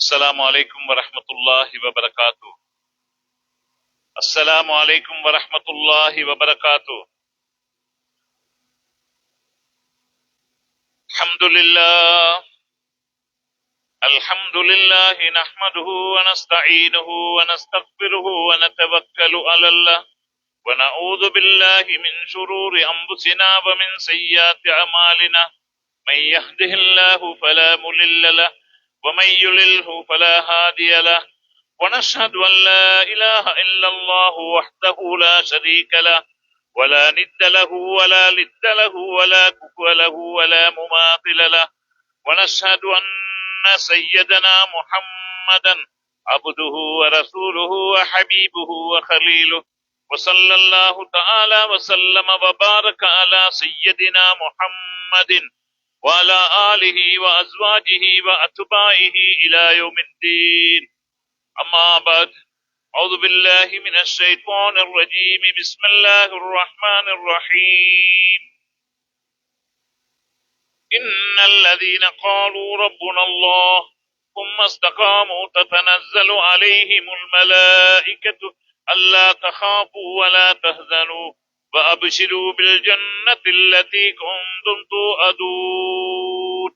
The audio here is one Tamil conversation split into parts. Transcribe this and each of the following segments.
السلام عليكم ورحمة الله وبركاته. السلام عليكم ورحمة الله وبركاته. الحمد لله. الحمد لله نحمده ونستعينه ونستغفره ونتوكل على الله ونعوذ بالله من شرور أنفسنا ومن سيئات أعمالنا. من يهده الله فلا مضل له ومن يضلل فلا هادي له. ونشهد أن لا إله إلا الله وحده لا شريك له ولا ند له ولا لد له ولا كفو له ولا مماثل له. ونشهد أن سيدنا محمدا عبده ورسوله وحبيبه وخليله، وصلى الله تعالى وسلم وبارك على سيدنا محمد وعلى آله وأزواجه وأتباعه إلى يوم الدين. أما بعد، أعوذ بالله من الشيطان الرجيم. بسم الله الرحمن الرحيم. إن الذين قالوا ربنا الله ثم استقاموا تتنزل عليهم الملائكة ألا تخافوا ولا تحزنوا وأبشروا بالجنة التي كنتم توعدون.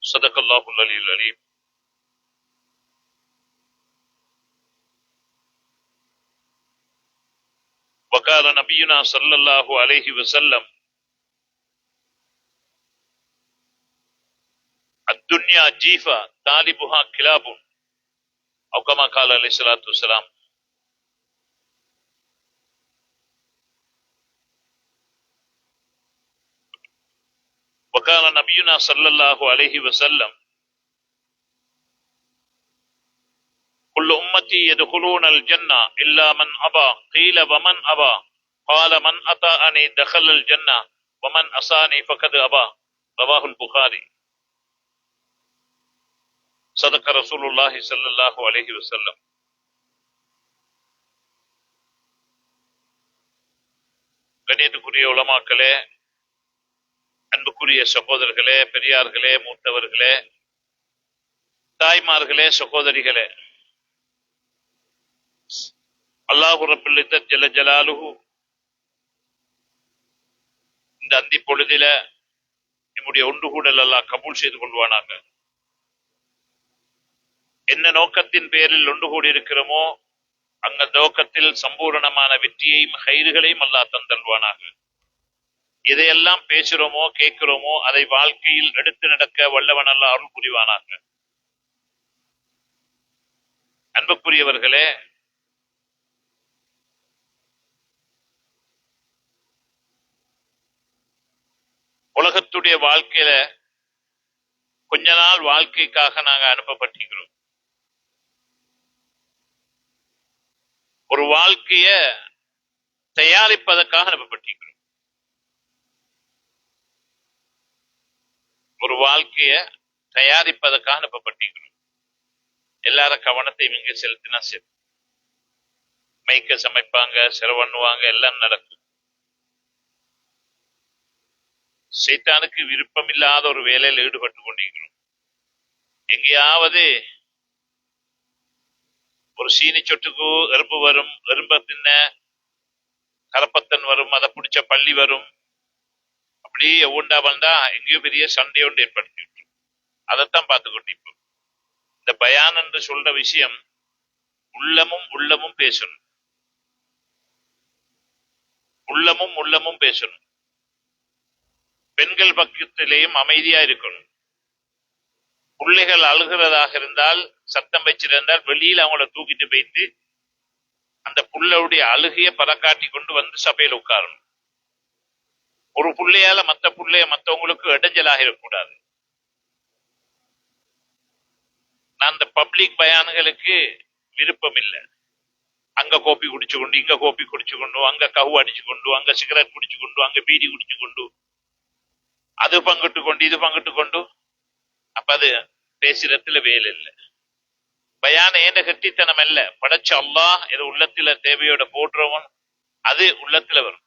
صدق الله العلي العليم. وقال نبينا صلى الله عليه وسلم: الدنيا جيفة طالبها كلاب، أو كما قال عليه الصلاة والسلام. وقال نبينا صلى الله عليه وسلم: كل أمتي يدخلون الجنة إلا من أبى. قيل ومن أبى؟ قال من أطاعني دخل الجنة ومن عصاني فقد أبى. رواه البخاري. صدق رسول الله صلى الله عليه وسلم. கண்ணியத்துக்குரிய உலமாக்களே, அன்புக்குரிய சகோதரர்களே, பெரியார்களே, மூத்தவர்களே, தாய்மார்களே, சகோதரிகளே, அல்லாஹு ரப்புல் இஸ்ஸத் ஜல்ல ஜலாலுஹு இந்த அந்தி பொழுதில நம்முடைய ஒன்று கூடல் அல்லாஹ் கபூல் செய்து கொள்வானாக. என்ன நோக்கத்தின் பேரில் ஒன்று கூடி இருக்கிறோமோ அந்த நோக்கத்தில் சம்பூரணமான வெற்றியையும் ஹைறுகளையும் அல்லாஹ் தந்தல்வானாக. எதையெல்லாம் பேசுறோமோ கேட்கிறோமோ அதை வாழ்க்கையில் எடுத்து நடக்க வல்லவன் அல்லாஹ் அருள் புரிவானாக. அன்புக்குரியவர்களே, உலகத்துடைய வாழ்க்கையில கொஞ்ச நாள் வாழ்க்கைக்காக நாங்க அனுப்பப்பட்டிருக்கிறோம். ஒரு வாழ்க்கைய தயாரிப்பதற்காக அனுப்பப்பட்டிருக்கிறோம். ஒரு வாழ்க்கைய தயாரிப்பதற்காக அனுப்பப்பட்டிருக்கிறோம். எல்லார கவனத்தையும் இங்க செலுத்தினா சரி. மைக்க சமைப்பாங்க, செலவண்ணுவாங்க, எல்லாம் நடக்கும். சைத்தானுக்கு விருப்பம் இல்லாத ஒரு வேலையில் ஈடுபட்டு கொண்டிருக்கிறோம். எங்கேயாவது ஒரு சீனி சொட்டுக்கு எறும்பு வரும், எறும்ப தின்ன கரப்பத்தன் வரும், அதை பிடிச்ச பள்ளி வரும், அப்படியே ஒவ்வொன்றா வந்தா எங்கேயோ பெரிய சண்டை ஒன்று ஏற்படுத்தி விட்டு அதைத்தான் பார்த்து கொண்டிருப்போம். இந்த பயான் என்று சொல்ற விஷயம் உள்ளமும் உள்ளமும் பேசணும். உள்ளமும் உள்ளமும் பேசணும். பெண்கள் பக்கத்திலேயும் அமைதியா இருக்கணும். பிள்ளைகள் அழுகிறதாக இருந்தால், சத்தம் வச்சிருந்தால் வெளியில அவங்கள தூக்கிட்டு போயிட்டு அந்த புள்ளையுடைய அழுகைய பறக்காட்டி கொண்டு வந்து சபையில் உட்காரணும். ஒரு புள்ளையால மத்த புள்ளைய மற்றவங்களுக்கு இடைஞ்சலாக இருக்கக்கூடாது. நான் இந்த பப்ளிக் பயான்களுக்கு விருப்பம் இல்லை. அங்க கோப்பி குடிச்சு கொண்டு, இங்க கோப்பி குடிச்சு கொண்டு, அங்க கவு அடிச்சு கொண்டு, அங்க சிகரெட் குடிச்சு கொண்டு, அங்க பீடி குடிச்சு கொண்டு, அது பங்கிட்டு கொண்டு, இது பங்கிட்டு கொண்டு, அப்ப அது பேசுறதுல வேலை இல்லை. பயான ஏண்ட கட்டித்தனம் அல்ல. படைச்ச அல்லாஹ் எது உள்ளத்துல தேவையோட போடுறவன் அது உள்ளத்துல வரும்.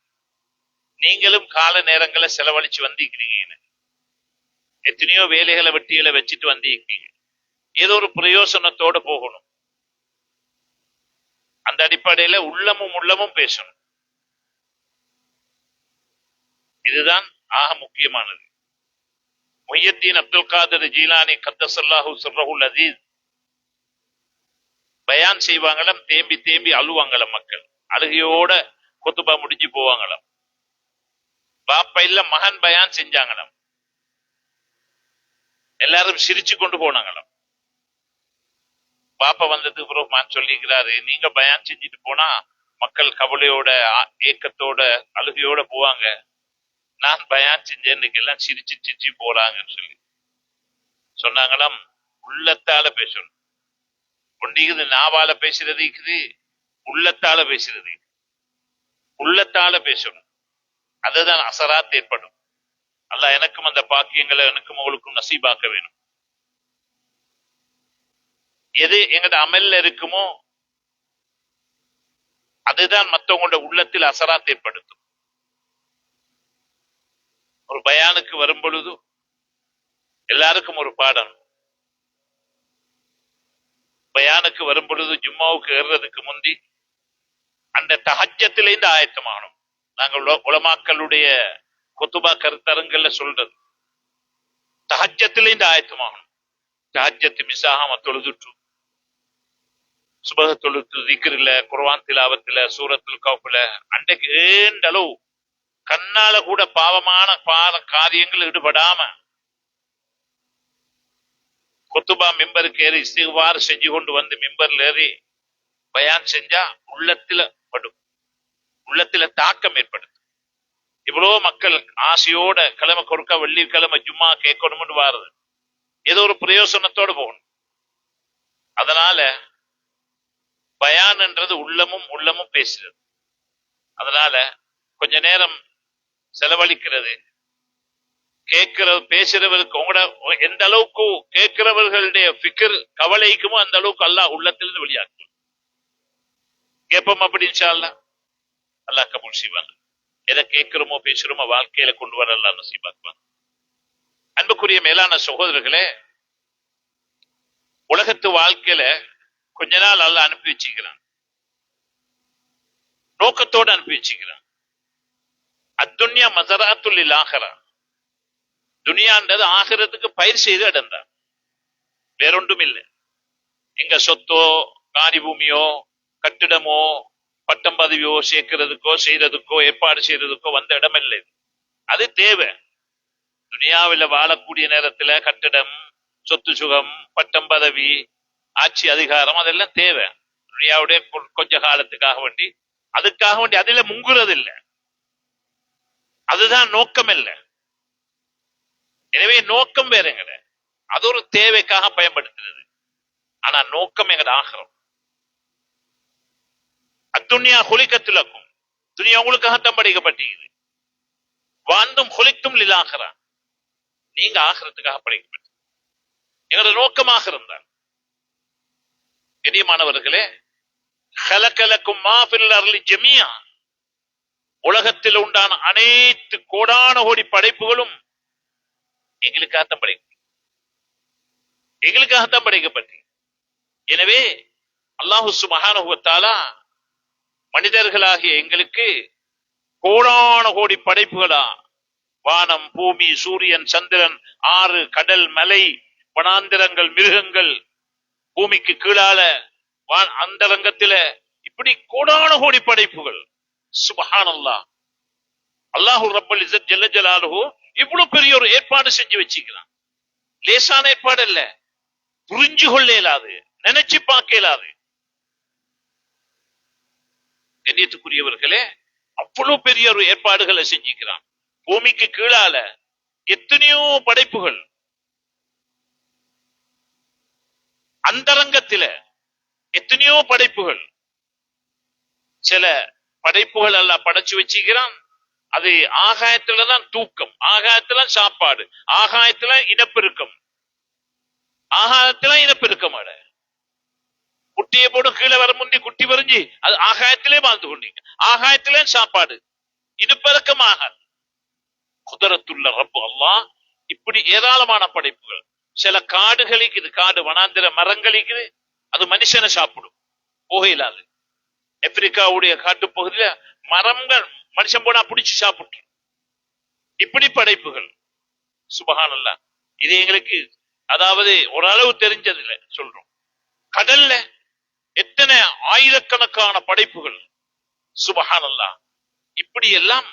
நீங்களும் கால நேரங்களை செலவழிச்சு வந்திருக்கிறீங்க. எத்தனையோ வேலைகளை வெட்டிகளை வச்சுட்டு வந்திருக்கீங்க. ஏதோ ஒரு பிரயோசனத்தோட போகணும். அந்த அடிப்படையில உள்ளமும் உள்ளமும் பேசணும். இதுதான் ஆக முக்கியமானது. முஹ்யித்தீன் அப்துல் காதர் ஜீலானி கத்தஸல்லாஹு சிர்ரஹுல் அஸீஸ் பயான் செய்வாங்களாம், தேம்பி தேம்பி அழுவாங்களாம். மக்கள் அழுகையோட குத்துபா முடிஞ்சு போவாங்களாம். பாப்பா இல்ல மகன் பயான் செஞ்சாங்களாம், எல்லாரும் சிரிச்சு கொண்டு போனாங்களாம். பாப்பா வந்ததுக்கு பிறகு மகன் சொல்லிக்கிறாரு, நீங்க பயான் செஞ்சுட்டு போனா மக்கள் கவலையோட ஏக்கத்தோட அழுகையோட போவாங்க, நான் பயான் செஞ்சேன்னு எல்லாம் சிரிச்சு சிரிச்சு போறாங்கன்னு சொல்லி சொன்னாங்களாம். உள்ளத்தால பேசணும். ஒன்றிக்குது நாவால பேசுறது இருக்குது, உள்ளத்தால பேசுறது. உள்ளத்தால பேசணும், அதுதான் அசராத் ஏற்படும். அல்லாஹ் எனக்கும் அந்த பாக்கியங்களை எனக்கும் அவளுக்கும் நசீபாக்க வேணும். எது எங்கட அமல்ல இருக்குமோ அதுதான் மற்றவங்களோட உள்ளத்தில் அசராத் ஏற்படுத்தும். ஒரு பயானுக்கு வரும் பொழுது எல்லாருக்கும் ஒரு பாடம். பயானுக்கு வரும் பொழுது ஜும்மாவுக்கு ஏறுறதுக்கு முந்தி அந்த தஹஜ்ஜத்திலிருந்து ஆயத்தமாகணும். நாங்கள் உலமாக்களுடைய குத்துபா கருத்தரங்கள்ல சொல்றது, தஹஜ்ஜத்திலிருந்து ஆயத்தமாகணும். தஹஜ்ஜத் மிஸ் ஆகாம தொழுதுட்டு சுபஹ தொழுது திக்ரில, குர்ஆன் திலாவத்துல, சூரத்துல் கஃப்ல அன்றைக்கு ஏண்ட அளவு கண்ணால கூட பாவமான காரியங்கள் ஈடுபடாம குத்துபா மிம்பருக்கு ஏறி இஸ்திக்பார் செஞ்சு கொண்டு வந்து மிம்பர்ல ஏறி பயான் செஞ்சா உள்ளத்துல படும், உள்ளத்துல தாக்கம் ஏற்படுது. இவ்வளவு மக்கள் ஆசையோட கிழமை கொடுக்க வெள்ளிக்கிழமை ஜும்மா கேட்கணும்னு வாருது, ஏதோ ஒரு பிரயோசனத்தோடு போகணும். அதனால பயான்ன்றது உள்ளமும் உள்ளமும் பேசுறது. அதனால கொஞ்ச நேரம் செலவழிக்கிறது, கேட்கிறது, பேசுறவருக்கு உங்களோட எந்த அளவுக்கு கேட்கிறவர்களுடைய ஃபிக்ர் கவலைக்குமோ அந்த அளவுக்கு அல்லாஹ் உள்ளத்திலிருந்து வெளியாக்கும். கேட்போம் அப்படி இன்ஷா அல்லாஹ். அல்லாஹ் கபூல் செய்வான். எதை கேட்கிறோமோ பேசுறோமோ வாழ்க்கையில கொண்டு வர அல்லாஹ் நசீபாக்குவான். அன்புக்குரிய மேலான சகோதரர்களே, உலகத்து வாழ்க்கையில கொஞ்ச நாள் அல்லாஹ் அனுப்பி வச்சுக்கிறான், நோக்கத்தோடு அனுப்பி வச்சுக்கிறான். அத்துன்யா மஸராத்துல் லில் ஆஹிரா, துனியான்றது ஆகிரத்துக்கு பயிர் செய்து இடந்தான், வேறொன்றும் இல்லை. எங்க சொத்தோ காணி பூமியோ கட்டிடமோ பட்டம் பதவியோ சேர்க்கிறதுக்கோ செய்யறதுக்கோ ஏற்பாடு செய்யறதுக்கோ வந்த இடம் இல்லை. அது தேவை. துனியாவில் வாழக்கூடிய நேரத்துல கட்டிடம், சொத்து சுகம், பட்டம் பதவி, ஆட்சி அதிகாரம் அதெல்லாம் தேவை. துனியாவுடைய கொஞ்ச காலத்துக்காக வேண்டி, அதுக்காக வேண்டி அதுல முங்குறது இல்லை, அதுதான் நோக்கம் இல்லை. எனவே நோக்கம் வேறங்கட, அது ஒரு தேவைக்காக பயன்படுத்துறது. ஆனா நோக்கம் எங்கட ஆகிரம். அத்துன்யா ஹுலிகத்துலக்கும், துனியா உங்களுக்காகத்தான் படைக்கப்பட்டீங்க. வாழ்ந்தும் ஹுலித்தும் லில் ஆகிரா, நீங்க ஆகிரத்துக்காக படைக்கப்பட்ட. எங்களோட நோக்கமாக இருந்தால் கண்ணியமானவர்களே, ஹலகலக்கும் மா ஃபில் அர்லி ஜமீஆ, உலகத்தில் உண்டான அனைத்து கோடான கோடி படைப்புகளும் எங்களுக்காகத்தான் படைக்கப்பட்டது. எனவே அல்லாஹு சுப்ஹானஹு வ தஆலா மனிதர்களாகிய எங்களுக்கு கோடான கோடி படைப்புகளா, வானம், பூமி, சூரியன், சந்திரன், ஆறு, கடல், மலை, வனாந்திரங்கள், மிருகங்கள், பூமிக்கு கீழால அந்தரங்கத்தில, இப்படி கோடான கோடி படைப்புகள். சுப்ஹானல்லாஹ். அல்லாஹு ரப்பல் இஸ்ஸத் ஜல்ல ஜலாலுஹு இவ்வளவு பெரிய ஒரு ஏற்பாடு செஞ்சு வச்சுக்கிறான். லேசான ஏற்பாடு அல்ல, புரிஞ்சு கொள்ள இயலாது, நினைச்சு பார்க்க இயலாது. கண்ணியத்துக்குரியவர்களே, அவ்வளவு பெரிய ஒரு ஏற்பாடுகளை செஞ்சுக்கிறான். பூமிக்கு கீழால எத்தனையோ படைப்புகள், அந்தரங்கத்தில எத்தனையோ படைப்புகள். சில படைப்புகள் எல்லாம் படைச்சு வச்சுக்கிறான். அது ஆகாயத்துலதான் தூக்கம், ஆகாயத்துல சாப்பாடு, ஆகாயத்துல இனப்பெருக்கம், ஆகாயத்துல இனப்பெருக்கம். அட குட்டியை போடு, கீழே வர முந்தி குட்டி வரைஞ்சி அது ஆகாயத்திலே வாழ்ந்து கொண்டீங்க, ஆகாயத்திலே சாப்பாடு, இனப்பெருக்கம் ஆகாது. குதரத்துள்ள ரப்பு அல்லாஹ் இப்படி ஏராளமான படைப்புகள். சில காடுகளுக்கு இது காடு வனாந்திர மரங்களுக்கு அது மனுஷனை சாப்பிடும், புகையிலாது. ஆப்பிரிக்காவுடைய காட்டு பகுதியில மரங்கள் மனுஷன் போனா பிடிச்சு சாப்பிட்டு. இப்படி படைப்புகள் சுபஹானல்லாஹ். இது எங்களுக்கு அதாவது ஓரளவு தெரிஞ்சதுல சொல்றோம். கடல்ல எத்தனை ஆயிரக்கணக்கான படைப்புகள் சுபஹானல்லாஹ். இப்படி எல்லாம்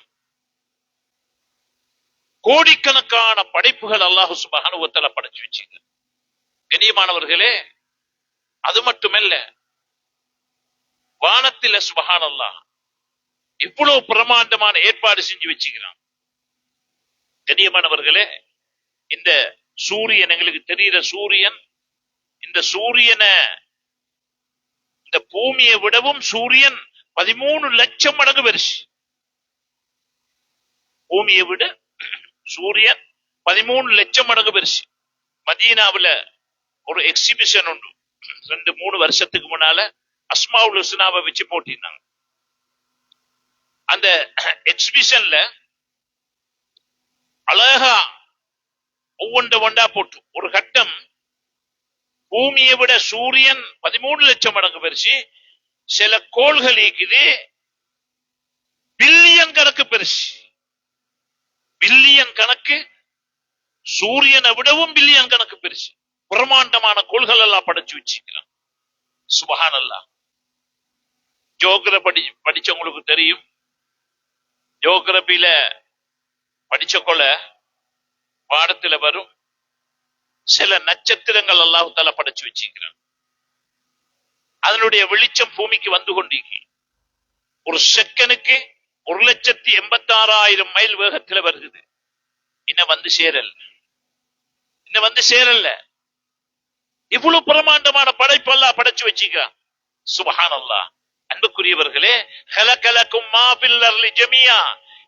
கோடிக்கணக்கான படைப்புகள் அல்லாஹ் சுப்ஹானஹு வ தஆலா படைச்சு வச்சுங்க. கண்ணியமானவர்களே, அது மட்டுமல்ல, வானத்தில சுப்ஹானல்லாஹ் இவ்வளவு பிரமாண்டமான ஏற்பாடு செஞ்சு வச்சுக்கிறான். கண்ணியமானவர்களே, இந்த சூரியன் எங்களுக்கு தெரிகிற சூரியன், இந்த சூரியனை இந்த பூமியை விடவும் சூரியன் 13 லட்சம் மடங்கு பெருசு. பூமியை விட சூரியன் 13 லட்சம் மடங்கு பெருசு. மதீனாவுல ஒரு எக்ஸிபிஷன் உண்டு, 2-3 வருஷத்துக்கு முன்னால அஸ்மாவுல் ஹுஸ்னாவை வச்சு போட்டிருந்தாங்க. அந்த எக்ஸிபிஷன்ல அழகா ஒவ்வொண்டா போட்டு ஒரு கட்டம் பூமியை விட சூரியன் 13 லட்சம் மடங்கு பெருசு. சில கோள்கள் இருக்குது பில்லியன் கணக்கு பெருசு. பில்லியன் கணக்கு, சூரியனை விடவும் பில்லியன் கணக்கு பெருசு. பிரமாண்டமான கோள்கள் எல்லாம் படைச்சு வச்சுக்கிறான். சுப்ஹானல்லாஹ். ஜியோகிராபி படிச்சவங்களுக்கு தெரியும். ஜியோகிராபில படிச்ச கொள்ள பாடத்துல வரும் சில நட்சத்திரங்கள் அல்லாஹ் தஆலா படைச்சு வச்சுக்கிறான். அதனுடைய வெளிச்சம் பூமிக்கு வந்து கொண்டிருக்கு. ஒரு செகண்டுக்கு 1,86,000 மைல் வேகத்தில் வருகிறது. இன்னும் வந்து சேரல. இவ்வளவு பிரமாண்டமான படைப்பு அல்லாஹ் படைச்சு வச்சுக்கிறான். சுப்ஹானல்லாஹ். அன்புக்குரியவர்களே, ஹலகலக்கும் மா ஃபில் அர்லி ஜமீஆ,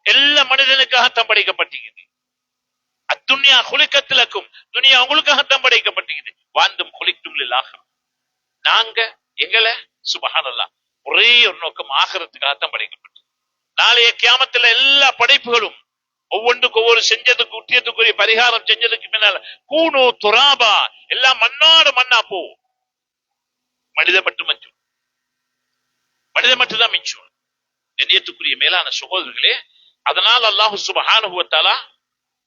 எல்லா மனிதனுக்காகத்தான் படைக்கப்பட்டிருக்கிறது. அத்துன்யா குலிகத் லக்கும், துனியா உங்களுக்காகத்தான் படைக்கப்பட்டிருக்கிறது. வாந்தும் குலிக்தும் லில் ஆகிரா, நாங்க எங்களை சுப்ஹானல்லாஹ் ஒரே ஒரு நோக்கம் ஆகிரத்துக்காகத்தான் படைக்கப்பட்டது. நாளைய கியாமத்துல எல்லா படைப்புகளும் ஒவ்வொன்றுக்கு ஒவ்வொரு செஞ்சதுக்கு குற்றியத்துக்குரிய பரிகாரம் செஞ்சதுக்கு பின்னால கூனோ துராபா, எல்லாம் மண்ணோட மண்ணா போ. மனித மட்டும்தான் மிச்சம். கண்ணியத்துக்குரிய மேலான சகோதரர்களே, அதனால் அல்லாஹ் சுப்ஹானஹு வ தஆலா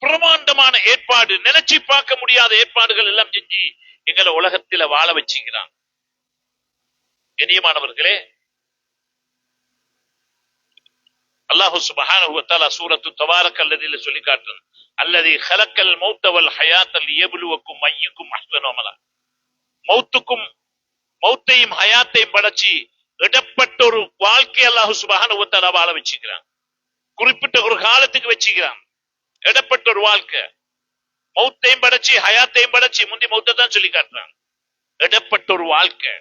பிரமாண்டமான ஏற்பாடு, நினைச்சு பார்க்க முடியாத ஏற்பாடுகள் எல்லாம் செஞ்சு எங்களை உலகத்தில வாழ வச்சுக்கிறான். கண்ணியமானவர்களே, அல்லாஹ் சுப்ஹானஹு வ தஆலா சூரத்து தபாரக் அல்லதில சொல்லி காட்டுறான், அல்லதி ஹலக்கல் மௌத்த வல் ஹயாத்த லியப்லுவக்கும் அய்யுக்கும் அஹ்ஸனு அமலா. மௌத்தையும் ஹயாத்தையும் படைச்சு இடப்பட்ட ஒரு வாழ்க்கை அல்லாஹ் சுப்ஹானஹு வ தஆலா வாழ வச்சுக்கிறான். குறிப்பிட்ட ஒரு காலத்துக்கு வச்சுக்கிறான். இடப்பட்ட ஒரு வாழ்க்கை, மௌத்தையும் படைச்சு ஹயாத்தையும் படைச்சு, முந்தி மௌத்தை தான் சொல்லி காட்டுறான். இடப்பட்ட ஒரு வாழ்க்கை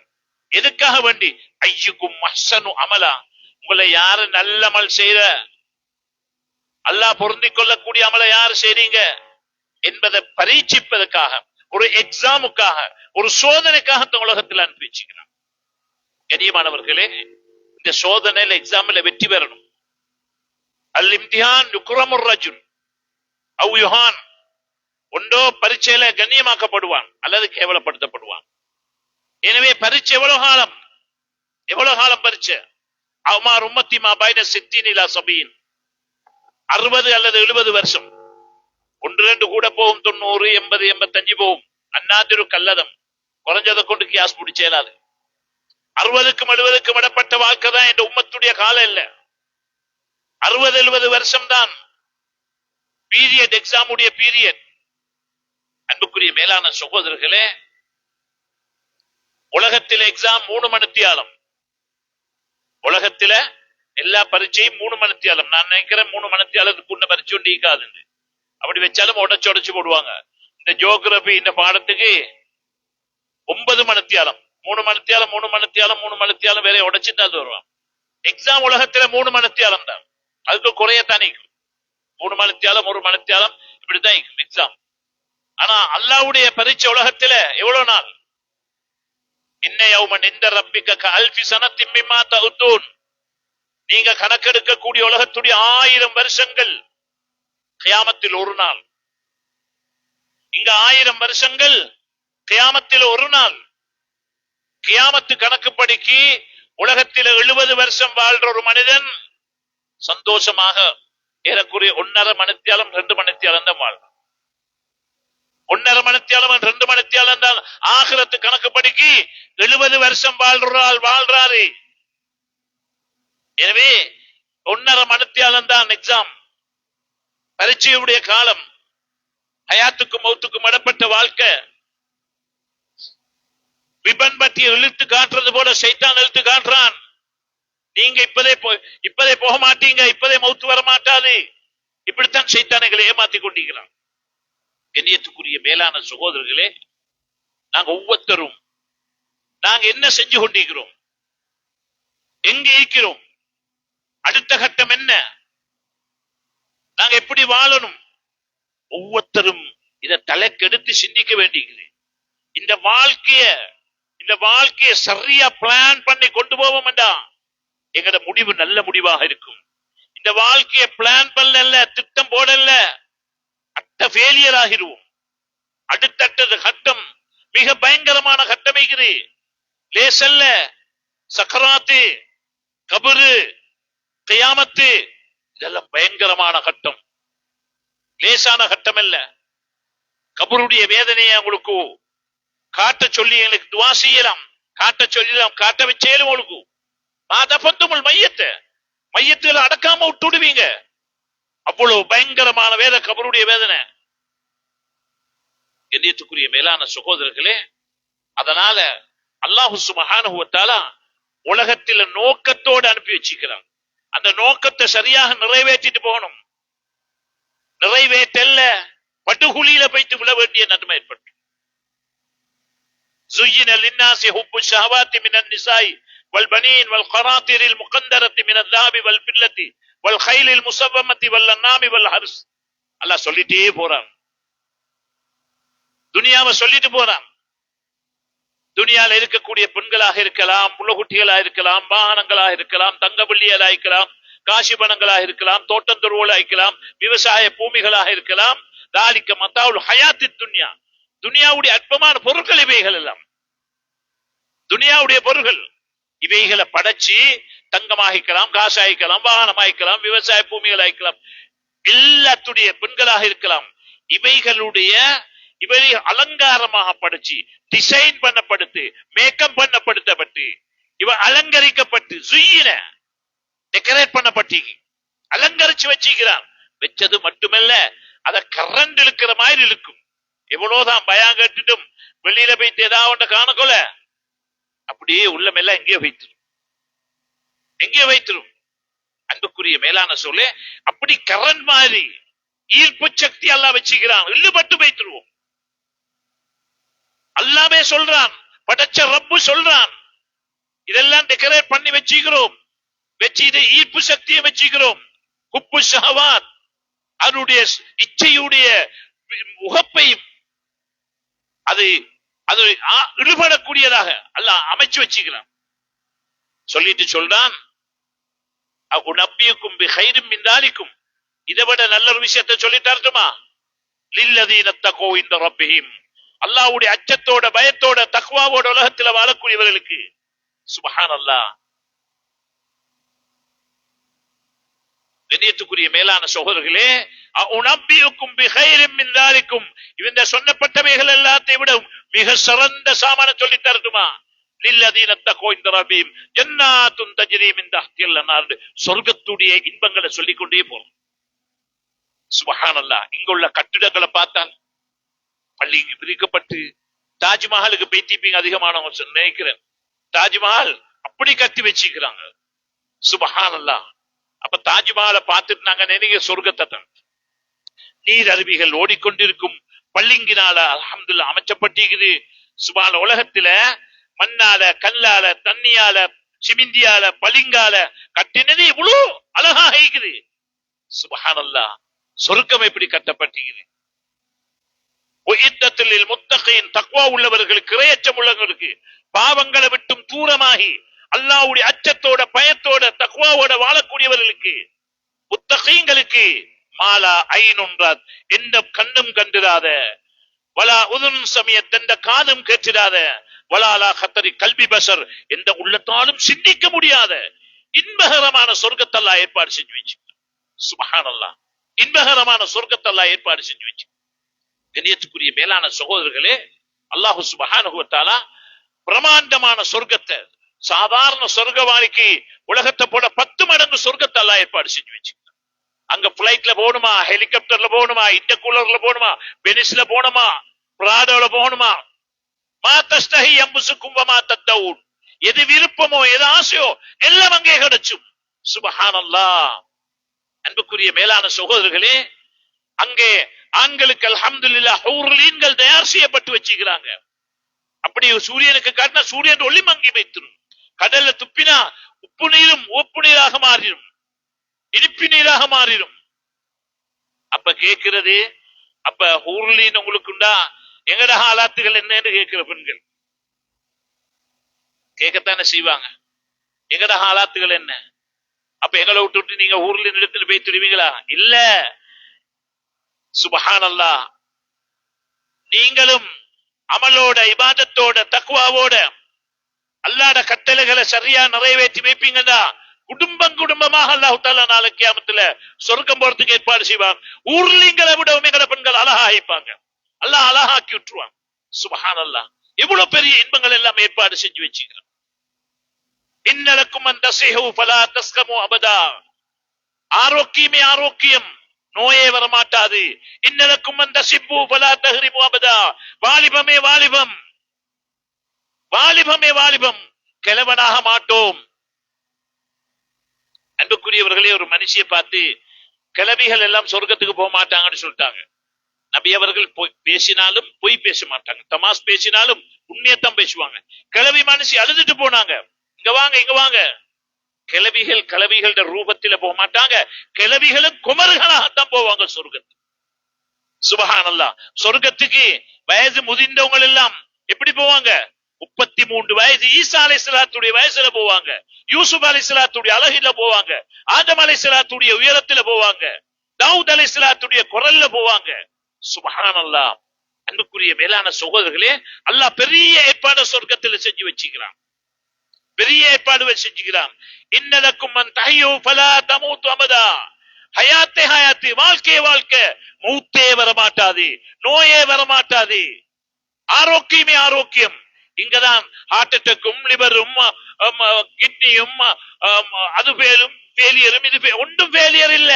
எதுக்காக வேண்டி? அய்யுக்கும் அஹ்ஸனு அமலா, உங்களை யாரு நல்ல அமல் செய்யற, அல்லாஹ் பொருந்திக் கொள்ளக்கூடிய அமலை யாரு செய்றீங்க என்பதை பரீட்சிப்பதற்காக, ஒரு எக்ஸாமுக்காக, ஒரு சோதனைக்காக உலகத்தில் அனுப்பி வச்சுக்கிறான். கண்ணியமானவர்களே, இந்த சோதனையில எக்ஸாம்ல வெற்றி பெறணும். அல் இம்திஹான் யுக்ரமுர் ரஜுல் அவ் யுஹான், ஒன்றோ பரீட்சையில கண்ணியமாக்கப்படுவான் அல்லது கேவலப்படுத்தப்படுவான். எனவே பரீட்சை எவ்வளவு காலம் பரீட்சை? அமார் உம்மத்தி மா பைன 60 இலா 70, 60 அல்லது 70 வருஷம். 1-2 கூட போகும், 90, 80, 85 போகும். அந்நாதிரு கல்லதம், குறைஞ்சதை கொண்டு கியாஸ் பிடிச்சேலாது. 60க்கும் 70க்கும் இடப்பட்ட வாழ்க்கை தான் என்ற உம்மத்துடைய காலம் இல்ல. 60-70 வருஷம் தான் பீரியட், எக்ஸாம் உடைய பீரியட். அன்புக்குரிய மேலான சகோதரர்களே, உலகத்தில் எக்ஸாம் 3 மணித்தியாலம். உலகத்தில எல்லா பரீட்சையும் 3 மணித்தியாலம். நான் நினைக்கிறேன் 3 மணித்தியாலத்துக்கு உள்ள பரீட்சை நீக்காது. அப்படி வச்சாலும் உடைச்சு போடுவாங்க. இந்த ஜியோகிராபி இந்த பாடத்துக்கு 9 மணித்தியாலம், 3 மணித்தியாலம் வேற உடைச்சுட்டு அது வருவான். எக்ஸாம் உலகத்துல 3 மணித்தியாலம் தான். அதுக்கு குறையத்தான் நிற்கும். 3 மணித்தியாலம் 1 மணித்தியாலம் இப்படித்தான் எக்ஸாம். ஆனா அல்லாஹ்வுடைய பரீட்சை உலகத்துல எவ்வளவு நாள்? இன்ன யௌமன் இன்த ரப்பிக கஅல்ஃபி ஸனத்தின் மிம்மா தஊதூன், நீங்க கணக்கெடுக்கக்கூடிய உலகத்துடைய 1000 வருஷங்கள் கியாமத்தில் ஒரு நாள். இங்க 1000 வருஷங்கள், கியாமத்தில் ஒரு நாள். கியாமத்து கணக்குப்படிக்கு உலகத்தில் 70 வருஷம் வாழ்ற ஒரு மனிதன் சந்தோஷமாக ஏறக்குறைய 1.5 மணித்தியாலம் 2 மணித்தியாலம் தான் வாழ். 1.5 மணித்தியாலம் 2 மணித்தியாலம் தான். ஆகிரத்து கணக்குப்படிக்கு 70 வருஷம் வாழ்றாரு. எனவே 1.5 மணித்தியாலம் தான் எக்ஸாம், பரீட்சையுடைய காலம். ஹயாத்துக்கும் மௌத்துக்கும் இடப்பட்ட வாழ்க்கை. விபன் பற்றி இழுத்து காட்டுறது போல சைத்தான் இழுத்து காட்டுறான். நீங்க இப்பதே போக மாட்டீங்க, இப்பதே மௌத்து வர மாட்டாது. இப்படித்தான் சைத்தானைகளை ஏமாத்தி கொண்டிருக்கிறான். கண்ணியத்துக்குரிய மேலான சகோதரர்களே, நாங்க ஒவ்வொருத்தரும் நாங்க என்ன செஞ்சு கொண்டிருக்கிறோம், எங்க இருக்கிறோம், அடுத்த கட்டம் என்ன, நாங்க எப்படி வாழணும், ஒவ்வொருத்தரும் இதை தலைக்கெடுத்து சிந்திக்க வேண்டியிருக்கிறேன். இந்த வாழ்க்கைய சரியா பிளான் பண்ணி கொண்டு போவோம் என்றா எங்கட முடிவு நல்ல முடிவாக இருக்கும். இந்த வாழ்க்கையை பிளான் பண்ணல, திட்டம் போடல, அட்ட ஃபெயிலியர் ஆகிருவோம். அடுத்தடுத்த கட்டம் மிக பயங்கரமான கட்டமைக்குது. லேசல்ல. சக்கராத்து, கபரு, கியாமத்து, இதெல்லாம் பயங்கரமான கட்டம், லேசான கட்டம் அல்ல. கபருடைய வேதனையை உங்களுக்கு காட்ட சொல்லி எங்களுக்கு துவா செய்யலாம், காட்ட சொல்லலாம், காட்ட வச்சேலும் உங்களுக்கு மையத்துல அடக்காம விட்டுடுவீங்க. அவ்வளவு பயங்கரமான வேத கபருடைய வேதனை. கண்ணியத்துக்குரிய மேலான சகோதரர்களே, அதனால அல்லாஹு சுப்ஹானஹு வ தஆலா உலகத்தில் நோக்கத்தோடு அனுப்பி வச்சிருக்கிறான். அந்த நோக்கத்தை சரியாக நிறைவேற்றிட்டு போகணும். நிறைவேற்றல்ல படுகுழியில போய்த்து விட வேண்டிய நன்மை ஏற்பட்டு. زين للناس حب الشهوات من النساء والبنين والقناطر المقنطرة من الذهب والفضة والخيل المسومة والأنعام والحرث. அல்லாஹ் சொல்லிட்டே போறான், துனியாவை சொல்லிட்டு போறான். துனியால இருக்கக்கூடிய பெண்களாக இருக்கலாம், புள்ளகுட்டிகளாக இருக்கலாம், வாகனங்களாக இருக்கலாம், தங்க வெள்ளிகளாக இருக்கலாம், காசி பணங்களாக இருக்கலாம், தோட்டம் தொழுவலாக இருக்கலாம், விவசாய பூமிகளாக இருக்கலாம். தாலிக்க மத்தாவுல் ஹயாத்தி துன்யா, துனியாவுடைய அற்பமான பொருட்கள் இவைகள் எல்லாம். துனியாவுடைய பொருட்கள் இவைகளை படைச்சு தங்கமாகிக்கலாம், காசாயிக்கலாம், வாகனமாய்க்கலாம், விவசாய பூமிகள் ஆயிக்கலாம், எல்லாத்துடைய பெண்களாக இருக்கலாம். இவை அலங்காரமாக படைச்சு டிசைன் பண்ணப்படுத்து, மேக்கப் பண்ணப்படுத்தப்பட்டு, இவ அலங்கரிக்கப்பட்டு சுயின டெக்கரேட் பண்ணப்பட்டு அலங்கரிச்சு வச்சுக்கிறான். வச்சது மட்டுமல்ல, அத கரண்ட் இழுக்கிற மாதிரி இழுக்கும். எவ்வளவுதான் பயம் கேட்டுட்டும் வெளியில போயிட்டு ஏதாவது காணக்கொல அப்படியே உள்ளமெல்லாம் எங்கேயோ வைத்திரும். அன்புக்குரிய மேலான சொல்லே, அப்படி கரண்ட் மாதிரி ஈர்ப்பு சக்தி எல்லாம் வச்சுக்கிறான். இழுபட்டு வைத்துருவோம். அல்லாமே சொல்றான், படைச்ச ரப்பு சொல்றான், இதெல்லாம் டெக்கரேட் பண்ணி வச்சுக்கிறோம். வச்சு இதை ஈர்ப்பு சக்தியை வச்சுக்கிறோம். குப்பு ஷஹவாத், அதனுடைய இச்சையுடைய உகப்பையும் அது இழுபடக்கூடியதாக அல்லாஹ் அமைச்சு வச்சுக்கிறான். சொல்லிட்டு சொல்றான், உனப்பியக்கும் பிகைரும் மின் தாலிக்கும், இதை விட நல்ல ஒரு விஷயத்தை சொல்லிட்டாருமா, லில்லதீன தகோ இந்த ரப்பிஹிம், அல்லாஹ்வுடைய அச்சத்தோட பயத்தோட தக்வாவோட உலகத்துல வாழக்கூடியவர்களுக்கு. சுப்ஹானல்லாஹ். கண்ணியத்துக்குரிய மேலான சகோதரர்களே, உனப்பியக்கும் பிகைரும் மின் தாலிக்கும், இந்த சொன்னப்பட்டவைகள் எல்லாத்தையும் விட மிக சிறந்த சாமான சொல்லி தரட்டுமா, லில்லதீன தகோ இந்த ரப்பிஹிம் ஜன்னாத்துன் தஜ்ரி மின் தஹ்தில் அன்ஹார், சொர்க்கத்துடைய இன்பங்களை சொல்லிக் கொண்டே போறோம். சுப்ஹானல்லாஹ். இங்குள்ள கட்டிடங்களை பார்த்தால் பள்ளிக்கு பிரிக்கப்பட்டு தாஜ்மஹாலுக்கு பேத்திப்பீங்க அதிகமானவங்க நினைக்கிறேன். தாஜ்மஹால் அப்படி கட்டி வச்சுக்கிறாங்க. சுப்ஹானல்லாஹ். அப்ப தாஜ்மஹாலை பார்த்துட்டு நாங்க நினைக்க சொர்க்கத்தை தான். நீர் அருவிகள் ஓடிக்கொண்டிருக்கும் பள்ளிங்கினால அல்ஹம்துலில்லாஹ் அமைச்சப்பட்டிருக்குது. சுபான உலகத்துல மண்ணால, கல்லால, தண்ணியால, சிமிந்தியால, பளிங்கால கட்டினது இவ்வளவு அழகாக இருக்குது. சுப்ஹானல்லாஹ். சொர்க்கம் எப்படி கட்டப்பட்டிருக்குது. முத்தகீன், தக்வா உள்ளவர்களுக்கு, இறையச்சம் உள்ளவர்களுக்கு, பாவங்களை விட்டும் தூரமாகி அல்லாஹ்வுடைய அச்சத்தோட பயத்தோட தக்வாவோட வாழக்கூடியவர்களுக்கு, முத்தகீன்களுக்கு மாலா ஐனுன்றாத், எந்த கண்ணும் கண்டிராத, வலா உதுன் சமியத், எந்த காதும் கேட்டிடாத, வலாலா கத்தரி கல்வி பசர், எந்த உள்ளத்தாலும் சிந்திக்க முடியாத இன்பகரமான சொர்க்கத்தை அல்லாஹ் ஏற்பாடு செஞ்சு வச்சு. சுப்ஹானல்லாஹ், இன்பகரமான சொர்க்கத்தை அல்லாஹ் ஏற்பாடு செஞ்சு வச்சு. கண்ணியத்துக்குரிய மேலான சகோதரர்களே, அல்லாஹ் சுப்ஹானஹு வ தஆலா பிரமாண்டமான சொர்க்கத்தை, சாதாரண சொர்க்க வாழ்க்கை உலகத்தை போல 10 மடங்கு சொர்க்கத்தை அல்லாஹ் ஏற்பாடு செஞ்சு வச்சு. அங்க பிளைட்ல போகணுமா, ஹெலிகாப்டர்ல போகணுமா, இன்டர்கூலர்ல போகணுமா, பெனிஸ்ல போகணுமா, பிராடோல போகணுமா, மா தஸ்தஹி அம்புசுக்கும் வமா தத்தவுன், எது விருப்பமோ எது ஆசையோ எல்லாம் அங்கே கிடைச்சும். சுப்ஹானல்லாஹ். அன்புக்குரிய மேலான சகோதரர்களே, அங்கே ஆண்களுக்கு அல்ஹம்துலில்லாஹ் ஹூர்லீன்கள் தயார் செய்யப்பட்டு வச்சுக்கிறாங்க. அப்படி சூரியனுக்கு காட்டினா சூரியன் ஒளி மங்கி வைத்திரும். கடல்ல துப்பினா உப்பு நீரும் உப்பு நீராக மாறிடும், இனிப்பு நீராக மாறிடும். அப்ப கேட்கிறது, அப்ப ஹூர்லீன் உங்களுக்கு உண்டா, எங்கட ஆலாத்துகள் என்னன்னு கேட்கிற பெண்கள் கேட்கத்தானே செய்வாங்க. எங்கட ஆலாத்துகள் என்ன? அப்ப எங்களை விட்டு நீங்க ஹூர்லீன் இடத்துல போய் திருவீங்களா? இல்ல. சுப்ஹானல்லாஹ். நீங்களும் அமலோட, இபாதத்தோட, தக்வாவோட அல்லாஹ்வுடைய கட்டளைகளை சரியா நிறைவேற்றி வைப்பீங்கடா, குடும்பம் குடும்பமாக அல்லாஹ் தஆலா நாளை கியாமத்துல சொர்க்கம் போறதுக்கு ஏற்பாடு செய்வான். ஊர்லிங்களை விட எங்கட பெண்கள் அழகா ஆயிப்பாங்க, அல்லாஹ் அழகாக்கி விட்டுருவான். சுப்ஹானல்லாஹ். எவ்வளவு பெரிய இன்பங்கள் எல்லாம் ஏற்பாடு செஞ்சு வச்சுக்கிறான். இன்னலக்கும் அன் தஸீஹு ஃபலா தஸ்கமு அபதா, ஆரோக்கியமே ஆரோக்கியம், நோயே வரமாட்டாது. இன்னலக்கும் அன் தஸிப்பு ஃபலா தஹரிமு அபதா, வாலிபமே வாலிபம், வாலிபமே வாலிபம், கிழவனாக மாட்டோம். அன்புக்குரியவர்களே, ஒரு மனுஷியை பார்த்து கிளவிகள் எல்லாம் சொர்க்கத்துக்கு போக மாட்டாங்கன்னு சொல்லிட்டாங்க. நபி அவர்கள் பேசினாலும் பொய் பேச மாட்டாங்க, தமாஸ் பேசினாலும் உண்மையத்தான் பேசுவாங்க. கிளவி மனுஷி அழுதுட்டு போனாங்க, இங்க வாங்க இங்க வாங்க. கிளவிகள் கிளவிகளோட ரூபத்தில போக மாட்டாங்க, கிளவிகளும் குமர்களாகத்தான் போவாங்க சொர்க்கத்துக்கு. சுப்ஹானல்லாஹ். சொர்க்கத்துக்கு வயது முதிர்ந்தவங்க எல்லாம் எப்படி போவாங்க? 33 வயது ஈசா அலைஹிஸ்ஸலாத்துடைய வயசுல போவாங்க, யூசுப் அலைஹிஸ்ஸலாத்துடைய அழகில போவாங்க, ஆதம் அலைஹிஸ்ஸலாத்துடைய உயரத்துல போவாங்க, தாவூத் அலைஹிஸ்ஸலாத்துடைய குரல்ல போவாங்க. சுப்ஹானல்லாஹ். அன்புக்குரிய மேலான சகோதரர்களே, அல்லாஹ் பெரிய ஏற்பாடு சொர்க்கத்துல செஞ்சு வச்சுக்கிறான், பெரிய ஏற்பாடு செஞ்சுக்கிறான். இன்னலக்கும் மன் தஹய்யு ஃபலா தமூது அபதா, ஹயாத்தே ஹயாத்தி, வாழ்க்கை வாழ்க்கை, மௌத்தே வரமாட்டாது, நோயே வரமாட்டாது, ஆரோக்கியமே ஆரோக்கியம். இங்கதான் ஹார்ட் அட்டாக்கும் லிவரும் கிட்னியும் அது பேரும் ஃபெயிலியரும், இது ஒன்றும் ஃபெயிலியர் இல்ல.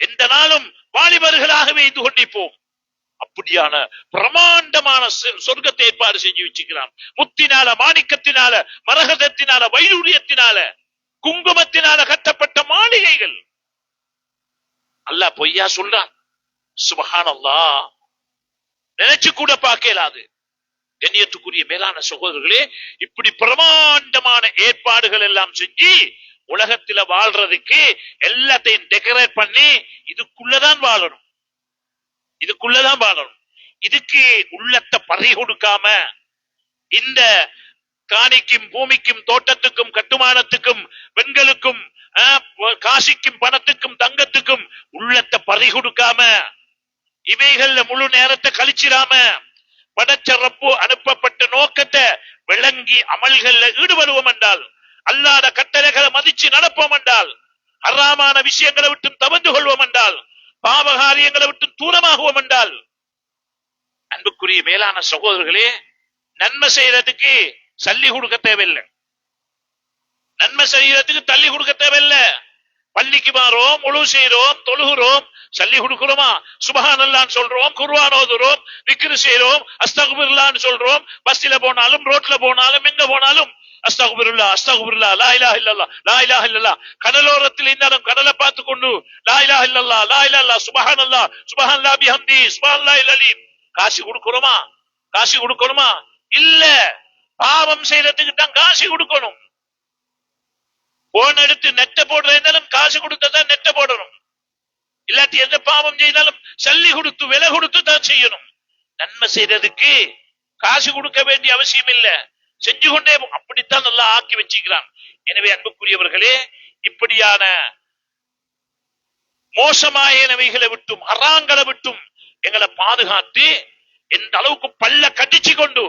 எந்த நாளும் வாலிபர்களாகவே இது கொண்டிப்போம். அப்படியான பிரமாண்டமான சொர்க்கத்தை ஏற்பாடு செஞ்சு வச்சுக்கிறான். முத்தினால, மாணிக்கத்தினால, மரகதத்தினால, வைடூரியத்தினால, குங்குமத்தினால கட்டப்பட்ட மாளிகைகள். அல்லாஹ் பொய்யா சொல்றான்? சுப்ஹானல்லாஹ். நினைச்சு கூட பார்க்கலாது. கண்ணியத்துக்குரிய மேலான சகோதரர்களே, இப்படி பிரமாண்டமான ஏற்பாடுகள் எல்லாம் செஞ்சு உலகத்துல வாழ்றதுக்கு எல்லாத்தையும் டெக்கரேட் பண்ணி இதுக்குள்ளதான் வாழணும், இதுக்குள்ளதான் வாழணும். இதுக்கு உள்ளத்தை பறி கொடுக்காம, இந்த காணிக்கும் பூமிக்கும் தோட்டத்துக்கும் கட்டுமானத்துக்கும் பெண்களுக்கும் காசிக்கும் பணத்துக்கும் தங்கத்துக்கும் உள்ளத்தை பறி கொடுக்காம, இவைகள்ல முழு நேரத்தை கழிச்சிடாம, படைச்ச ரப்பு அனுப்பப்பட்ட நோக்கத்தை விளங்கி அமல்கள்ல ஈடுபடுவோம் என்றால், அல்லாத கட்டளைகளை மதிச்சு நடப்போம் என்றால், ஹராமான விஷயங்களை விட்டு தவிர்த்து கொள்வோம் என்றால், பாவகாரியங்களை விட்டு தூரமாகுவோம் என்றால், அன்புக்குரிய மேலான சகோதரர்களே, நன்மை செய்யறதுக்கு சல்லி கொடுக்க தேவையில்லை, நன்மை செய்யறதுக்கு தள்ளி கொடுக்க தேவையில்லை. பள்ளிக்கு மாறோம், முழு செய்யறோம், தொழுகிறோம், சல்லி கொடுக்கிறோமா? சுப்ஹானல்லாஹ்னு சொல்றோம், குர்ஆன் ஓதுறோம், விக்ர் செய்றோம், அஸ்தக்ஃபிருல்லாஹ்னு சொல்றோம். பஸ்ல போனாலும் ரோட்ல போனாலும் எங்க போனாலும் அஸ்தக்ஃபிருல்லாஹ் அஸ்தக்ஃபிருல்லாஹ், லா இலாஹ இல்லல்லாஹ் லா இலாஹ இல்லல்லாஹ். கடலோரத்தில் இருந்தாலும் கடலை பார்த்து கொண்டு லா இலாஹ இல்லல்லாஹ் லா இலாஹ இல்லல்லாஹ், சுப்ஹானல்லாஹ் சுப்ஹானல்லாஹ் பிஹம்தி சுப்ஹானல்லாஹில் அலீம். காசு கொடுக்கிறோமா? காசு கொடுக்கணுமா? இல்ல. பாவம் செய்யறதுக்கு தான் காசு கொடுக்கணும். போன் எடுத்து நெட்ட போடுறதுனாலும் காசு கொடுத்ததான் நெட்ட போடணும். இல்லாட்டி எந்த பாவம் செய்தாலும் சல்லி கொடுத்து விலை கொடுத்து தான் செய்யணும். நன்மை செய்யறதுக்கு காசு கொடுக்க வேண்டிய அவசியம் இல்ல, செஞ்சு கொண்டே அப்படித்தான் நல்லா ஆக்கி வச்சுக்கிறான். எனவே அன்புக்குரியவர்களே, இப்படியான மோசமாயனவைகளை விட்டும் ஹராங்களை விட்டும் எங்களை பாதுகாத்து எந்த அளவுக்கு பல்ல கடிச்சு கொண்டு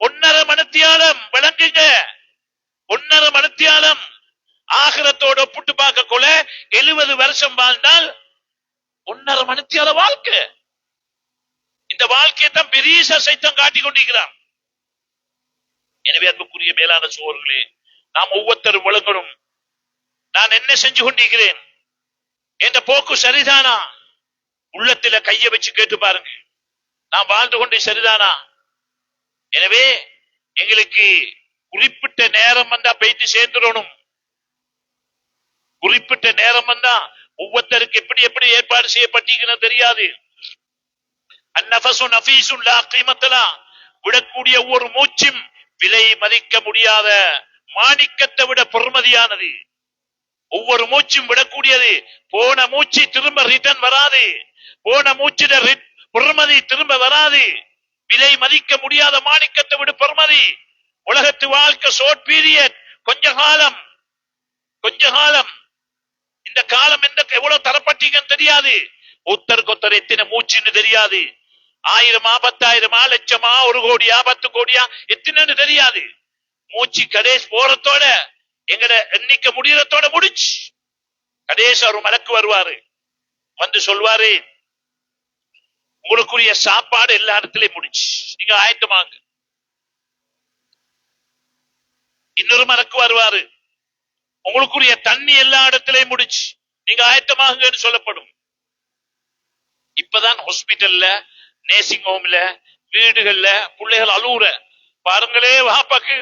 1.5 மணித்தியாலம் விளங்குங்க. 1.5 மணித்தியாலம் ஆகிரத்தோட ஒப்பிட்டு பார்க்க கொள்ள 70 வருஷம் வாழ்ந்தால் 1.5 மணித்தியால வாழ்க்கை. இந்த வாழ்க்கையை தான் பெரிய சைத்தம் காட்டிக் கொண்டிருக்கிறான். எனவே அன்புக்குரிய மேலான சோழர்களே, நாம் ஒவ்வொருத்தரும் விளங்கணும், நான் என்ன செஞ்சு கொண்டிருக்கிறேன், என்ற போக்கு சரிதானா? உள்ளத்தில கைய வச்சு கேட்டு பாருங்க, நான் வாழ்ந்து கொண்டு சரிதானா? எனவே எங்களுக்கு குறிப்பிட்ட நேரம் வந்தா போயிட்டு சேர்ந்துடணும். குறிப்பிட்ட நேரம் வந்தா ஒவ்வொருத்தருக்கு எப்படி எப்படி ஏற்பாடு செய்யப்பட்டிருக்கிறது தெரியாது. அந்நஃபஸு நஃபீஸுன் லா கீமத்த லஹ், விடக்கூடிய ஒவ்வொரு மூச்சும் விலை மதிக்க முடியாத மாணிக்கத்தை விட பொறுமதியானது. ஒவ்வொரு மூச்சும் விடக்கூடியது. போன மூச்சு திரும்ப ரிட்டர்ன் வராது. போன மூச்சிட பொறுமதி திரும்ப வராது. விலை மதிக்க முடியாத மாணிக்கத்தை விட பொறுமதி. உலகத்து வாழ்க்கை ஷார்ட் பீரியட், கொஞ்ச காலம். கொஞ்ச காலம். இந்த காலம் எவ்வளவு தரப்பட்டீங்கன்னு தெரியாது. ஒருத்தருக்கு ஒருத்தர் எத்தனை மூச்சுன்னு தெரியாது. 1000 10,000 லட்சமா 1 கோடியா 10 கோடியா எத்தனைன்னு தெரியாது. மூச்சு கடைசி போறதோட எங்கட எண்ணிக்கை முடியறதோட முடிச்சு. கடைசி ஒரு மலக்கு வருவாரு, வந்து சொல்வாரு, உங்களுக்குரிய சாப்பாடு எல்லா இடத்துலயும் முடிச்சு, நீங்க ஆயத்தமாங்க. இன்னொரு மலக்கு வருவாரு, உங்களுக்குரிய தண்ணி எல்லா இடத்திலையும் முடிச்சு, நீங்க ஆயத்தமாகுங்கன்னு சொல்லப்படும். இப்பதான் ஹாஸ்பிட்டல்ல, நேசிங் ஹோம்ல, வீடுகள்ல பிள்ளைகள் அழுவுற பாருங்களே, வாப்பாக்கு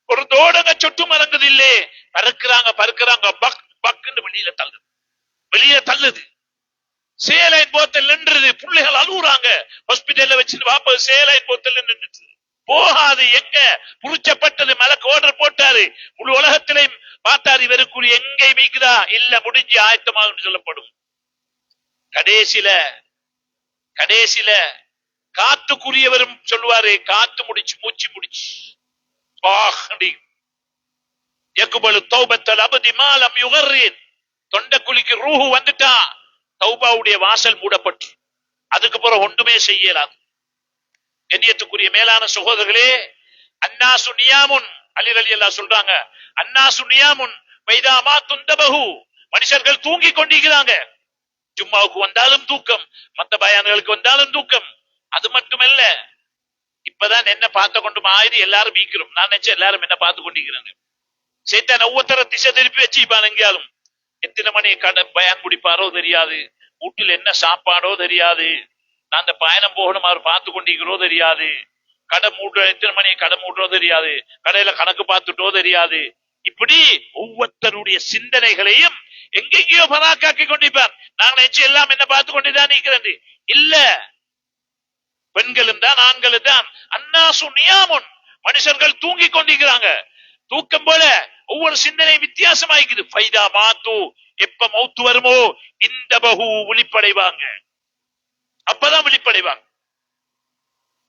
ஒரு தோடங்க சொட்டு மறங்குது இல்லே, பறக்குறாங்க பக் பக்குன்னு வெளியில தள்ளுது. சேலைன் போத்தல் நின்றுது, பிள்ளைகள் அழுவுறாங்க. ஹாஸ்பிட்டல்ல வச்சு வாப்பா சேலைன் போத்தல் நின்று போகாது. எங்க புரிச்சப்பட்டது, மலக்கு ஆர்டர் போட்டாரு, முழு உலகத்திலையும் பார்த்தாரு, இவருக்குரிய எங்கே மீக்குதா இல்ல, முடிஞ்சு ஆயத்தமாக சொல்லப்படும். கடைசில காத்துக்குரியவரும் சொல்லுவாரு, காத்து முடிச்சு மூச்சு முடிச்சு தொண்டை குளிக்கு ரூஹு வந்துட்டா தௌபாவுடைய வாசல் மூடப்பட்டு அதுக்கு பிறகு ஒன்றுமே செய்யலாது. கண்ணியத்துக்குரிய மேலான சகோதரர்களே, அன்னாசு நியாமுன், அலி ரலியல்லாஹு சொல்றாங்க, அன்னாசு நியாமுன் வைதாமா துந்தபஹு, மனுஷர்கள் தூங்கி கொண்டிருக்கிறாங்க. ஜும்மாவுக்கு வந்தாலும் தூக்கம், மத்த பயான்களுக்கு வந்தாலும் தூக்கம். அது மட்டுமல்ல, இப்பதான் என்ன பார்த்து கொண்டு மாதிரி எல்லாரும் மீக்கிறோம். நான் நினைச்சேன் எல்லாரும் என்ன பார்த்து கொண்டிருக்கிறாங்க. சைத்தான் ஒவ்வொருத்தர திசை திருப்பி வச்சுப்பான். எங்கேயாலும் எத்தனை மணி கடை பயான் குடிப்பாரோ தெரியாது, வீட்டில் என்ன சாப்பாடோ தெரியாது, நான் அந்த பயணம் போகணும் அவர் பார்த்து கொண்டிருக்கிறோ தெரியாது, கடை மூடுற எத்தனை மணி கடை மூடுறோ தெரியாது, கடையில கணக்கு பார்த்துட்டோ தெரியாது. இப்படி ஒவ்வொருத்தருடைய சிந்தனைகளையும் எங்கெங்கயோ பராக்காக்கி கொண்டிருப்பார். நாங்க நினைச்சு எல்லாம் என்ன பார்த்து கொண்டுதான் இருக்கிறது இல்ல. பெண்களும் தான் ஆண்களும் தான். அன்னாசு நியாமுன், மனுஷர்கள் தூங்கி கொண்டிருக்கிறாங்க. தூக்கம் போல ஒவ்வொரு சிந்தனை வித்தியாசமாயிக்குது. ஃபைதா மாத்து, எப்ப மௌத்து வருமோ இந்த பகு விழிப்படைவாங்க. அப்பதான் விழிப்படைவாங்க.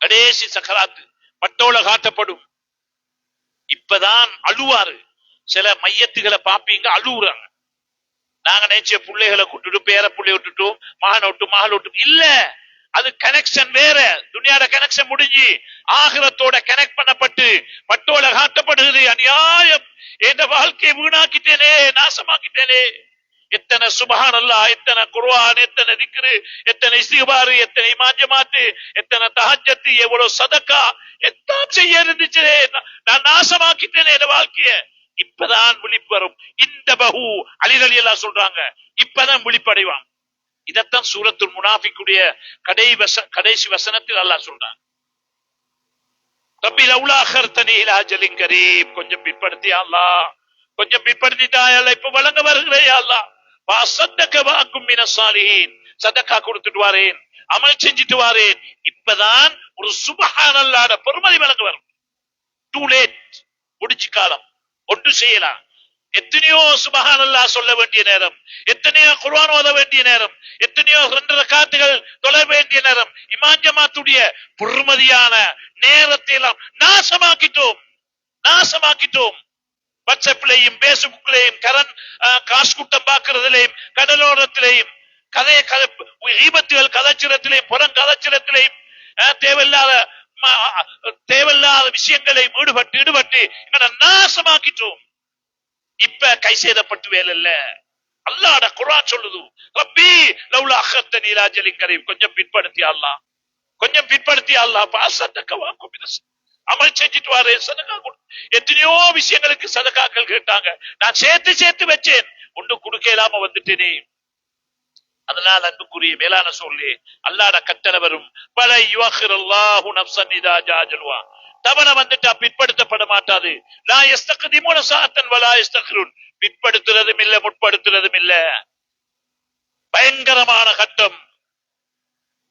கடைசி சக்கராத்து பட்டோல காட்டப்படும். இப்பதான் அழுவாரு. சில மையத்துகளை பாப்பீங்க அழுவுறாங்க. நாங்க நினைச்ச பிள்ளைகளை கூட்டுட்டு, பேர பிள்ளை விட்டுட்டு, மகனை விட்டு மகள் விட்டு இல்ல. அது கனெக்ஷன் வேற. துனியாட கனெக்ஷன் முடிஞ்சு ஆகிரத்தோட கனெக்ட் பண்ணப்பட்டு பட்டோல காட்டப்படுகிறது. அநியாயம், என் வாழ்க்கையை வீணாக்கிட்டேனே, நாசமாக்கிட்டேனே. எத்தனை சுப்ஹானல்லாஹ், எத்தனை குர்ஆன், எத்தனை திக்ரு, எத்தனை இஸ்திக்பார், எத்தனை இமாஞ்சமாத்து, எத்தனை தஹஜ்ஜத், எவ்வளவு சதக்கா எல்லாம் செய்ய இருந்துச்சு. நான் நாசமாக்கிட்டேனே என் வாழ்க்கைய. இப்பதான் விழிப்பு வரும். இந்த பஹு அலி ரலியல்லாஹு சொல்றாங்க, இப்பதான் விழிப்படைவான். இதத்தான் சூரத்துல் முனாஃபிக்குடைய கடைசி வசனத்தில் அல்லாஹ் சொல்றான். ரப்பி லவ்லா அഖர்தனி இலா அஜலின் கரீப், கொஞ்சம் பிற்படுத்தியா அல்லாஹ், கொஞ்சம் பிற்படுத்திட்டாயா அல்லாஹ், இப்ப வழங்க வருகிறேயா அல்லாஹ். வஸத்தக வஅகும் மினஸ் சாலிஹீன், சதக்கா கொடுத்துட்டு வாரேன், அமல் செஞ்சிட்டு வாரேன். இப்பதான் ஒரு சுப்ஹானல்லாஹ்ட பெருமதி வழங்க வரும். டூ லேட், முடிச்சு காலம், ஒன்று செய்யலாம். எத்தனையோ சுப்ஹானல்லாஹ் சொல்ல வேண்டிய நேரம், எத்தனையோ குர்ஆன் ஓத வேண்டிய நேரம், எத்தனையோ 2 ரக்காத்துகள் தொழ வேண்டிய நேரம், இமாம் ஜமாத்துடைய பொறுமதியான நேரத்தை எல்லாம் நாசமாக்கிட்டோம். வாட்ஸ்அப்லையும் பேஸ்புக்லையும் காசு கூட்டம் பார்க்கறதுலையும் கடலோரத்திலையும் ஈபத்துகள் கதைச்சிரத்திலையும் புறம் கதைச்சிரத்திலையும் தேவையில்லாத தேவையில்லாத விஷயங்களை ஈடுபட்டு எங்களை நாசமாக்கிட்டோம். இப்ப கை செய்தப்பட்டு வேலை இல்ல. அல்லாஹ்ட குர்ஆன் சொல்லுது, ரப்பி லவ்லா அഖர்தனி இலா அஜலின் கரீம், கொஞ்சம் பிற்படுத்தி அல்லாஹ், கொஞ்சம் பிற்படுத்தி அல்லாஹ் பாசத்தக்க வாக்கு அமல் செஞ்சுட்டு வாரு, சதகா கொடு. எத்தனையோ விஷயங்களுக்கு சதகாக்கள் கேட்டாங்க, நான் சேர்த்து சேர்த்து வச்சேன், ஒண்ணு கொடுக்க இல்லாம வந்துட்டேனே. அதனால் அன்புக்குரிய மேலான சொல்லி அல்லாஹ்ட கட்டளை வரும், பல யுஅখিরুல்லாஹு நஃப்ஸன் இதா ஜாஅஜலுஹா, தவணை வந்துட்டா பிற்படுத்தப்பட மாட்டாது. லா யஸ்தக்திமூன ஸாஅத்தன் வலா யஸ்தக்ஹிரூன், பிற்படுத்துறதும் இல்ல முற்படுத்துறதும் இல்ல. பயங்கரமான கட்டம்,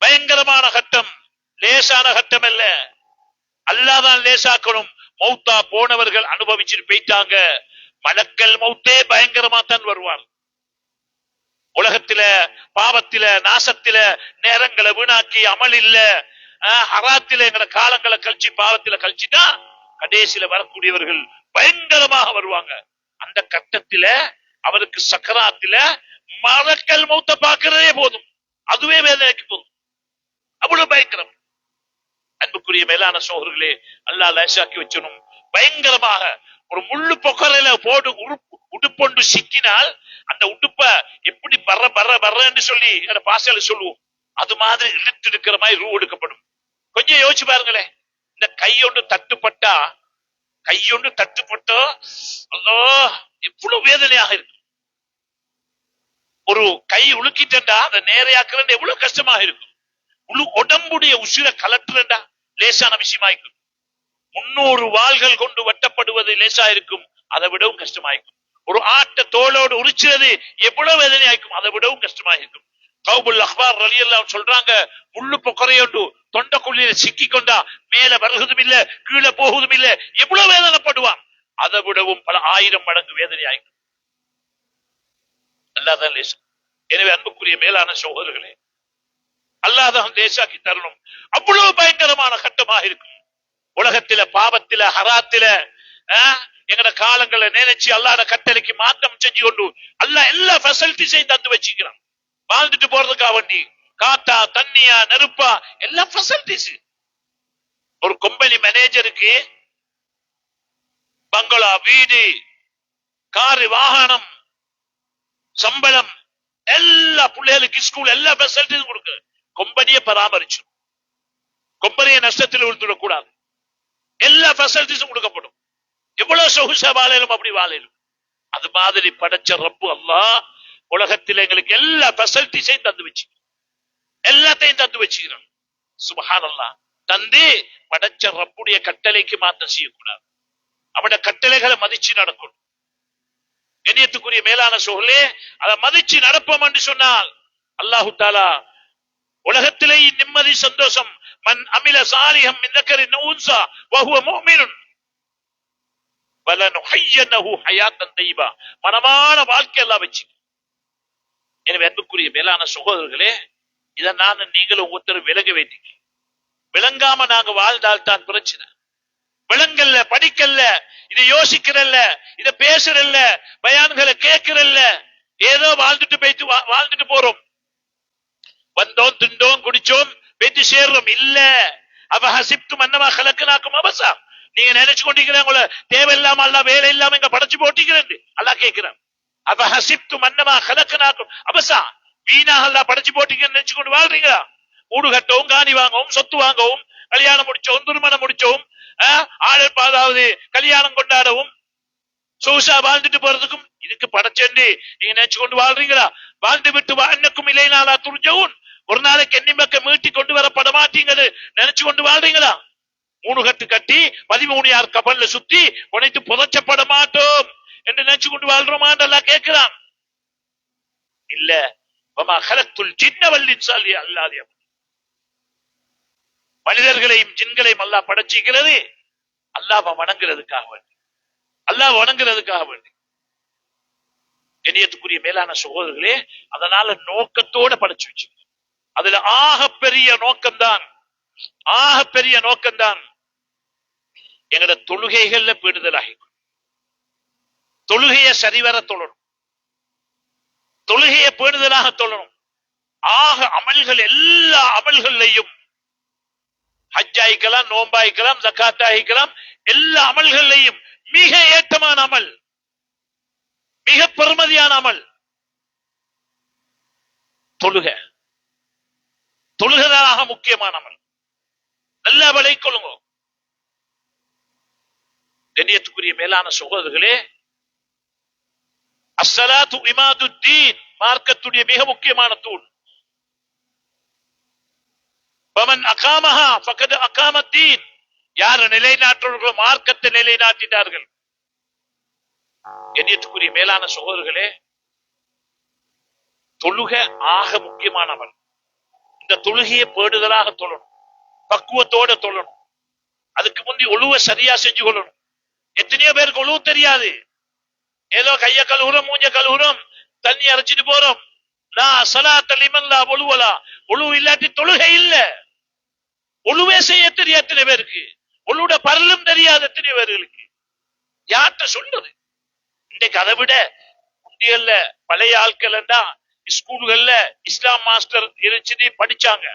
பயங்கரமான கட்டம், லேசான கட்டம் அல்ல. அல்லாஹ் தான் லேசாக்கணும். மௌத்தா போனவர்கள் அனுபவிச்சுட்டு போயிட்டாங்க. மலக்கல் மௌத்தே பயங்கரமா தான் வருவார். உலகத்தில பாவத்தில நாசத்தில நேரங்களை வீணாக்கி அமல் இல்ல, ஹராத்தில எங்களை காலங்களை கழிச்சு பாவத்தில கழிச்சுட்டா கடைசியில வரக்கூடியவர்கள் பயங்கரமாக வருவாங்க. அந்த கட்டத்தில அவருக்கு சக்கராத்தில மலக்கல் மௌத்த பார்க்கிறதே போதும், அதுவே வேதனைக்கு போதும், அவ்வளவு பயங்கரம். அன்புக்குரிய மேலான சோழர்களே, அல்லாஹ் லேசாக்கி வச்சனும். பயங்கரமாக ஒரு முள்ளு பொக்கரையில போடு உடுப்பொண்டு சிக்கினால் அந்த உடுப்ப எப்படி பர்ற பர்ற பர்றன்னு சொல்லி பாசையில சொல்லுவோம், அது மாதிரி இழுத்து எடுக்கிற மாதிரி ரூ எடுக்கப்படும். கொஞ்சம் யோசிச்சு பாருங்களேன், இந்த கையொண்டு தட்டுப்பட்டா, கையொண்டு தட்டுப்பட்டோ அல்லாஹ் எவ்வளவு வேதனையாக இருக்கு. ஒரு கை உழுக்கிட்டா அதை நேரையாக்குறது எவ்வளவு கஷ்டமாக இருக்கும். உடம்புடைய உசிரை கலட்டுறா லேசான விஷயமாயிருக்கும். 300 வாள்கள் கொண்டு வெட்டப்படுவது லேசா இருக்கும், அதை விடவும் கஷ்டமாயிருக்கும். ஒரு ஆட்டை தோளோடு உரிச்சுறது எவ்வளவு வேதனையாயிருக்கும், அதை விடவும் கஷ்டமாயிருக்கும். கௌபுல் அஹ்பார் ரலியல்லாஹு சொல்றாங்க, முள்ளு பொக்கரையோண்டு தொண்டைக்குள்ளில சிக்கி கொண்டா மேல வருவதும் இல்ல கீழே போகுதும் இல்ல, எவ்வளவு வேதனைப்படுவான், அதை விடவும் பல 1000 மடங்கு வேதனையாயிருக்கும். அல்லாஹ் லேசா. எனவே அன்புக்குரிய மேலான சகோதரர்களே, அல்லாஹ் லேசாக்கி தரணும். அவ்வளவு பயங்கரமான கட்டமாக இருக்கும். உலகத்தில பாவத்தில ஹராத்தில எங்கட காலங்களை நினைச்சு அல்லாஹ்ட கட்டளைக்கு மாற்றம் செஞ்சு கொண்டு அல்லாஹ் எல்லா ஃபெசிலிட்டிஸையும் தந்து வச்சுக்கிறான். வாழ்ந்துட்டு போறதுக்காக வேண்டி காத்தா தண்ணியா நெருப்பா எல்லா ஃபெசிலிட்டிஸ். ஒரு கம்பெனி மேனேஜருக்கு பங்களா, வீடு, காரு, வாகனம், சம்பளம், எல்லா பிள்ளைகளுக்கு ஸ்கூல், எல்லா ஃபெசிலிட்டிஸும் கொடுக்க கம்பெனியை பராமரிச்சு, கம்பெனியை நஷ்டத்தில் விழுந்துடக்கூடாது, எல்லா ஃபெசிலிட்டிஸும் கொடுக்கப்படும். எவ்வளவு சொகுசா வாழையிலும் அப்படி வாழையிலும். அது மாதிரி படைச்ச ரப்பு அல்லாஹ் உலகத்தில் எங்களுக்கு எல்லா ஃபெசிலிட்டிஸையும் தந்து வச்சு, எல்லாத்தையும் தந்து வச்சுக்கிறோம். சுப்ஹானல்லாஹ். தந்து படைச்ச ரப்புடைய கட்டளைக்கு மாற்றம் செய்யக்கூடாது, அவனுடைய கட்டளைகளை மதிச்சு நடக்கணும். கண்ணியத்துக்குரிய மேலான சோழர்களே, அதை மதிச்சு நடப்போம் என்று சொன்னால் அல்லாஹு தஆலா உலகத்திலே நிம்மதி சந்தோஷம். மன் அமில சாலிஹம் மின் தக்கரின் அவ் உன்ஸா வஹுவ முஃமினுன் வலனுஹய்யனஹு ஹயாத்தன் தய்யிபா, மனமான வாழ்க்கை எல்லாம் வச்சு. எனவே அன்புக்குரிய மேலான சகோதரர்களே, இதை நான் நீங்களும் ஒவ்வொருத்தரும் விளங்க வேண்டிய, விளங்காம நாங்க வாழ்ந்தால் தான் பிரச்சனை. விளங்கல்ல, படிக்கல்ல, இதை யோசிக்கிறல்ல, இதை பேசுறல்ல, பயான்களை கேட்கிறல்ல, ஏதோ வாழ்ந்துட்டு போயிட்டு வாழ்ந்துட்டு போறோம். வந்தோம், திண்டோம், குடிச்சோம், பேச்சு சேர்றோம். இல்ல, அவ ஹசிப்தும் அன்னமா கலக்குனாக்கும் அபசா, நீங்க நினைச்சு கொண்டிருக்கிறீங்களா தேவையில்லாம அல்ல வேலை இல்லாம இங்க படைச்சு போட்டிக்கிறேன் அல்லாஹ் கேட்கிறான். அவ ஹசிப்தும் அன்னமா கலக்குனாக்கும் அபசா, வீணாக அல்ல படைச்சு போட்டிக்கிறேன்னு நினைச்சு கொண்டு வாழ்றீங்களா? ஊடு கட்டவும், காணி வாங்கவும், சொத்து வாங்கவும், கல்யாணம் முடிச்சவும், திருமணம் முடிச்சவும், அதாவது கல்யாணம் கொண்டாடவும், சொகுசா வாழ்ந்துட்டு போறதுக்கும் இதுக்கு படைச்சேன்னு நீங்க நினைச்சு கொண்டு வாழ்றீங்களா? வாழ்ந்து விட்டு அன்னக்கும் இலைநாளா துரிஜவுன், ஒரு நாளைக்கு எண்ணி பக்கம் மீட்டி கொண்டு வரப்பட மாட்டீங்கன்னு நினைச்சு கொண்டு வாழ்றீங்களா? 3 கட்டு கட்டி 13 யார் கப்பல்ல சுத்தி உனைத்து புதைச்சப்பட மாட்டோம் என்று நினைச்சு கொண்டு வாழ்றோமான்னு எல்லாம் கேட்கிறான். இல்ல, மனிதர்களையும் ஜின்களையும் அல்லாஹ் படைச்சிக்கிறது அல்லாஹ் வணங்குறதுக்காக வேண்டி, அல்லாஹ் வணங்குறதுக்காக வேண்டி. கண்ணியத்துக்குரிய மேலான சகோதரர்களே, அதனால நோக்கத்தோட படைச்சு வச்சு, அதுல ஆகப்பெரிய நோக்கம்தான், ஆகப்பெரிய நோக்கம்தான் எங்கட தொழுகைகள்ல பேணுதலாகி, தொழுகைய சரிவர தொழணும், தொழுகைய பேணுதலாக தொழணும். ஆக அமல்கள், எல்லா அமல்களையும் ஹஜ்ஜாய்க்கலாம், நோம்பாய்க்கலாம், ஜக்காத்தாய்க்கலாம், எல்லா அமல்களையும் மிக ஏற்றமான அமல், மிக பெருமதியான அமல் தொழுக. தொழுகதாக முக்கியமான அமல். நல்ல விலை கொள்ளுங்க. கண்ணியத்துக்குரிய மேலான சகோதரர்களே, அஸ்ஸலாத்து இமாதுத்தீன், மார்க்கத்துடைய மிக முக்கியமான தூண். பமன் அகாமஹா ஃபகத் அகாமத்தீன், யார் நிலைநாட்டுறவர்களோ மார்க்கத்தை நிலைநாட்டினார்கள். கண்ணியத்துக்குரிய மேலான சகோதரர்களே, தொழுக ஆக முக்கியமானவன். இந்த தொழுகையை பேடுதலாக தொழணும், பக்குவத்தோட தொழணும். அதுக்கு முந்தி ஒழுவ சரியா செஞ்சு கொள்ளணும். எத்தனையோ பேருக்கு ஒழுவு தெரியாது. ஏதோ கைய கழுவுறோம், மூஞ்ச கழுவுறோம், தண்ணி அரைச்சிட்டு போறோம். ஒழுவு இல்லாட்டி தொழுகை இல்ல. ஒழுவே செய்ய தெரியாது எத்தனை பேருக்கு, ஒழுவோட பரலும் தெரியாது எத்தனை பேர்களுக்கு. யார்கிட்ட சொல்றது? இன்றைக்கு அதை விட முந்தியல்ல பழைய ஆட்கள் தான் ஸ்கூல்கள்ல இஸ்லாம் மாஸ்டர் இருந்துச்சு படிச்சாங்க.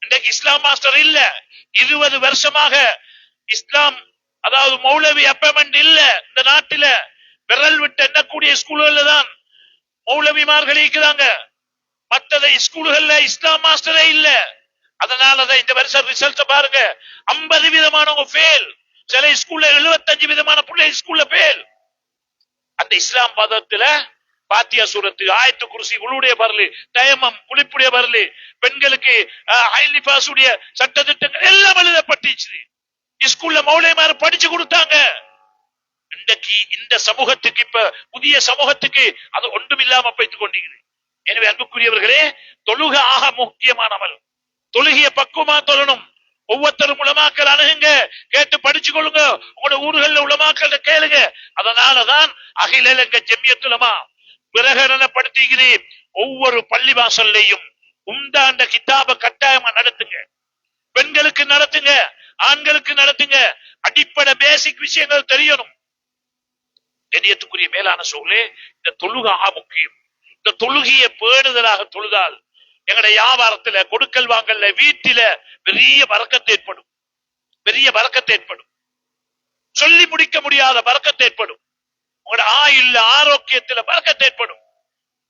இன்றைக்கு இஸ்லாம் மாஸ்டர் இல்ல. 20 வருஷமாக இஸ்லாம், அதாவது மௌலவி அப்பாயின்மெண்ட் இல்ல இந்த நாட்டில. விரல் விட்டு எண்ணக்கூடிய ஸ்கூல்கள்ல தான் மௌலவிமார்கள் இருக்கிறாங்க. மற்ற ஸ்கூல்கள்ல இஸ்லாம் மாஸ்டரே இல்ல. அதனாலதான் இந்த வருஷம் ரிசல்ட் பாருங்க, 50 விதமானவங்க ஃபெயில். சில ஸ்கூல்ல 75 விதமான பிள்ளை ஸ்கூல்ல ஃபெயில். அந்த இஸ்லாம் மதத்துல பாத்தியா சூரத்து, ஆயத்து குர்சி, உளுடைய பரலு, தயமம், குளிப்புடைய பரலு, பெண்களுக்கு ஹைலிபாசுடைய சட்ட திட்டங்கள் எல்லாம் எழுதப்பட்டுச்சு. ஸ்கூல்ல மௌலைமார் படிச்சு கொடுத்தாங்க. இன்றைக்கு இந்த சமூகத்துக்கு, இப்ப புதிய சமூகத்துக்கு அது ஒன்றும் இல்லாம போய்த்துக் கொண்டிருக்கிறது. எனவே அன்புக்குரியவர்களே, தொழுக ஆக முக்கியமானவள். தொழுகைய பக்குவமா தொழணும். ஒவ்வொருத்தரும் உலமாக்கள் அணுகுங்க, கேட்டு படிச்சு கொள்ளுங்க. உங்களோட ஊர்கள்ல உலமாக்கள் கேளுங்க. அதனாலதான் அகில இலங்கை ஜம்மியத்துல் உலமா பிரகடனப்படுத்துகிறேன், ஒவ்வொரு பள்ளி வாசல்லையும் உண்டாண்ட கிதாப கட்டாயமா நடத்துங்க. பெண்களுக்கு நடத்துங்க, ஆண்களுக்கு நடத்துங்க. அடிப்படை பேசிக் விஷயங்கள் தெரியணும். கண்ணியத்துக்குரிய மேலான சோழே, இந்த தொழுகா முக்கியம். இந்த தொழுகையை பேணுதலாக தொழுதால் எங்களுடைய வியாபாரத்துல, கொடுக்கல் வாங்கல்ல, வீட்டில பெரிய பரக்கத்து ஏற்படும். பெரிய பரக்கத்து ஏற்படும். சொல்லி முடிக்க முடியாத பரக்கத்து ஏற்படும். உங்களோட ஆயுள்ல, ஆரோக்கியத்துல பரக்கத்து ஏற்படும்.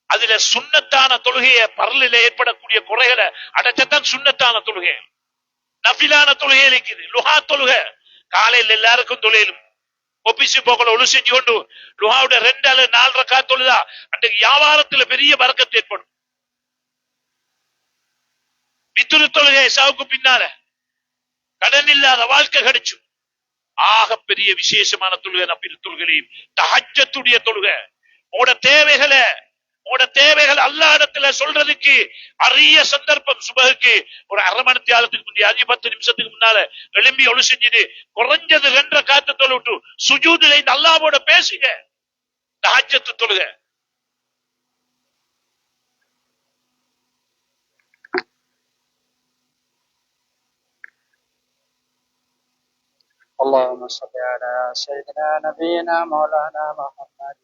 அதுல சுண்ணத்தான தொழுகையை, பரலில ஏற்படக்கூடிய குறைகளை அடைச்சத்தான் சுண்ணத்தான தொழுகை. நஃபிலான தொழுகை இருக்குது. லுஹா தொழுகை காலையில் எல்லாருக்கும் தொழிலும் ஒபிசி போகல ஒழு செஞ்சு கொண்டு லுஹாவுடைய 2 அல்லது 4 ரக்காத் தொழுதா அன்றைக்கு வியாபாரத்துல பெரிய பரக்கத்து ஏற்படும். வித்துரு தொழுகை சாவுக்கு பின்னால கடன் இல்லாத வாழ்க்கை கிடைச்சு. ஆக பெரிய விசேஷமான தொழுகை நபில் தொழுகையும் தஹஜ்ஜத்துடைய தொழுகை. உங்களோட தேவைகளை அல்லாஹ் இடத்துல சொல்றதுக்கு அரிய சந்தர்ப்பம். சுபஹுக்கு ஒரு அரை மணி நேரத்துக்கு முன்னாடி, 10 நிமிஷத்துக்கு முன்னால எழும்பி ஒழு செஞ்சுட்டு குறைஞ்சது 2 ரக்காத் தொழுவிட்டு சுஜூதுல இந்த அல்லாஹ்வோட பேசுங்க. தஹஜ்ஜத்து தொழுகை. اللهم صل على سيدنا نبينا مولانا محمد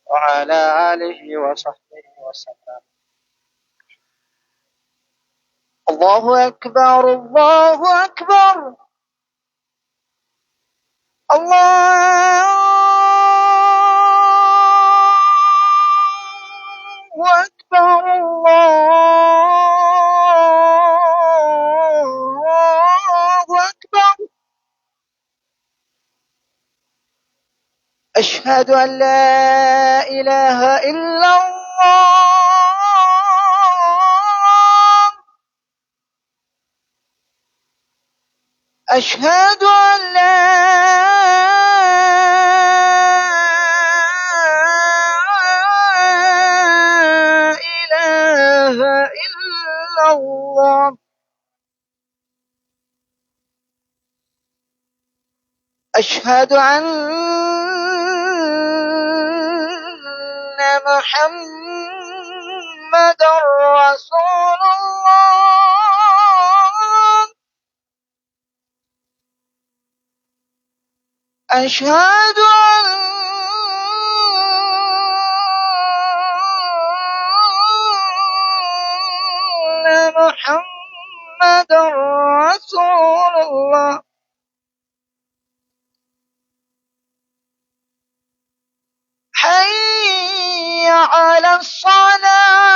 وعلى آله وصحبه وسلم. الله أكبر، الله أكبر، الله أكبر، الله أكبر. أشهد أن لا إله إلا الله، أشهد أن لا إله إلا الله، أشهد أن محمد رسول الله، أشهد أن محمد رسول الله. حي على الصلاة.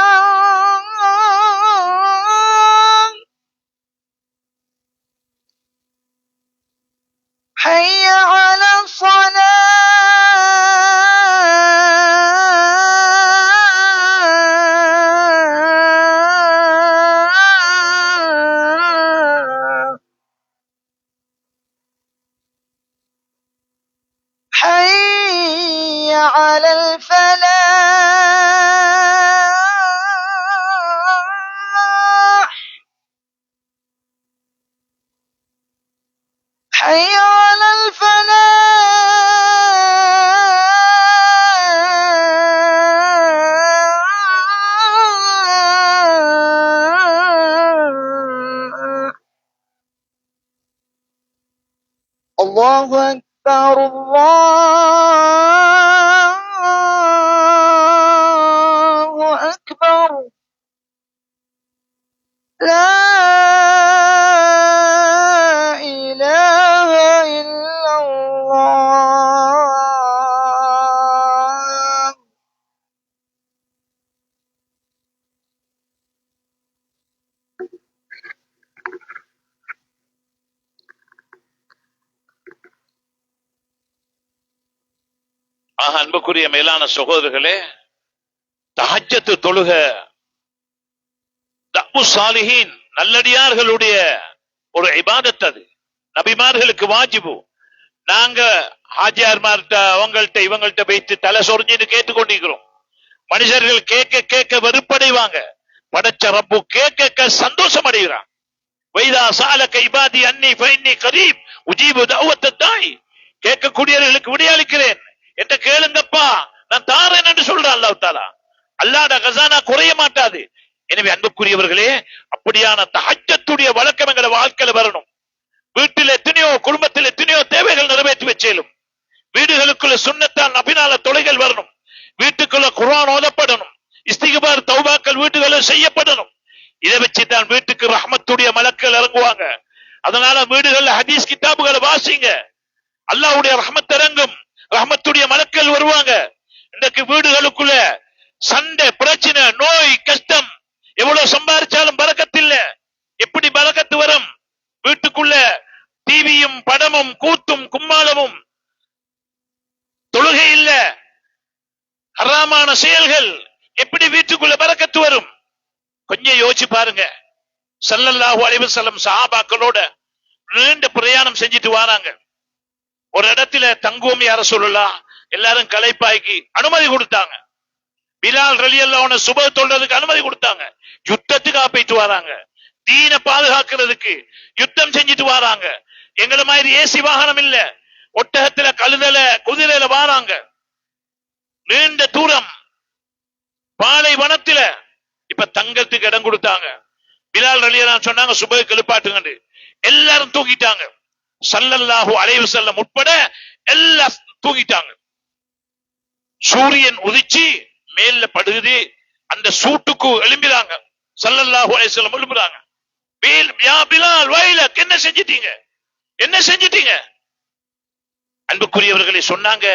حي على الصلاة. حي على الفلاح. حي على الفلاح. الله أكبر الله أكبر. لا إله إلا الله. அன்புக்குரிய மேலான சகோதரர்களே, தஹஜ்ஜத் தொழுக தஅவு சாலிஹீன் நல்லடியார்களுடைய ஒரு இபாதத். அது நபிமார்களுக்கு வாஜிபு. நாங்க ஹாஜியார்மார்ட்ட அவங்கள்ட்ட இவங்கள்ட்ட வைத்து தலை சொரிஞ்சின்னு கேட்டுக்கொண்டிருக்கிறோம். மனுஷர்கள் கேட்க கேட்க வெறுப்படைவாங்க. படைச்ச ரப்பு கேட்க சந்தோஷம் அடைகிறான். வைதா சாலக இபாதி அன்னி ஃபைன்னி கரீப் உஜீபு தஅவத்த தாய். கேட்கக்கூடியவர்களுக்கு விடையளிக்கிறேன் என்ற கேளுங்கப்பா, நான் தாரேன் என்று சொல்றான் அல்லாஹ் தஆலா. அல்லாஹ்வுடைய கஸானா குறைய மாட்டாது. எனவே அன்புக்குரியவர்களே, அப்படியான தஹஜ்ஜத்துடைய வழக்கம் எங்களை வாழ்க்கையில வரணும். வீட்டில் எத்தனையோ குடும்பத்தில் எத்தனையோ தேவைகள் நிறைவேற்றி வச்சேலும் வீடுகளுக்குள்ள சுன்னத்தால் நபினால தொலைகள் வரணும். வீட்டுக்குள்ள குர்ஆன் ஓதப்படணும். இஸ்திக்பார் தௌபாக்கள் வீடுகளில் செய்யப்படணும். இதை வச்சுதான் வீட்டுக்கு ரஹ்மத்துடைய மலக்கள் இறங்குவாங்க. அதனால வீடுகள்ல ஹதீஸ் கிதாபுகளை வாசிங்க. அல்லாஹ்வுடைய ரஹ்மத் இறங்கும், ரஹ்மத்துடைய மலக்கள் வருவாங்க. இன்றைக்கு வீடுகளுக்குள்ள சண்டை, பிரச்சனை, நோய், கஷ்டம். எவ்வளவு சம்பாதிச்சாலும் பரக்கத்து இல்ல. எப்படி பரக்கத்து வரும்? வீட்டுக்குள்ள டிவியும் படமும் கூத்தும் கும்மாளமும், தொழுகை இல்ல, ஹராமான செயல்கள். எப்படி வீட்டுக்குள்ள பரக்கத்து வரும்? கொஞ்சம் யோசிச்சு பாருங்க. ஸல்லல்லாஹு அலைஹி வஸல்லம் சஹாபாக்களோட நீண்ட பிரயாணம் செஞ்சுட்டு வராங்க. ஒரு இடத்துல தங்குவோம் யா ரசூலுல்லாஹ், எல்லாரும் களைப்பாய்க்கு அனுமதி கொடுத்தாங்க. பிலால் ரலியல்லாஹு அன்ஹு சுபஹ் தொழுறதுக்கு அனுமதி கொடுத்தாங்க. யுத்தத்துக்காக போயிட்டு வராங்க. தீனை பாதுகாக்கிறதுக்கு யுத்தம் செஞ்சுட்டு வராங்க. எங்களை மாதிரி ஏசி வாகனம் இல்ல, ஒட்டகத்துல கழுதல குதிரையில வாராங்க. நீண்ட தூரம் பாலைவனத்துல. இப்ப தங்கத்துக்கு இடம் கொடுத்தாங்க. பிலால் ரலியல்லாஹு சொன்னாங்க சுபஹ் எழுப்பாட்டுங்க. எல்லாரும் தூங்கிட்டாங்க. ஸல்லல்லாஹு அலைஹி வஸல்லம் உட்பட எல்லாம் தூங்கிட்டாங்க. சூரியன் உதிச்சு மேல படுகுது. அந்த சூட்டுக்கு எழும்பிறாங்க. ஸல்லல்லாஹு அலைஹி வஸல்லம் எழும்புறாங்க. யா பிலால் வைலக், என்ன செஞ்சிட்டீங்க, என்ன செஞ்சிட்டீங்க? அன்புக்குரியவர்களை சொன்னாங்க,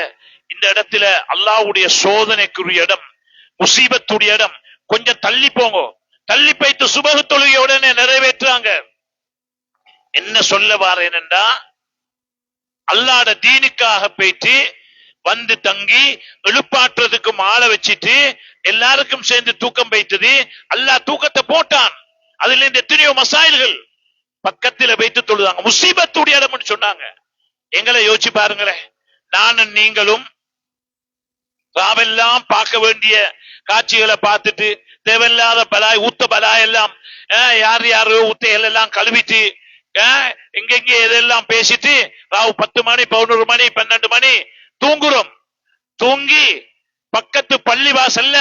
இந்த இடத்துல அல்லாஹ்வுடைய சோதனைக்குரிய இடம், முசீபத்துடைய இடம். கொஞ்சம் தள்ளி போங்க. தள்ளி போய்த்து சுபஹ் தொழுகை உடனே நிறைவேற்றாங்க. என்ன சொல்ல வாரேன் என்றா, அல்லாஹ்வுடைய தீனுக்காக போயிட்டு வந்து தங்கி எழுப்பாற்றுறதுக்கு ஆள வச்சிட்டு எல்லாருக்கும் சேர்ந்து தூக்கம் வைத்தது. அல்லாஹ் தூக்கத்தை போட்டான். அதுல இருந்து எத்தனையோ மசாயில்கள். பக்கத்துல வைத்து தொழுதாங்க. முசீபத்துடைய இடம் சொன்னாங்க. எங்களை யோசிச்சு பாருங்களேன். நானும் நீங்களும் ராவெல்லாம் பார்க்க வேண்டிய காட்சிகளை பார்த்துட்டு தேவையில்லாத பலாய் ஊத்த பலாய் எல்லாம் யார் யாரோ ஊத்தைகள் எல்லாம் கழுவிட்டு எங்கெங்க இதெல்லாம் பேசிட்டு ராவு 10 மணி 11 மணி 12 மணி தூங்குறோம். தூங்கி பக்கத்து பள்ளி வாசல்ல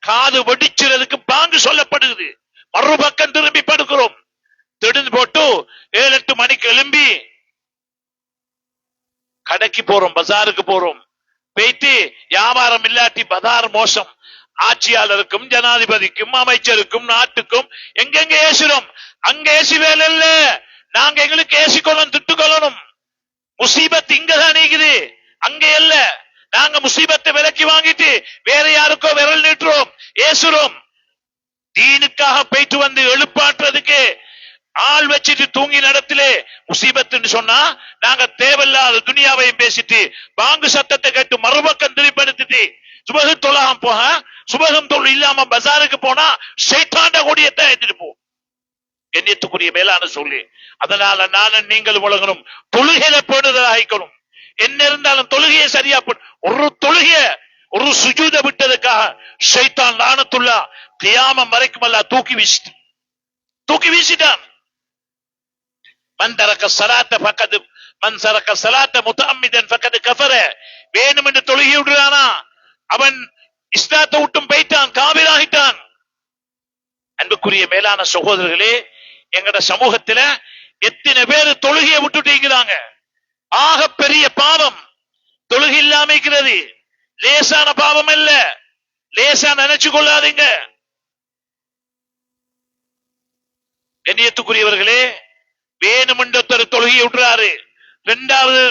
காது வெடிச்சுறதுக்கு பாங்கு சொல்லப்படுது. மறுபக்கம் திரும்பி படுக்கிறோம். திடீர்னு போட்டு 7-8 மணிக்கு எழும்பி கடைக்கு போறோம், பஜாருக்கு போறோம். போயிட்டு வியாபாரம் இல்லாட்டி பஜார் மோசம். ஆட்சியாளருக்கும் ஜனாதிபதிக்கும் அமைச்சருக்கும் நாட்டுக்கும் எங்கெங்க ஏசுறோம். அங்க ஏசி வேலை இல்ல. நாங்க எங்களுக்கு ஏசிக்கொள்ளணும், திட்டுக்கொள்ளணும். முசீபத் இங்கதான் நீக்குது, அங்க இல்ல. நாங்க முசீபத்தை விலக்கி வாங்கிட்டு வேற யாருக்கோ விரல் நீட்டுறோம், ஏசுறோம். தீனுக்காக போயிட்டு வந்து எழுப்பாட்டுறதுக்கு ஆள் வச்சுட்டு தூங்கி நடத்திலே முசீபத்துன்னு சொன்னா நாங்க தேவையில்லாத துனியாவையும் பேசிட்டு பாங்கு சத்தத்தை கேட்டு மறுபக்கம் திருப்படுத்திட்டு சுபகு தொழாம போக, சுபகம் தொழில் இல்லாம பஜாருக்கு போனா சைத்தாண்ட கொடியத்தை எடுத்துட்டு போ. எண்ணியத்துக்குரிய மேலான சொல்லி, அதனால நானும் நீங்கள் உலகணும் தொழுகையில போடுதலாகிக்கணும். என்ன இருந்தாலும் தொழுகையை சரியா ஒரு தொழுகைய ஒரு சுஜூத விட்டதுக்காக ஷைத்தான் லானத்துல்லா கியாமம் வரைக்கும் அல்ல தூக்கி வீசிட்டான். மன் தரக்க ஸலாத்த ஃபக்கத் மன் தரக்க ஸலாத்த முத்தஅம்மிதன் ஃபக்கத் கஃபர. வேணும் என்று தொழுகை விடுறானா அவன் இஸ்லாத்தை விட்டும் போய்ட்டான், காபிராகிட்டான். அன்புக்குரிய மேலான சகோதரர்களே, எங்கட சமூகத்துல எத்தனை பேர் தொழுகையை விட்டுட்டீங்கிறாங்க. ஆக பெரிய பாவம் தொழுகை இல்லாம இருக்கிறது. லேசான பாவம் அல்ல, லேசா நினைச்சு கொள்ளாதீங்க. கண்ணியத்துக்குரியவர்களே, வேணுமென்றொருத்தர் தொழுகையை விட்டுறாரு, இரண்டாவது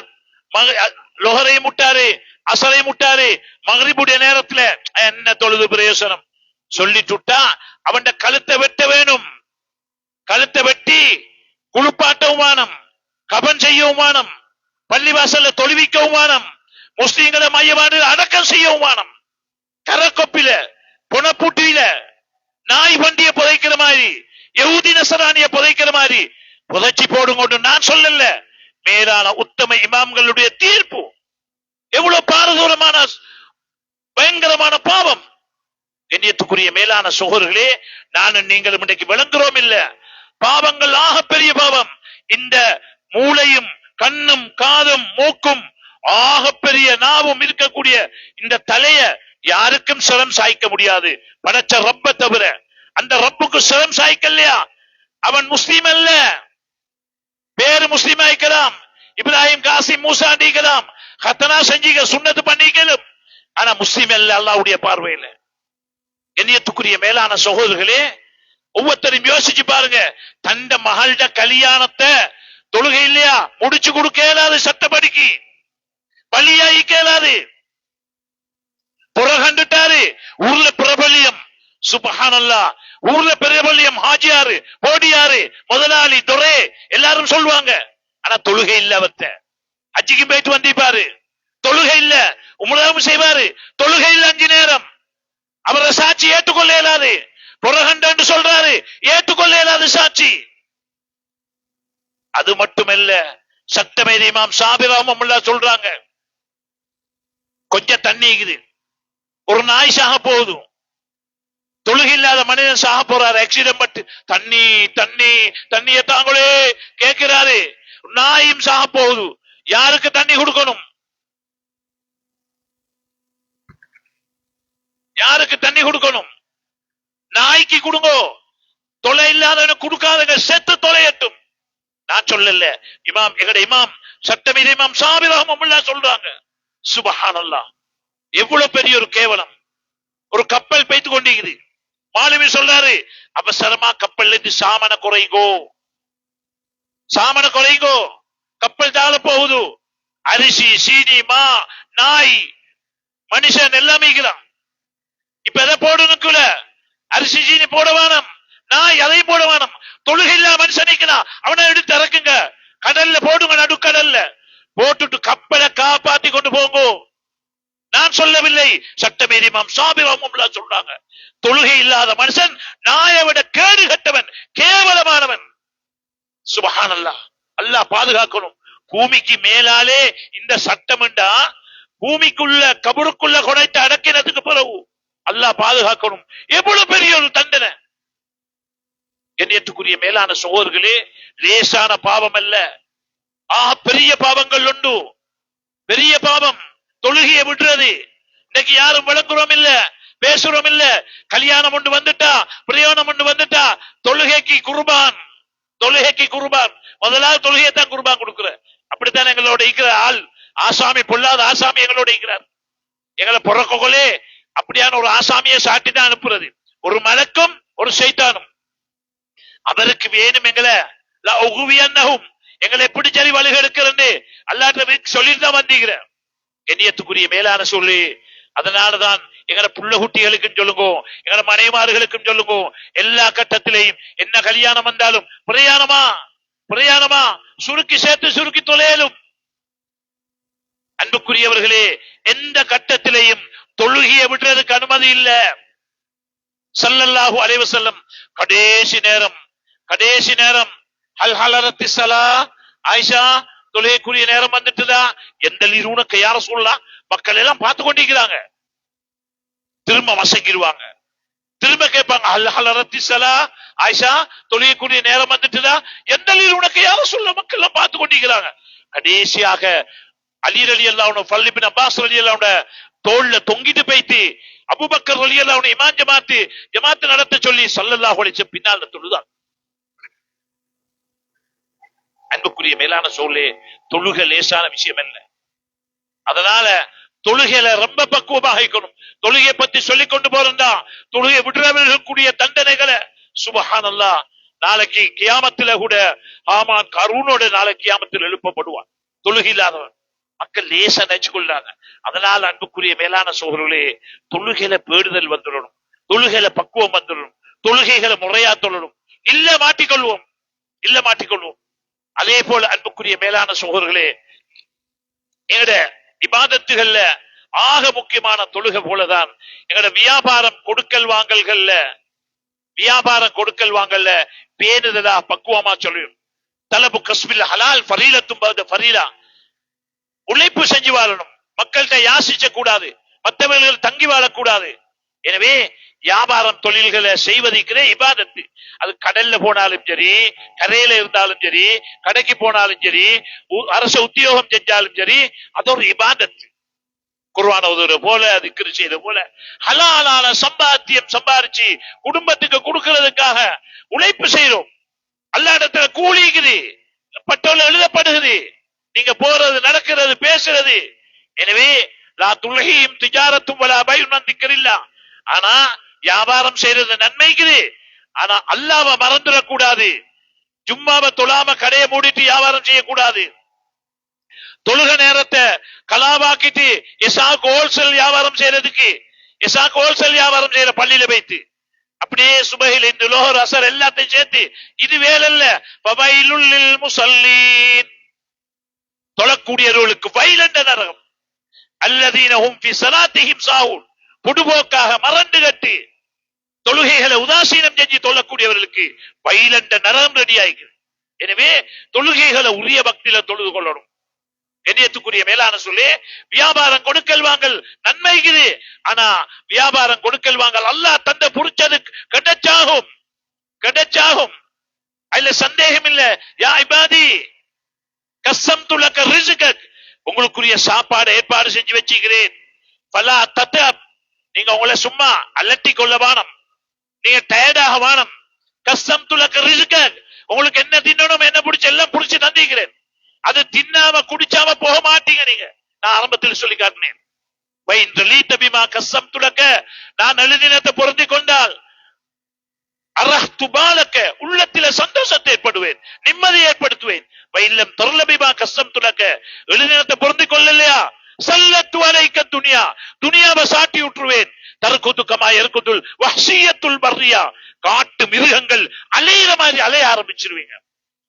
லொஹரை முட்டாரு, அசரை முட்டாரு, மகரிபுடைய நேரத்துல என்ன தொழுது பிரயோசனம் சொல்லிட்டுட்டா அவன் கழுத்தை வெட்ட வேணும். கழுத்தை வெட்டி குளிப்பாட்டவும் வானம், கபன் செய்யவும் வானம், பள்ளிவாசல்ல தொழுவிக்கவும் வானம், முஸ்லீம்களை மையவாடு அடக்கம் செய்யவும் வானம். கரக்கொப்பில புனப்பூட்டியில நாய் வண்டிய புதைக்கிற மாதிரி, யஹூதி நசரானிய புதைக்கிற மாதிரி புதைச்சி போடுங்க. நான் சொல்லல, மேலான உத்தம இமாம்களுடைய தீர்ப்பு. எவ்வளவு பாரதூரமான பயங்கரமான பாவம். கண்ணியத்துக்குரிய மேலான சகோதரர்களே, நானும் நீங்களும் இன்றைக்கு விளங்குறோம் இல்ல. பாவங்கள் ஆக பெரிய பாவம். இந்த மூளையும் கண்ணும் காதும் மூக்கும் ஆக பெரிய நாவும் இருக்கக்கூடிய இந்த தலைய யாருக்கும் சிரம் சாய்க்க முடியாது, படைச்ச ரப்ப தவிர. அந்த ரப்புக்கு சிரம் சாய்க்கலையா அவன் முஸ்லீம் அல்ல. பேரு முஸ்லீம் ஆயிக்கலாம், இப்ராஹிம் காசிம் மூசா நீக்கலாம், ஹத்தனா செஞ்சிக்க சுண்ணத்து பண்ணிக்கலும், ஆனா முஸ்லீம் அல்ல அல்லாஹ்வுடைய பார்வையில. கண்ணியத்துக்குரிய மேலான சகோதரர்களே, ஒவ்வொருத்தரையும் யோசிச்சு பாருங்க. தண்ட மகள்ட கல்யாணத்தை தொழுகை இல்லையா முடிச்சு கொடுக்க இயலாது, சட்டப்படிக்கு பள்ளியாகி கேளாது. புறகண்டுட்டாரு, ஊர்ல பிரபல்யம், சுப்ஹானல்லாஹ், ஊர்ல பிரபல்யம், ஹாஜியாரு, போடியாரு, முதலாளி, துரை எல்லாரும் சொல்லுவாங்க. ஆனா தொழுகை இல்ல. அவர்த்த ஹஜ்ஜிக்கு போயிட்டு வந்திருப்பாரு, தொழுகை இல்ல. உம்ராவும் செய்வாரு, தொழுகை இல்ல. 5 நேரம் அவரை சாட்சி ஏற்றுக்கொள்ள இயலாது. புறகண்டு சொல்றாரு, ஏற்றுக்கொள்ள இயலாது சாட்சி. அது மட்டுமல்ல, சட்டமேதை இமாம் ஷாஃபி ரஹ்மத்துல்லாஹ் சொல்றாங்க, கொஞ்சம் தண்ணி இருக்குது, ஒரு நாய் சாக போகுது, தொழுகை இல்லாத மனிதன் சாக போறாரு, ஆக்சிடென்ட் பட்டு தண்ணி தண்ணி தண்ணிய தாங்களே கேட்கிறாரு, நாயும் சாக போகுது. யாருக்கு தண்ணி கொடுக்கணும்? யாருக்கு தண்ணி கொடுக்கணும்? நாய்க்கு கொடுங்கோ, தொலை இல்லாதவனுக்கு கொடுக்காதங்க, செத்து தொலையட்டும். நான் சொல்லல, இமாம் எங்கட இமாம் சட்டமீது இமாம் ஷாஃபி ரஹ்மத்துல்லாஹ் சொல்றாங்க. சுப்ஹானல்லாஹ், எவ்வளவு பெரிய ஒரு கேவலம். ஒரு கப்பல் பெய்து கொண்டிருக்குது, மாலுமி சொல்றாரு, அவசரமா கப்பல்ல இருந்து சாமன குறைங்கோ, சாமன குறைங்கோ, கப்பல் தாழ போகுது. அரிசி, சீனி, மா, நாய், மனுஷன் எல்லாமே இருக்கிறான். இப்ப எதை போடணுக்குள்ள அரிசி சீனி போட வேணும், நாய் அதையும் போட வேணும். தொழுகை இல்ல மனுஷன் நிக்கிறான், அவனை எடுத்து இறக்குங்க, கடல்ல போடுங்க, நடுக்கடல்ல போட்டுட்டு கப்பலை காப்பாத்தி கொண்டு போங்க. நான் சொல்லவில்லை, சட்டமேதை இமாம் ஷாஃபி ரஹ்மத்துல்லாஹ் சொல்றாங்க. தொழுகை இல்லாத மனுஷன் நாயை விட கேடு கட்டவன், கேவலமானவன். சுப்ஹானல்லாஹ், அல்லாஹ் பாதுகாக்கணும். பூமிக்கு மேலாலே இந்த சட்டம்டா, பூமிக்குள்ள கபருக்குள்ள கொடைத்து அடக்கினதுக்கு பிறகு அல்லாஹ் பாதுகாக்கணும். எவ்வளவு பெரிய ஒரு தண்டனை. கண்ணியத்துக்குரிய மேலான சகோதரர்களே, லேசான பாவம் அல்ல, பெரிய பாவங்கள் உண்டு. பெரிய பாவம் தொழுகையை விடுறது. இன்னைக்கு யாரும் விளங்குறோம் இல்ல, பேசுறோம் இல்ல. கல்யாணம் ஒன்று வந்துட்டா, பிரயோணம் ஒன்று வந்துட்டா, தொழுகைக்கு குர்பான், தொழுகைக்கு குர்பான். முதலாவது தொழுகையை தான் குர்பான் கொடுக்குற. அப்படித்தான் எங்களோட இருக்கிற ஆள் ஆசாமி, பொல்லாத ஆசாமி எங்களோட இருக்கிறார். எங்களை பிறக்கோலே அப்படியான ஒரு ஆசாமியை சாட்டி தான் அனுப்புறது, ஒரு மலக்கும் ஒரு சைத்தானும். அவருக்கு வேணும் எங்களை எங்களை எப்படி சரி வழிக எடுக்கிறேன்னு அல்லாஹ் சொல்லிட்டு தான் வந்தீங்க. கண்ணியத்துக்குரிய மேலான சொல்லி, அதனாலதான் எங்கட புள்ள குட்டிகளுக்கும் சொல்லுங்க, எங்கட மனைமார்களுக்கும் சொல்லுங்க, எல்லா கட்டத்திலையும் என்ன கல்யாணம் வந்தாலும் பிரயாணமா சுருக்கி சேர்த்து சுருக்கி தொலையலும். அன்புக்குரியவர்களே, எந்த கட்டத்திலையும் தொழுகையை விடுறதுக்கு அனுமதி இல்ல. ஸல்லல்லாஹு அலைஹி வஸல்லம் கடைசி நேரம் ஹல் ஹலரத்தி ஸலா, ஆயிஷா தொழுகைக்குரிய நேரம் வந்துட்டுதா, எந்த உனக்கு யார சொல்லலாம், மக்கள் எல்லாம் பார்த்து கொண்டிருக்கிறாங்க. திரும்ப வசங்கிடுவாங்க, திரும்ப கேட்பாங்க ஹல் ஹலரத்தி ஸலா, ஆயிஷா தொழுகைக்குரிய நேரம் வந்துட்டுதா, எந்த உனக்கு யார சொல்ல, மக்கள் எல்லாம் பார்த்து கொண்டிருக்கிறாங்க. கடைசியாக அலி ரலியல்லாஹு அன்ஹு, ஃபல் இப்னு அப்பாஸ் ரலியல்லாஹு அன்ஹு தோள்ல தொங்கிட்டு போயிட்டு அபூபக்கர் ரலியல்லாஹு அன்ஹு இமாம் ஜமாத் நடத்த சொல்லி ஸல்லல்லாஹு அலைஹி வஸல்லம் பின்னால் தொழுதார். அன்புக்குரிய மேலான சொல்லே, தொழுகை லேசான விஷயம் அல்ல. அதனால தொழுகையில ரொம்ப பக்குவமாக இருக்கணும். தொழுகை பத்தி சொல்லிக் கொண்டு போறா, தொழுகை விடுறவர்களுக்குரிய தண்டனைகளை சுப்ஹானல்லாஹ், நாளைக்கு கியாமத்துல கூட ஆமான் கரூனோட நாளைக்கு கியாமத்தில் எழுப்பப்படுவான். தொழுகை இல்லாதவன் மக்கள் லேசா நினைச்சு கொள்றாங்க. அதனால அன்புக்குரிய மேலான சோழர்களே, தொழுகையில பேடுதல் வந்துடணும், தொழுகையில பக்குவம் வந்துடணும், தொழுகைகளை முறையா தொழணும். இல்ல மாட்டிக்கொள்வோம். அதே போல அன்புக்குரிய மேலான சோழர்களே, எங்கட இபாதத்துகள்ல ஆக முக்கியமான தொழுகை போலதான் எங்கட வியாபாரம் கொடுக்கல் வாங்கல்ல பேணுதலா பக்குவமா சொல்லும். தலபு கஸ்பில் ஹலால் ஃபரீலத்தும் ஃபரீலா, உழைப்பு செஞ்சு வாழணும், மக்கள்கிட்ட யாசிக்க கூடாது, மற்றவர்கள் தங்கி வாழக்கூடாது. எனவே வியாபாரம் தொழில்களை செய்வதற்கிறே இபாதத்து. அது கடல்ல போனாலும் சரி, கரையில இருந்தாலும் சரி, கடைக்கு போனாலும் சரி, அரசு உத்தியோகம் செஞ்சாலும் சரி, அது ஒரு இபாதத்து. குர்ஆன் ஓதுற போல, திக்ர் செய்த போல ஹலாலான சம்பாரிச்சு குடும்பத்துக்கு கொடுக்கிறதுக்காக உழைப்பு செய்யறோம். அல்லாஹ் இடத்துல கூலிக்குது, பட்டோல எழுதப்படுகிறது, நீங்க போறது, நடக்கிறது, பேசுறது. எனவே லா துல்ஹீம் திஜாரத்தும் வலா பைஉன் அன் திக்ரில்லாஹ். ஆனா வியாபாரம் செய்யறது நன்மைக்குது, ஆனா அல்லாஹ்வை மறந்துடக்கூடாது. ஜும்மாவை தொழாம கடையை மூடிட்டு வியாபாரம் செய்யக்கூடாது. தொழுக நேரத்தை கலாவாக்கிட்டு இசாக்கு ஹோல்சேல் வியாபாரம் செய்யற பள்ளியில வைத்து அப்படியே சுபஹில் இந்த லோஹர் அசர் எல்லாத்தையும் சேர்த்து இது வேலல்ல. ஃபவைலுல் லில் முஸல்லீன், தொழக்கூடியவர்களுக்கு வயலண்ட நரகம். அல்லதீன ஹும் ஃபீ ஸலாத்திஹிம் சாஹூன், பொடுபோக்காக மறந்து கட்டி தொழுகைகளை உதாசீனம் செஞ்சு தொழக்கூடியவர்களுக்கு வயலண்ட நரகம் ரெடி ஆயிருக்கு. எனவே தொழுகைகளை உரிய பக்தியில தொழுது கொள்ளணும். கண்ணியத்துக்குரிய மேலான சொல்லி, வியாபாரம் கொடுக்கல் வாங்கல் நன்மைக்குது, ஆனா வியாபாரம் கொடுக்கல் வாங்கல் அல்லாஹ் தந்த புரிச்சது கிடைச்சாகும், அதுல சந்தேகம் இல்ல. யா இபாதி கஸ்ஸம்து லக ரிஸ்கக், உங்களுக்குரிய சாப்பாடு ஏற்பாடு செஞ்சு வச்சுக்கிறேன். ஃபலா தத்அப், நீங்க உங்களை சும்மா அலட்டி கொள்ள வானம், நீங்க டயர்டாக வானம். கஸ்ஸம்து லக ரிஸ்கக், உங்களுக்கு என்ன தின்னணும், என்ன பிடிச்ச எல்லாம் பிடிச்சு தந்திக்கிறேன். அது தின்னாம குடிச்சாம போக மாட்டீங்க. நீங்க நான் ஆரம்பத்தில் சொல்லி காட்டினேன், நான் எழுதினத்தை பொருந்தி கொண்டால் உள்ளத்தில சந்தோஷத்தை ஏற்படுவேன், நிம்மதியை ஏற்படுத்துவேன். வயில்லம் தொரலபிமா கஷ்டம் துணக்க, எழுதினத்தை பொருந்தி கொள்ளலையா சல்லத்து அலைக்க துனியா, துனியாவை சாட்டி விட்டுருவேன். தற்குத்து கமா எருக்குதுல் வஹ்ஷியத்துல் பர்ரியா, காட்டு மிருகங்கள் அலையிற மாதிரி அலைய ஆரம்பிச்சிருவீங்க.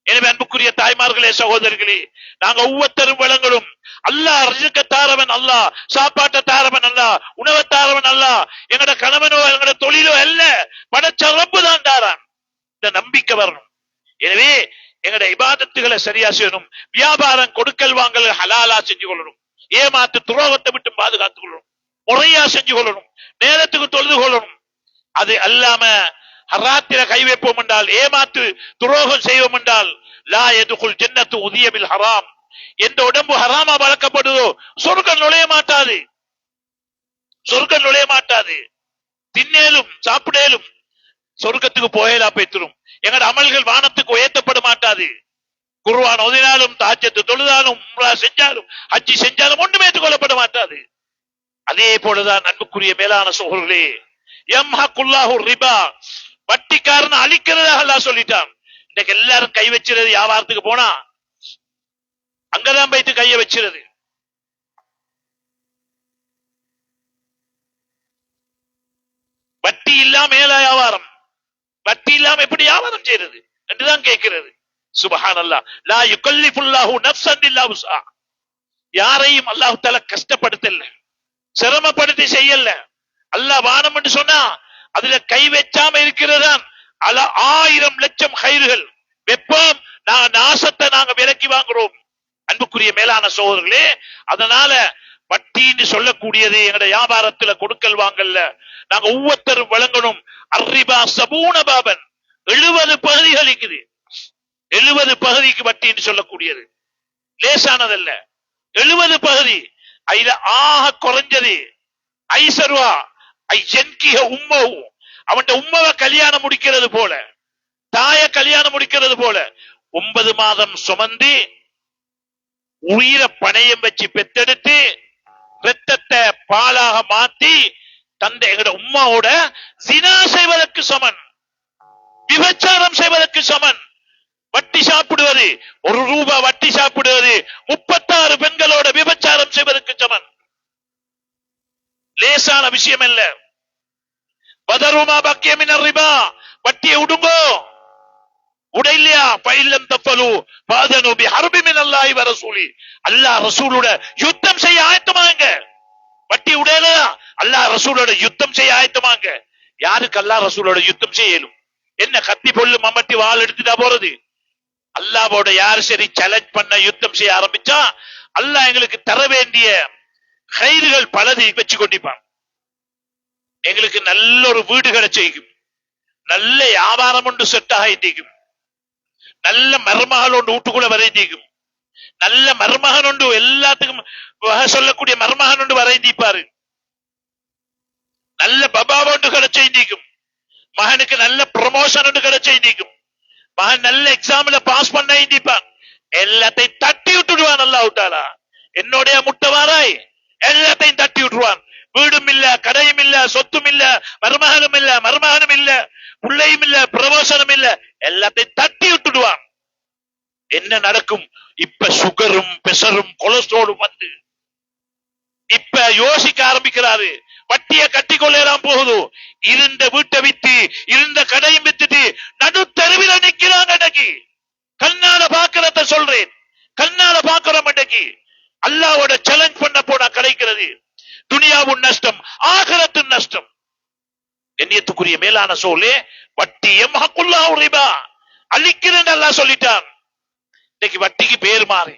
எனவே அன்புக்குரிய தாய்மார்களே, சகோதரிகளே, நாங்க ஒவ்வொருத்தரும் வழங்கணும். அல்லாஹ் ரிஸ்க தாரவன் அல்லாஹ், சாப்பாட்டை தாரவன் அல்லாஹ், உணவை தாரவன் அல்லாஹ். எங்கட கணவனோ எங்கட தொழிலோ அல்ல, படைச்ச ரப்பு தான் தாரான். இந்த நம்பிக்கை வரணும். எனவே எங்கட இபாதத்துகளை சரியா செய்யணும். வியாபாரம் கொடுக்கல் வாங்கல் ஹலாலா செஞ்சு கொள்ளணும். ஏமாத்து துரோகத்தை விட்டு பாதுகாத்துக் கொள்ளணும். முறையா செஞ்சு கொள்ளணும். நேரத்துக்கு தொழுது கொள்ளணும். அது அல்லாம ஹராத்தில கை வைப்போம் என்றால், ஏமாத்து துரோகம் செய்வோம் என்றால், லா யதுகுல் ஜன்னத்து உதிய பில் ஹராம், எந்த உடம்பு ஹராமா வளர்க்கப்படுதோ சொர்க்கம் நுழைய மாட்டாது. தின்னேலும் சாப்பிடேலும் சொர்க்கத்துக்கு போயலா போய்த்திரும். எங்கட அமல்கள் வானத்துக்கு உயர்த்தப்பட மாட்டாது. குர்ஆன் ஓதினாலும், தஹஜ்ஜத் தொழுதாலும், உம்ரா செஞ்சாலும், ஹஜ்ஜி செஞ்சாலும் ஒன்றுமே ஏற்றுக்கொள்ளப்பட மாட்டாது. அதே போலதான் அன்புக்குரிய மேலான சகோதரர்களே, யம்ஹகுல்லாஹு ரிபா, வட்டிக்காரன் அழிக்கிறதாக அல்லாஹ் சொல்லிட்டான். இன்னைக்கு எல்லாரும் கை வச்சிருது வியாபாரத்துக்கு போனா அங்கதான் போயிட்டு கைய வச்சிருது. வட்டி இல்லாம மேல வியாபாரம், வட்டி இல்லாம எப்படி வியாபாரம் செய்யறது என்றுதான் கேட்கிறது. சுப்ஹானல்லாஹ். லா யுகல்லிஃபுல்லாஹு நஃப்ஸன் இல்லா வுஸ்ஆ. யாரையும் அல்லாஹ் தஆலா கஷ்டப்படுத்தல, சிரமப்படுத்தி செய்யல. அல்லாஹ் வானம் என்று சொன்னா அதுல கை வச்சாம இருக்கிறதான் அல 1000 லட்சம் கயிறுகள் வெப்பம் நாசத்தை நாங்க விலக்கி வாங்குறோம். அன்புக்குரிய மேலான சகோதரர்களே, அதனால வட்டின்னு சொல்லக்கூடியது எங்கட வியாபாரத்துல கொடுக்கல் வாங்கல்ல நாங்க ஒவ்வொருத்தரும் வழங்கணும். அர்ரிபா சபூன பாபன், 70 பகுதிகள் இருக்குது. 70 பகுதிக்கு வட்டின்னு சொல்லக்கூடியது லேசானதல்ல. 70 பகுதி. அதுல ஆக குறைஞ்சது ஐசர்வா ஐயன்கிஹ உம்மஹு, அவன் உம்மவை கல்யாணம் முடிக்கிறது போல, தாய கல்யாணம் முடிக்கிறது போல 9 மாதம் சுமந்து உயிரை பணையம் வச்சு பெத்தெடுத்து ரத்தத்தை பாலாக மாத்தி தந்தை எங்கட உம்மாவோட ஜினா செய்வதற்கு சமன், விபச்சாரம் செய்வதற்கு சமன். வட்டி சாப்பிடுவது, 1 ரூபாய் வட்டி சாப்பிடுவது 36 பெண்களோட விபச்சாரம் செய்வதற்கு சமன். லேசான விஷயம் அல்ல. பதருமா பக்கிய மினர் ரிபா, வட்டியை உடுங்கோ. உடையிலையா பைலம் தஃபலு பாதனு பிஹர்பி மினல்லாஹி வ ரசூலி, அல்லாஹ் ரசூலோட யுத்தம் செய்ய ஆயத்தமாங்க. வட்டி உடையலையா அல்லாஹ் ரசூலோட யுத்தம் செய்ய ஆயத்தமாங்க. யாருக்கு அல்லாஹ் ரசூலோட யுத்தம் செய்யலும்? என்ன கத்தி பொல்லு மம்மட்டி வாள் எடுத்துட்டா போறது? அல்லாஹ்வோட யாரு சரி சேலஞ்ச் பண்ண யுத்தம் செய்ய ஆரம்பிச்சா அல்லாஹ் எங்களுக்கு தர வேண்டிய கயிறுகள் பலது வச்சு கொண்டிருப்பான். எங்களுக்கு நல்ல ஒரு வீடு கிடைச்சிக்கும், நல்ல வியாபாரம் ஒன்று செட் ஆகிக்கும், நல்ல மருமகள் ஒன்று வீட்டுக்குள்ள வரைந்திக்கும், நல்ல மருமகன் ஒன்று எல்லாத்துக்கும் சொல்லக்கூடிய மருமகன் ஒன்று வரைந்திப்பாரு, நல்ல பபா ஒன்று கிடைச்சிக்கும், மகனுக்கு நல்ல ப்ரமோஷன் ஒன்று கிடைச்சிக்கும், மகன் நல்ல எக்ஸாம்ல பாஸ் பண்ண இந்திப்பான். எல்லாத்தையும் தட்டி விட்டுடுவான் அல்லாஹ் தஆலா. என்னுடைய முட்டவாராய் எல்லாத்தையும் தட்டி விட்டுருவான். வீடும் இல்ல, கடையும் இல்ல, சொத்தும் இல்ல, மருமகனும் இல்ல, மருமகனும் இல்ல, பிள்ளையும் இல்ல, பிரமோஷனும் இல்ல, எல்லாத்தையும் தட்டி விட்டுடுவான். என்ன நடக்கும்? இப்ப சுகரும் பிரஷரும் கொலஸ்ட்ராலும் வந்து இப்ப யோசிக்க ஆரம்பிக்கிறாரு. வட்டியை கட்டி கொள்ளலாம் போகுது. இருந்த வீட்டை வித்து, இருந்த கடையும் வித்துட்டு நடு தெருவில் நிக்கிறாங்க. இன்னைக்கு கண்ணால பாக்கிறத சொல்றேன், கண்ணால பாக்கிறோம். இன்னைக்கு அல்லாஹ்வோட சேலஞ்ச் பண்ண போனா கிடைக்கிறது. துனியாவும் நஷ்டம், ஆகிரத்தும் நஷ்டம். கண்ணியத்துக்குரிய மேலான சோலே, வட்டி யம்ஹகுல்லாஹு ரிபா, அழிக்கிறேன்னு அல்லாஹ் சொல்லிட்டான். இன்னைக்கு வட்டிக்கு பேர் மாறி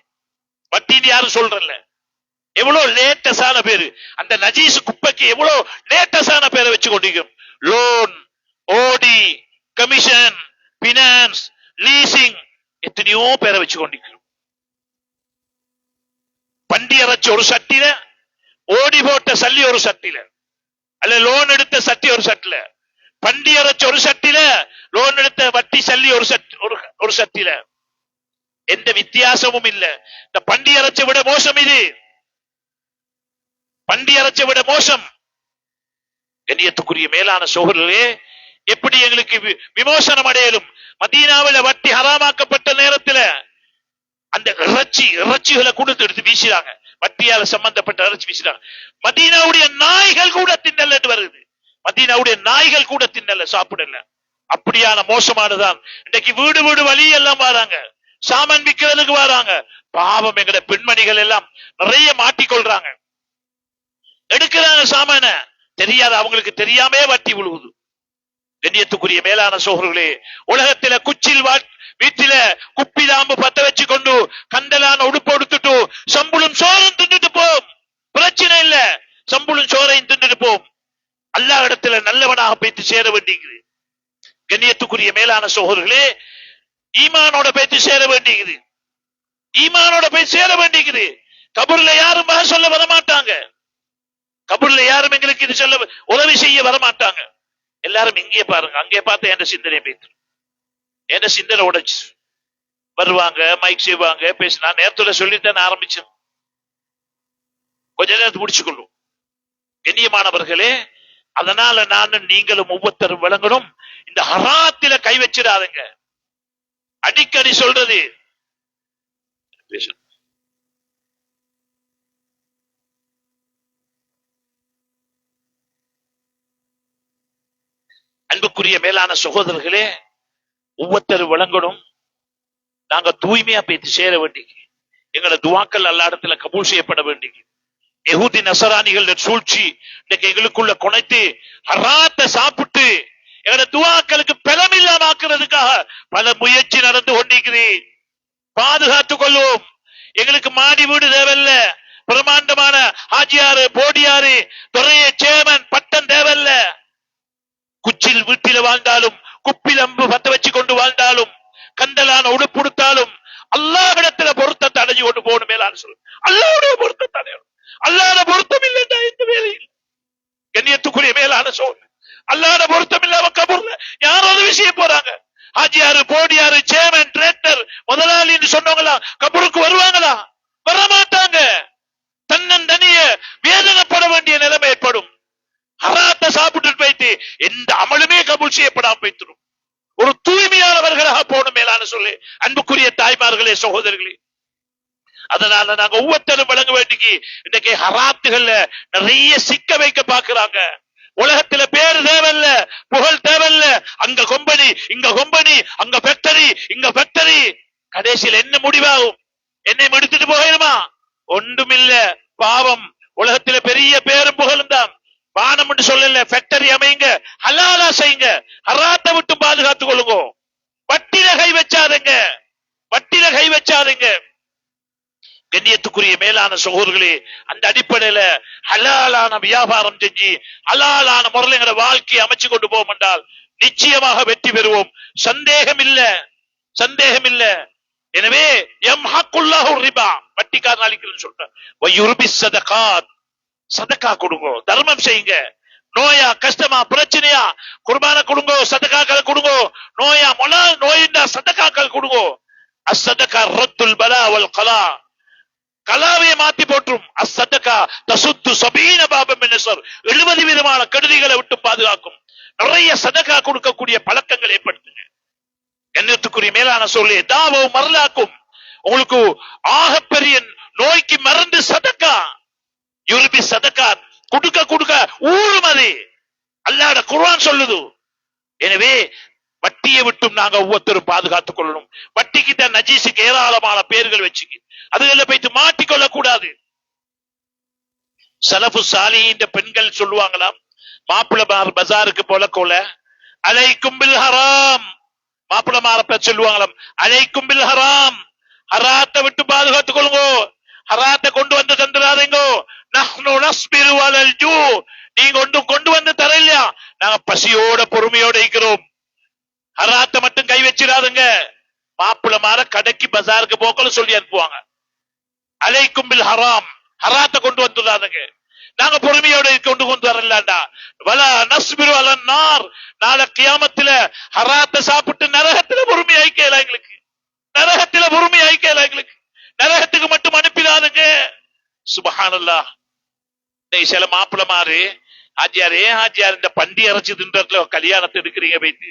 வட்டின்னு யாரும் சொல்றல. எவ்வளவு லேட்டஸான பேரு, அந்த நஜீஸ் குப்பைக்கு எவ்வளவு லேட்டஸான பேரை வச்சு கொண்டிருக்கும். லோன், ஓடி, கமிஷன், பினான்ஸ், லீசிங், எத்தனையோ பேரை வச்சு கொண்டிருக்கிறோம். பண்டி அரைச்ச ஒரு சட்டில, ஓடி போட்ட சல்லி ஒரு சட்டில, அல்ல லோன் எடுத்த சட்டி ஒரு சட்டில, பண்டி அரைச்ச ஒரு சட்டில, லோன் எடுத்த வட்டி சல்லி ஒரு சட்டில. எந்த வித்தியாசமும் இல்ல. இந்த பண்டி அரைச்ச விட மோசம் இது, பண்டி அரைச்ச விட மோசம். கண்ணியத்துக்குரிய மேலான சகோதரர்களே, எப்படி எங்களுக்கு விமோசனம் அடையலும்? மதீனாவில் வட்டி ஹராமாக்கப்பட்ட நேரத்தில் அந்த இறைச்சிகளை கொடுத்து எடுத்து வீசினாங்க. வட்டியால சம்பந்தப்பட்ட இறைச்சி வீசினாங்க. மதீனாவுடைய நாய்கள் கூட தின்னல வருது. மதீனாவுடைய நாய்கள் கூட தின்னல, சாப்பிடல. அப்படியான மோசமானதான். இன்னைக்கு வீடு வீடு வழி எல்லாம் வராங்க, சாமான் விற்கிறதுக்கு வராங்க. பாவம், எங்கட பெண்மணிகள் எல்லாம் நிறைய மாட்டிக்கொள்றாங்க. எடுக்கிறாங்க சாமான, தெரியாத அவங்களுக்கு தெரியாமே வட்டி விழுகுது. கண்ணியத்துக்குரிய மேலான சகோதரர்களே, உலகத்தில குச்சில் வீட்டில குப்பி தாம்பு பத்த வச்சு கொண்டு கந்தலான உடுப்பு எடுத்துட்டு சம்புளும் சோறும் தின்னுட்டு போம், பிரச்சனை இல்ல. சம்புளும் சோறையும் தின்னுட்டு போம். அல்லாஹ் இடத்துல நல்லவனாக போய்த்து சேர வேண்டியது. கண்ணியத்துக்குரிய மேலான சகோதரர்களே, ஈமானோட போய்த்து சேர வேண்டியது. ஈமானோட போய் சேர வேண்டியது. கபூர்ல யாரும் சொல்ல வரமாட்டாங்க. கபூர்ல யாரும் எங்களுக்கு இது சொல்ல உதவி செய்ய வரமாட்டாங்க. எல்லாரும் இங்கே பாருங்க, அங்கே பார்த்து என் சிந்தனை பேசு, என் சிந்தனை உடைச்சு வருவாங்க, மைக் செய்வாங்க, பேச. நான் நேரத்துல சொல்லித்தான் ஆரம்பிச்சேன், கொஞ்ச நேரத்தை முடிச்சுக்கொள்ளும். கண்ணியமானவர்களே, அதனால நானும் நீங்களும் ஒவ்வொருத்தரும் விளங்கணும். இந்த ஹராத்தில கை வச்சிடாதுங்க. அடிக்கடி சொல்றது. அன்புக்குரிய மேலான சகோதரர்களே, ஒவ்வொருத்தரும் விளங்கணும், நாங்க தூய்மையா போய் சேர வேண்டி, எங்களோட துவாக்கள் அல்ல இடத்துல கபூல் செய்யப்பட வேண்டி. யஹூதி நசராணிகள் சூழ்ச்சி இன்னைக்கு எங்களுக்குள்ள குணைத்து ஹராத்தை சாப்பிட்டு எங்களோட துவாக்களுக்கு பலமில்லாம ஆக்குறதுக்காக பல முயற்சி நடந்து கொண்டிருக்கிறீ. பாதுகாத்துக் கொள்வோம். எங்களுக்கு மாடி வீடு தேவையில்ல, பிரமாண்டமான ஆஜியாரு போடியாரு துறைய சேமன் பட்டம் தேவையில்ல. குச்சில் வீட்டில வாழ்ந்தாலும் குப்பில் அம்பு பத்த வச்சு கொண்டு வாழ்ந்தாலும் கண்டலான உடுப்புடுத்தாலும் அல்லாஹ்விடத்துல பொருத்தத்தை அடைஞ்சு கொண்டு போகணும். மேலான சொல் அல்லாஹ்வுடைய பொருத்தத்தை அடையணும். அல்லாஹ்வுடைய பொருத்தம் இல்லைன்னா இந்த வேலையில் கண்ணியத்துக்குரிய மேலான சொல் அல்லாஹ்வுடைய பொருத்தம் இல்லாம கபூர்ல யாரோ உதவி செய்ய போறாங்க. ஆஜியாரு போடியாரு சேமன் டிரேக்டர் முதலாளின்னு சொன்னவங்களா கபூருக்கு வருவாங்களா? வரமாட்டாங்க. தன்னந்தனிய வேதனைப்பட வேண்டிய நிலைமை ஏற்படும். ஹராத்தை சாப்பிட்டு போயிட்டு எந்த அமலுமே கபூல் செய்யப்படாம போய்த்திரும். ஒரு தூய்மையானவர்களாக போகணும். மேலான சொல்லு அன்புக்குரிய தாய்மார்களே சகோதரர்களே, அதனால நாங்க ஒவ்வொருத்தரும் வழங்க வேண்டிக்கு இன்னைக்கு ஹராத்துகள்ல நிறைய சிக்க வைக்க பாக்குறாங்க. உலகத்துல பேரு தேவையில்ல, புகழ் தேவையில்ல, அங்க கொம்பனி இங்க கொம்பனி, அங்க ஃபேக்டரி இங்க ஃபேக்டரி, கடைசியில் என்ன முடிவாகும்? என்னை எடுத்துட்டு போயிருமா? ஒன்றுமில்ல. பாவம். உலகத்துல பெரிய பேரும் புகழும் தான். வானம் என்று சொல்லல, ஃபேக்டரி அமைங்க, ஹலாலா செய்யுங்க, ஹராத்தை விட்டு பாதுகாத்துக் கொள்ளுங்க. வட்டில கை வச்சாருங்க, வட்டில கை வச்சாருங்க. கண்ணியத்துக்குரிய மேலான சகோதரர்களே, அந்த அடிப்படையில ஹலாலான வியாபாரம் செஞ்சு ஹலாலான முறையில் எங்களோட வாழ்க்கையை அமைச்சு கொண்டு போவோம் என்றால் நிச்சயமாக வெற்றி பெறுவோம். சந்தேகம் இல்ல, சந்தேகம் இல்ல. எனவே யம்ஹக்குல்லாஹு ரிபா, வட்டிக்காரன் அழிக்கிறேன்னு சொல்றேன். வயுர்பி ஸதகாத், சதக்கா கொடுங்க, தர்மம் செய்யுங்க. நோயா கஷ்டமா பிரச்சனையா குர்பான கொடுங்க, சதக்காக்கள் கொடுங்க. நோயா மொலா நோயிண்டா சதக்காக்கள் கொடுங்க. அஸ்ஸதகா ரத்துல் பலா வல் கலா, கலாவை மாத்தி போற்றும். அஸ்ஸதகா தசுத்து சபீன பாபம் மின் நஸர், 70 விதமான கெடுதிகளை விட்டு பாதுகாக்கும். நிறைய சதக்கா கொடுக்கக்கூடிய பழக்கங்கள் ஏற்படுத்துங்க. கண்ணியத்துக்குரிய மேலான சொல்லி தாவோ மரலாக்கும். உங்களுக்கு ஆகப்பெரிய நோய்க்கு மருந்து சதக்கா. யுர்பி சதக்கா, கொடுக்க கொடுக்க ஊறுமதி அல்லாஹ்வுடைய குர்ஆன் சொல்லுது. எனவே வட்டியை விட்டும் நாங்க ஒவ்வொருத்தரும் பாதுகாத்துக் கொள்ளணும். வட்டிக்கிட்ட நஜீஸுக்கு ஏராளமான பேர்கள் வச்சுக்கி அதுல போயிட்டு மாட்டிக்கொள்ள கூடாது. சலஃபு சாலிஹீன் பெண்கள் சொல்லுவாங்களாம், மாப்பிள்ளை பஜாருக்கு போல கொல அலைக்கும் பில் ஹராம். மாப்பிள்ளை சொல்லுவாங்களாம், அலைக்கும் பில் ஹராம், ஹராத்தை விட்டு பாதுகாத்துக் கொள்ளுங்க, ஹராத்தை கொண்டு வந்து தந்துடாதீங்க. நஹ்னு நஸ்பிரு அலல் ஜூ, நீங்க கொண்டு வந்து தரலையா, நாங்க பசியோட பொறுமையோட இருக்கிறோம். ஹராத்தை மட்டும் கை வச்சிடாதுங்க. மாப்பிள்ளை கடைக்கு பஜாருக்கு போக்கல சொல்லி அனுப்புவாங்க. அலைக்கும் பில் ஹராம், ஹராத்தை கொண்டு வந்துடாதுங்க, நாங்க பொறுமையோட கொண்டு வரலாண்டா. வலா நஸ்பிரு அலன் நார், நாளை கியாமத்துல ஹராத்தை சாப்பிட்டு நரகத்துல பொறுமை ஐக்கல எங்களுக்கு, நரகத்துல பொறுமை ஐக்கல எங்களுக்கு, நரகத்துக்கு மட்டும் அனுப்பிடாதுங்க. சுப்ஹானல்லாஹ். சில மாப்பிள்ளமாரு ஆஜியாரு ஆஜியார் இந்த பண்டி அரைச்சு தின்றதுல கல்யாணத்தை எடுக்கிறீங்க போயிட்டு,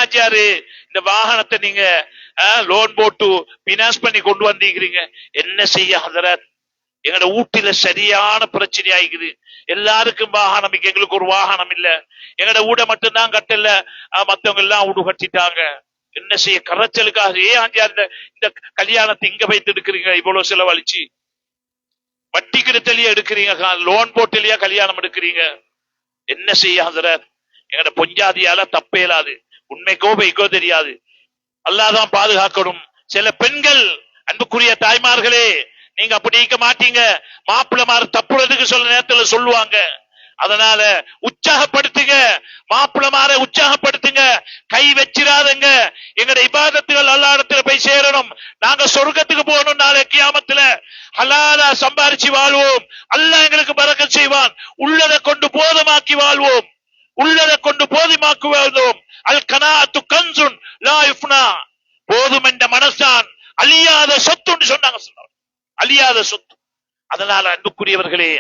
ஆஜியாரு இந்த வாகனத்தை நீங்க லோன் போட்டு பினான்ஸ் பண்ணி கொண்டு வந்திருக்கிறீங்க, என்ன செய்ய ஹதரத், எங்கட ஊட்டில சரியான பிரச்சனை ஆகிக்குது. எல்லாருக்கும் வாகனம், எங்களுக்கு ஒரு வாகனம் இல்ல, எங்கட ஊட மட்டும் தான் கட்டல, மத்தவங்க எல்லாம் ஊடு கட்டிட்டாங்க, என்ன செய்ய? கரைச்சலுக்காக இந்த கல்யாணத்தை இங்க வைத்து எடுக்கிறீங்க, இவ்வளவு செலவழிச்சு வட்டி கிடத்தலையா எடுக்கிறீங்க, லோன் போட்டிலையா கல்யாணம் எடுக்கிறீங்க, என்ன செய்ய ஹதரத்? எங்கட பொஞ்சாதியால தப்பேலாது, உண்மைக்கோ பொய்க்கோ தெரியாது, அல்லாஹ் பாதுகாக்கணும். சில பெண்கள், அன்புக்குரிய தாய்மார்களே, நீங்க அப்படி இருக்க மாட்டீங்க, மாப்பிள்ளமார் தப்புறதுக்கு சொல்ல நேரத்துல சொல்லுவாங்க. அதனால உற்சாகப்படுத்துங்க, மாப்பிள்ளமார உற்சாகப்படுத்துங்க, கை வச்சிடாதுங்க. எங்கட இபாதத்துகள் அல்லாஹ் இடத்துல போய் சேரணும், நாங்க சொர்க்கத்துக்கு போகணும். நாளை கியாமத்துல ஹலாலா சம்பாரிச்சு வாழ்வோம், அல்லாஹ் எங்களுக்கு பரக்கத் செய்வான். உள்ளதை கொண்டு போதுமாக்கி வாழ்வோம், உள்ளதை கொண்டு போதுமாக்கி வாழ்வோம். அல் கனாஅத்து கன்சுன் லா யுஃப்னா, போதும் என்ற மனசான் அழியாத சொத்துன்னு சொன்னாங்க, அழியாத சொத்து. அதனால அன்புக்குரியவர்களே,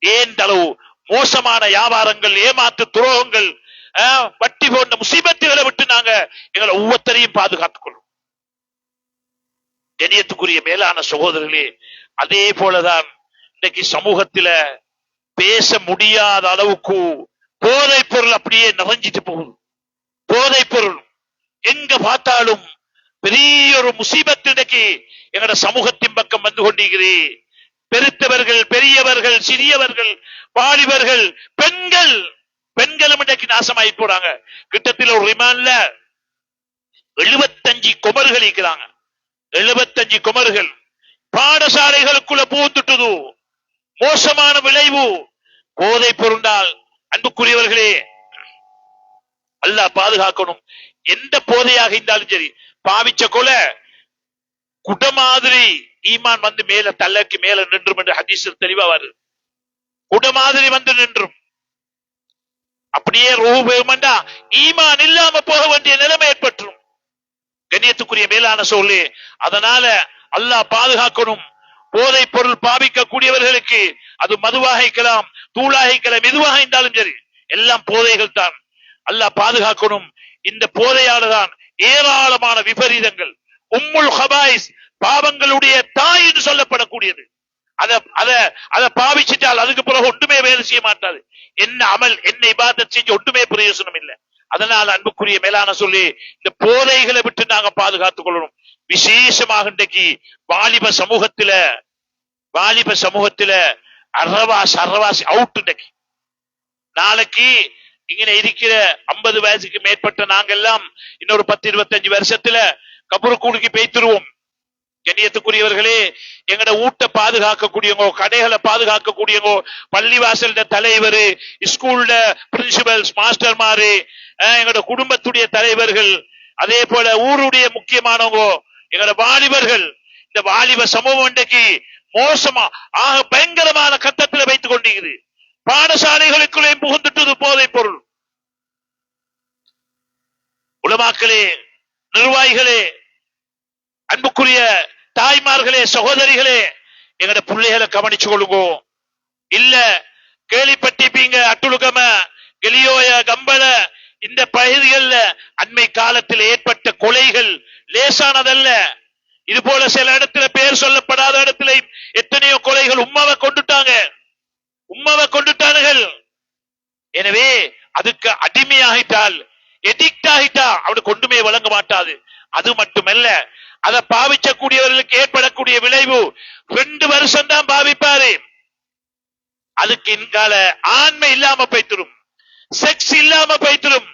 ஏன் அளவு மோசமான வியாபாரங்கள், ஏமாற்று துரோகங்கள் வட்டி போன்ற முசீபத்துகளை விட்டு நாங்க எங்களை ஒவ்வொருத்தரையும் பாதுகாத்துக் கொள்ளும். கண்ணியத்துக்குரிய மேலான சகோதரர்களே, அதே போலதான் இன்னைக்கு சமூகத்தில பேச முடியாத அளவுக்கு போதைப் பொருள் அப்படியே நிறைஞ்சிட்டு போகுது. போதைப் பொருள் எங்க பார்த்தாலும் பெரிய ஒரு முசீபத்து இன்னைக்கு எங்கட சமூகத்தின் பக்கம் வந்து கொண்டிருக்கிறே. பெருத்தவர்கள், பெரியவர்கள், சிறியவர்கள், வாலிபர்கள், பெண்களும் இன்னைக்கு நாசமாயி போறாங்க. கிட்டத்தில் ஒரு ரிமாண்ட்ல 75 குமர்கள் இருக்கிறாங்க. 75 குமர்கள் பாடசாலைகளுக்குள்ள பூத்துட்டுது. மோசமான விளைவு போதை பொருண்டால். அன்புக்குரியவர்களே, அல்லாஹ் பாதுகாக்கணும். எந்த போதையாக இருந்தாலும் சரி, பாவிச்ச கொலை குட மாதிரி ஈமான் வந்து மேல தள்ளக்கு மேல நின்றும் என்று ஹதீஸில் தெளிவா வருது. குட மாதிரி வந்து நின்றும். அப்படியே ரூபா ஈமான் இல்லாம போக வேண்டிய நிலைமை ஏற்பட்டுரும். கண்ணியத்துக்குரிய மேலான சொல்லு, அதனால அல்லாஹ் பாதுகாக்கணும். போதை பொருள் பாவிக்கக்கூடியவர்களுக்கு அது மதுவாக இருக்கலாம், தூளாக இருக்கலாம், எதுவாக இருந்தாலும் சரி, எல்லாம் போதைகள் தான். அல்லாஹ் பாதுகாக்கணும். இந்த போதையால்தான் ஏராளமான விபரீதங்கள். உம்முல் ஹபாயிஸ், பாவங்களுடைய தாய் என்று சொல்லப்படக்கூடியது. அத பாவிச்சிட்டால் அதுக்கு பிறகு ஒன்றுமே வேலை செய்ய மாட்டாது. என்ன அமல், என்ன இபாதத் செஞ்சு ஒன்றுமே பிரயோசனம் இல்லை. அதனால அன்புக்குரிய மேலான சொல்லி, இந்த போதைகளை விட்டு நாங்க பாதுகாத்துக் கொள்ளணும். விசேஷமாக இன்றைக்கு வாலிப சமூகத்தில அரவாசி அவுட். இன்றைக்கு நாளைக்கு இங்க இருக்கிற 50 வயசுக்கு மேற்பட்ட நாங்க எல்லாம் இன்னொரு 10-25 வருஷத்துல கபருக்கூடுக்கு பேய்த்துருவோம். கண்ணியத்துக்குரியவர்களே, எங்கட ஊட்ட பாதுகாக்கக்கூடியவங்க, கடைகளை பாதுகாக்கக்கூடியவங்க, பள்ளிவாசல் தலைவர், ஸ்கூல்ல பிரின்சிபல்ஸ், மாஸ்டர்மாரு, எங்கட குடும்பத்துடைய தலைவர்கள், அதே போல ஊருடைய முக்கியமானவங்க, எங்கட வாலிபர்கள், இந்த வாலிப சமூகம் இன்றைக்கு மோசமா பயங்கரமான கட்டத்தில் வைத்துக் கொண்டிருக்கிறது. பாடசாலைகளுக்குள்ளே புகுந்துட்டது போதை பொருள். உலமாக்களே, நிர்வாகிகளே, அன்புக்குரிய தாய்மார்களே, சகோதரிகளே, எங்கட பிள்ளைகளை கவனிச்சு கொள்ளுங்க. இல்ல கேள்விப்பட்டிருப்பீங்க, அட்டுலுகம, கெலியோய, கம்பள இந்த பகுதிகளில் அண்மை காலத்தில் ஏற்பட்ட கொலைகள் லேசானதல்ல. இது போல சில இடத்துல பேர் சொல்லப்படாத இடத்துல எத்தனையோ கொலைகள். உம்மாவை கொண்டுட்டார்கள். எனவே அதுக்கு அடிமையாகிட்டால், எடிக்ட் ஆகிட்டா அவனுக்கு ஒன்றுமே வழங்க மாட்டாது. அது மட்டுமல்ல, அதை பாவிக்கக்கூடியவர்களுக்கு ஏற்படக்கூடிய விளைவு 2 வருஷம் தான் பாவிப்பாரு. அதுக்கு இன்கால ஆண்மை இல்லாம போய்த்திரும், செக்ஸ் இல்லாம போய்த்திரும்,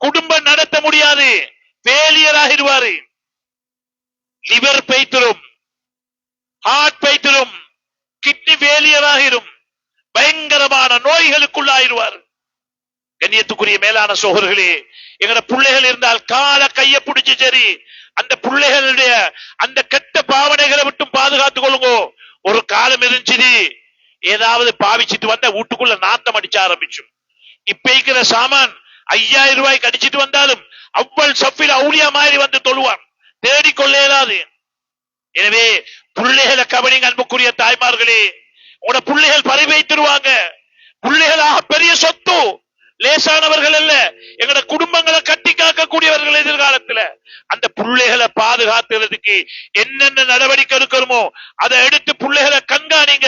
குடும்பம் நடத்த முடியாது, ஃபெயிலியர் ஆகிடுவாரு. லிவர் போய்த்திரும், ஹார்ட் போய்த்திரும், கிட்னி ஃபெயிலியர் ஆகிடும், பயங்கரமான நோய்களுக்குள்ளாயிருவார். கண்ணியத்துக்குரிய மேலான சகோதரர்களே, எங்கட பிள்ளைகள் இருந்தால் கால கைய பிடிச்சு சரி அந்த பிள்ளைகளுடைய அந்த கெட்ட பாவனைகளை விட்டும் பாதுகாத்துக் கொள்ளுங்க. ஒரு காலம் இருந்துச்சு, ஏதாவது பாவிச்சிட்டு வந்த வீட்டுக்குள்ள நாத்தம் அடிச்ச ஆரம்பிச்சும். இப்ப இருக்கிற சாமான் 5000 ரூபாய்க்கு அடிச்சிட்டு வந்தாலும் அவ்வளவு சஃபில் அவுலியா மாதிரி வந்து தொழுவான், தேடிக்கொள்ள இயலாது. எனவே பிள்ளைகளை கவனிங்க அன்புக்குரிய தாய்மார்களே. உங்களோட பிள்ளைகள் பறிவைத்திருவாங்க. பிள்ளைகளாக பெரிய சொத்து, லேசானவர்கள் அல்ல. எங்கட குடும்பங்களை கட்டி காக்கக்கூடியவர்கள் எதிர்காலத்துல. அந்த பிள்ளைகளை பாதுகாத்துறதுக்கு என்னென்ன நடவடிக்கை எடுக்கணுமோ அதை எடுத்து பிள்ளைகளை கண்காணிங்க.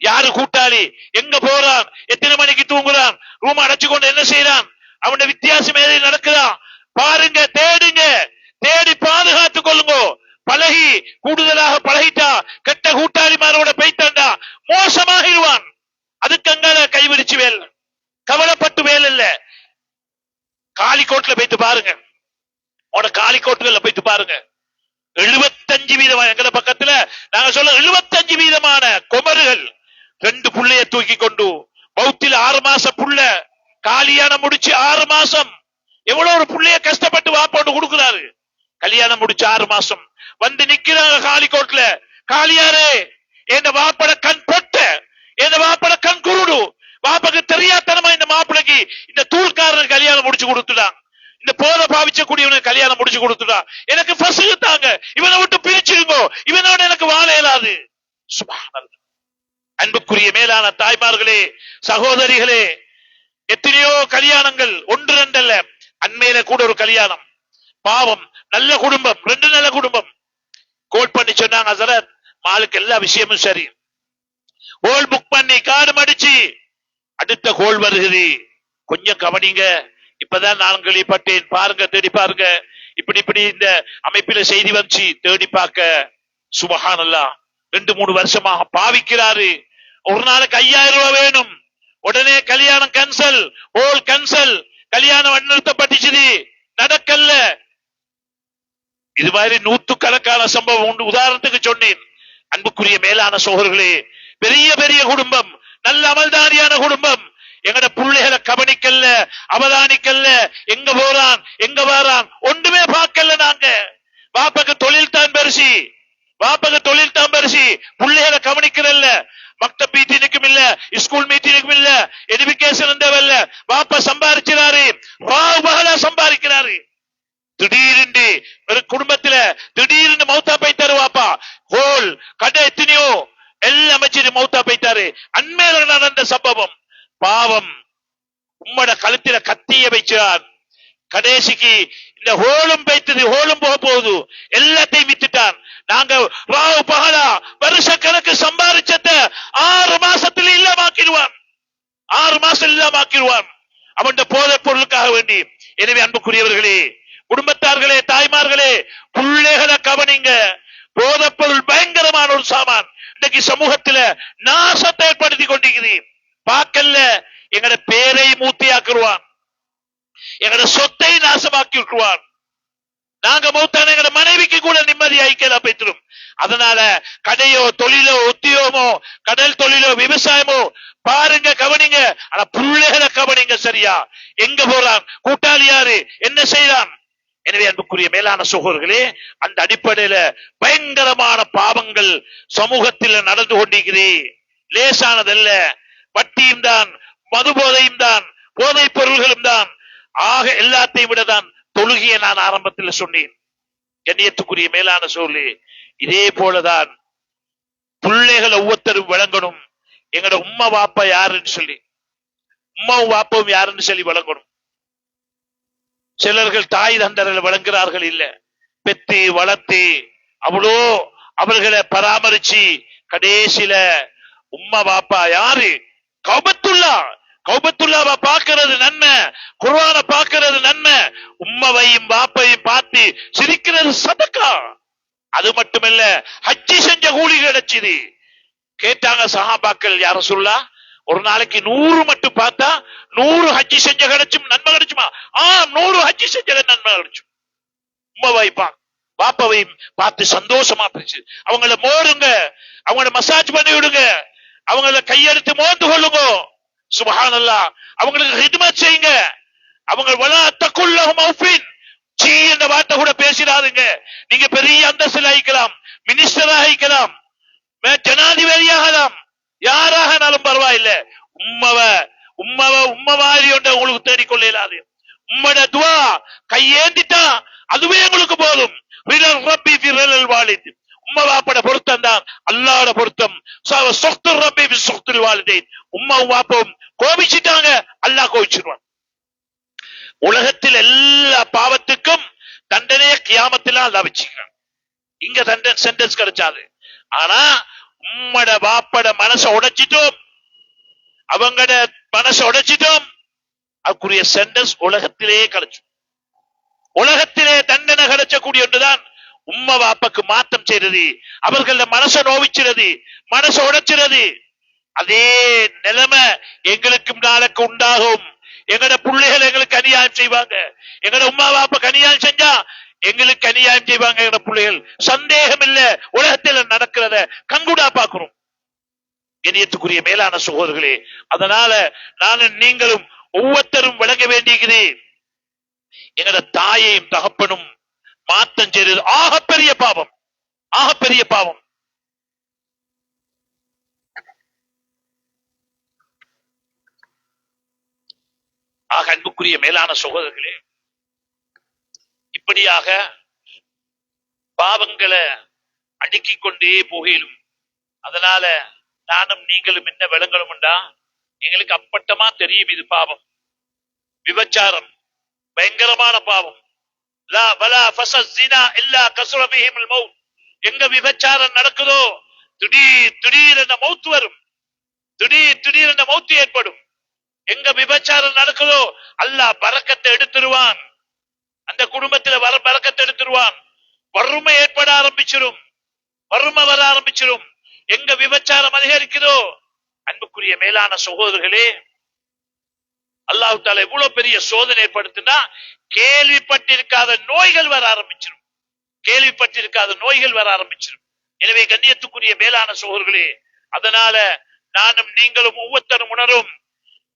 யாரு கூட்டாளி, எங்க போறான், எத்தனை மணிக்கு தூங்குறான், ரூம் அடைச்சு கொண்டு என்ன செய்யறான், அவனுடைய வித்தியாசம் ஏதாவது நடக்குதா பாருங்க, தேடுங்க, தேடி பாதுகாத்துக் கொள்ளுங்க. பழகி கூடுதலாக பழகிட்டா, கெட்ட கூட்டாளிமாரோட போய்த்தாண்டா மோசமாகிடுவான். அதுக்கு அங்கால கைவிரிச்சு வேல், கவலைப்பட்டு வேல் இல்ல. காலிக்கோட்ல போய்த்து பாருங்க, காலிக்கோட்டுல போய்த்து பாருங்க. 75% எங்கட பக்கத்துல நாங்க சொல்ல 75% குமர்கள் 2 புள்ளைய தூக்கி கொண்டு பௌத்தில 6 மாசம் புள்ள கல்யாணம் முடிச்சு 6 மாசம். எவ்வளவு ஒரு புள்ளைய கஷ்டப்பட்டு வாப்போட்டு கொடுக்கிறாரு. கல்யாணம் முடிச்சு 6 மாசம் வந்து நிக்கிறாங்க காலிக்கோட்ல. காலியாரே, என் வாப்பட கண் பொட்ட, என் வாப்பட கண் குருடு, வாப்பக்கு தெரியாதனமா இந்த மாப்பிளைக்கு இந்த தூள்காரன் கல்யாணம் முடிச்சு கொடுத்துட்டான், இந்த போத பாவிச்சக்கூடியவனுக்கு கல்யாணம் முடிச்சு கொடுத்துட்டான், எனக்கு பசுகு தாங்க, இவனை விட்டு பிரிச்சிருங்கோ, இவனோட எனக்கு வாழ இயலாது. சுப்ஹானல்லாஹ். அன்புக்குரிய மேலான தாய்மார்களே, சகோதரிகளே, எத்தனையோ கல்யாணங்கள், ஒன்று ரெண்டு அல்ல, அண்மையில கூட ஒரு கல்யாணம், பாவம், நல்ல குடும்பம், ரெண்டு நல்ல குடும்பம், கோல் பண்ணி சொன்னாங்க, ஹசரத் மாலுக்கு எல்லா விஷயமும் சரி, ஹோல் புக் பண்ணி கார்டு மடிச்சு அடுத்த கோல் வருகிறது, கொஞ்சம் கவனிங்க, இப்பதான் நான் கேள்விப்பட்டேன், பாருங்க, தேடி பாருங்க, இப்படி இப்படி இந்த அமைப்பில செய்தி வந்துச்சு, தேடி பார்க்க சுபஹானல்லாஹ் 2-3 வருஷமாக பாவிக்கிறாரு, ஒரு நாளைக்கு 5000 ரூபாய் வேணும், உடனே கல்யாணம் கேன்சல், ஹோல் கேன்சல், கல்யாணம் நிறுத்தப்பட்டுச்சு, நடக்கல. இது மாதிரி நூற்றுக்கணக்கான சம்பவம் உண்டு. உதாரணத்துக்கு சொன்னேன். அன்புக்குரிய மேலான சோழர்களே, பெரிய பெரிய குடும்பம், நல்ல அமல்தாரியான குடும்பம், எங்கட பிள்ளைகளை கவனிக்கல்ல, அவதானிக்கல்ல, எங்க போறான் எங்க வாரான் ஒன்றுமே பார்க்கல. நாங்க பாப்பாக்கு தொழில் தான் பெருசி, பாப்பாக்கு தொழில் தான் பெருசி, பிள்ளைகளை கவனிக்கிறல்ல, மக்தப் மீட்டினுக்கும் இல்ல, ஸ்கூல் மீட்டினுக்கும் இல்ல, எஜுகேஷன் தேவையில்ல, பாப்பா சம்பாதிக்கிறாரு, சம்பாதிக்கிறாரு. திடீர்னு ஒரு குடும்பத்துல திடீர்னு மௌத்தா போய்த்தாரு வாப்பா, ஹோல் கடை எத்தனையோ எல்லாம் வச்சு மௌத்தா போய்த்தாரு. அண்மையில நடந்த சம்பவம், பாவம், உம்மட கழுத்தில கத்திய வைச்சான், கடைசிக்கு இந்த ஹோலும் பைத்தது, ஹோலும் போக போகுது, எல்லாத்தையும் வித்துட்டான். நாங்க ராவு பகலா வருஷ கணக்கு சம்பாதிச்சத 6 மாசத்துல இல்லாமக்கிடுவான், 6 மாசம் இல்லாமக்கிடுவான் அவன் போதை பொருளுக்காக வேண்டி. எனவே அன்புக்குரியவர்களே, குடும்பத்தார்களே, தாய்மார்களே, பிள்ளைகளை கவனிங்க. போதைப்பொருள் பயங்கரமான ஒரு சாமான், இன்னைக்கு சமூகத்துல நாசத்தை ஏற்படுத்தி கொண்டிருக்கிறது. பார்க்கல, எங்கட பேரை மூத்தியாக்குவான், எங்கட சொத்தை நாசமாக்கி விட்டுருவான். நாங்க மூத்தான எங்கட மனைவிக்கு கூட நிம்மதி ஐக்கியலாம் பெற்றும். அதனால கடையோ தொழிலோ உத்தியோகமோ கடல் தொழிலோ விவசாயமோ பாருங்க, கவனிங்க. ஆனா பிள்ளைகளை கவனிங்க. சரியா, எங்க போறான், கூட்டாளி யாரு, என்ன செய்யறான். எனவே அன்புக்குரிய மேலான சகோதரர்களே, அந்த அடிப்படையில பயங்கரமான பாவங்கள் சமூகத்தில் நடந்து கொண்டிருக்கிறே, லேசானதல்ல. வட்டியும் தான், மது போதையும் தான், போதைப் பொருள்களும் தான். ஆக எல்லாத்தையும் விட தான் தொழுகையை நான் ஆரம்பத்தில் சொன்னேன். கண்ணியத்துக்குரிய மேலான சோழர்களே, இதே போலதான் பிள்ளைகள் ஒவ்வொருத்தரும் விளங்கணும். எங்கட உம்மா வாப்பா யாருன்னு சொல்லி, உம்மாவும் வாப்பாவும் யாருன்னு சொல்லி விளங்கணும். சிலர்கள் தாய் தந்தர்கள் வழங்குகிறார்கள் இல்ல, பெத்து வளர்த்து அவ்வளோ அவர்களை பராமரிச்சு கடைசியில உம்மா பாப்பா யாரு, கௌபத்துல்லாவை பார்க்கிறது நன்மை, குர்ஆனை பார்க்கிறது நன்மை, உம்மவையும் பாப்பையும் பார்த்து சிரிக்கிறது சதக்கா. அது மட்டுமல்ல, ஹஜ்ஜி செஞ்ச கூலி கிடைச்சது. கேட்டாங்க சஹாபாக்கள், யா ரசூலுல்லாஹ், ஒரு நாளைக்கு 100 மட்டும் பார்த்தா 100 ஹஜ்ஜி செஞ்ச கிடைச்சும் நன்மை கிடைச்சுமா? 100 ஹஜ்ஜி செஞ்ச நன்மை கிடைச்சும். உம்மவை பாப்பாவையும் பார்த்து சந்தோஷமா போச்சு. அவங்கள மோருங்க, அவங்கள மசாஜ் பண்ணி விடுங்க, அவங்கள கையெடுத்து மோந்து கொள்ளுங்க. சுப்ஹானல்லாஹ். அவங்களுக்கு ஹித்மத் செய்யுங்க. அவங்க வலா தகுல்லஹும் மௌஃபின், சீ என்ற வார்த்தை கூட பேசிடாதுங்க. நீங்க பெரிய அந்தஸ்தில் ஆகிக்கலாம், மினிஸ்டராக ஆகிக்கலாம், ஜனாதிபதியாகலாம், யாராகனாலும் பரவாயில்லை. உம்மவாரி ஒன்றை உங்களுக்கு தேடிக்கொள்ள இயலாது. உம்மோட துவா கையேந்திட்டா அதுவே உங்களுக்கு போதும். உம்மவாப்பட பொருத்தம் தான் அல்லாஹ்வோட பொருத்தம். உம்மாவும் வாப்பவும் கோபிச்சுட்டாங்க, அல்லாஹ் கோபிச்சிருவான். உலகத்தில் எல்லா பாவத்துக்கும் தண்டனையை கியாமத்தில் அல்லாஹ் வச்சுக்கிறான். இங்க தண்டனை சென்டென்ஸ் கிடைச்சாது. ஆனா உம்மட வாப்பட மனசை உடைச்சிட்டோம், அவங்கட மனசை உடைச்சிட்டோம், அதுக்குரிய சென்டென்ஸ் உலகத்திலே கிடைச்சு. உலகத்திலே தண்டனை கிடைச்சக்கூடிய ஒன்றுதான் உம்ம வாப்பக்கு மாற்றம் செய்யறது, அவர்கள மனசை நோவிச்சிறது, மனசை உடைச்சிறது. அதே நிலைமை எங்களுக்கும் நாளைக்கு உண்டாகும். எங்கட பிள்ளைகள் எங்களுக்கு அநியாயம் செய்வாங்க, எங்கட உம்மா வாப்பக்கு அநியாயம் செஞ்சா எங்களுக்கு அநியாயம் செய்வாங்க எங்கட பிள்ளைகள். சந்தேகம் இல்ல, உலகத்தில் நடக்கிறத கண்கூடா பார்க்கிறோம். இணையத்துக்குரிய மேலான சகோதரர்களே, அதனால நானும் நீங்களும் ஒவ்வொருத்தரும் விளங்க வேண்டியிருக்கிறேன். எங்கட தாயையும் தகப்பனும் மாத்தம் செய்தது ஆகப்பெரிய பாவம், ஆகப்பெரிய பாவம். ஆக அன்புக்குரிய மேலான சகோதரர்களே, இப்படியாக பாவங்களை அடுக்கிக் கொண்டே போகிலும். அதனால நானும் நீங்களும் என்ன விளங்கணும்டா, எங்களுக்கு அப்பட்டமா தெரியும் இது பாவம். விபச்சாரம் பயங்கரமான பாவம். லா வலா ஃபஸினா இல்லா கஸர பிஹில் மௌத். எங்க விபச்சாரம் நடக்குதோ திடீர் என்ற மௌத் வரும். திடீர் என்ற மௌத் ஏற்படும். எங்க விபச்சாரம் நடக்குதோ அல்லாஹ் பரக்கத்தை எடுத்துருவான். அந்த குடும்பத்துல பரக்கத்தை எடுத்துருவான். வறுமை ஏற்பட ஆரம்பிச்சிடும். வறுமை வர ஆரம்பிச்சிடும். எங்க விபச்சாரம் அதிகரிக்குதோ அன்புக்குரிய மேலான சகோதரர்களே, அல்லாஹ் தஆலா எவ்வளவு பெரிய சோதனை ஏற்படுத்தினா கேள்விப்பட்டிருக்காத நோய்கள் வர ஆரம்பிச்சிடும். கேள்விப்பட்டிருக்காத நோய்கள் வர ஆரம்பிச்சிடும். எனவே கண்ணியத்துக்குரிய மேலான சகோதரர்களே, அதனால நானும் நீங்களும் ஒவ்வொருத்தரும் உணரும்,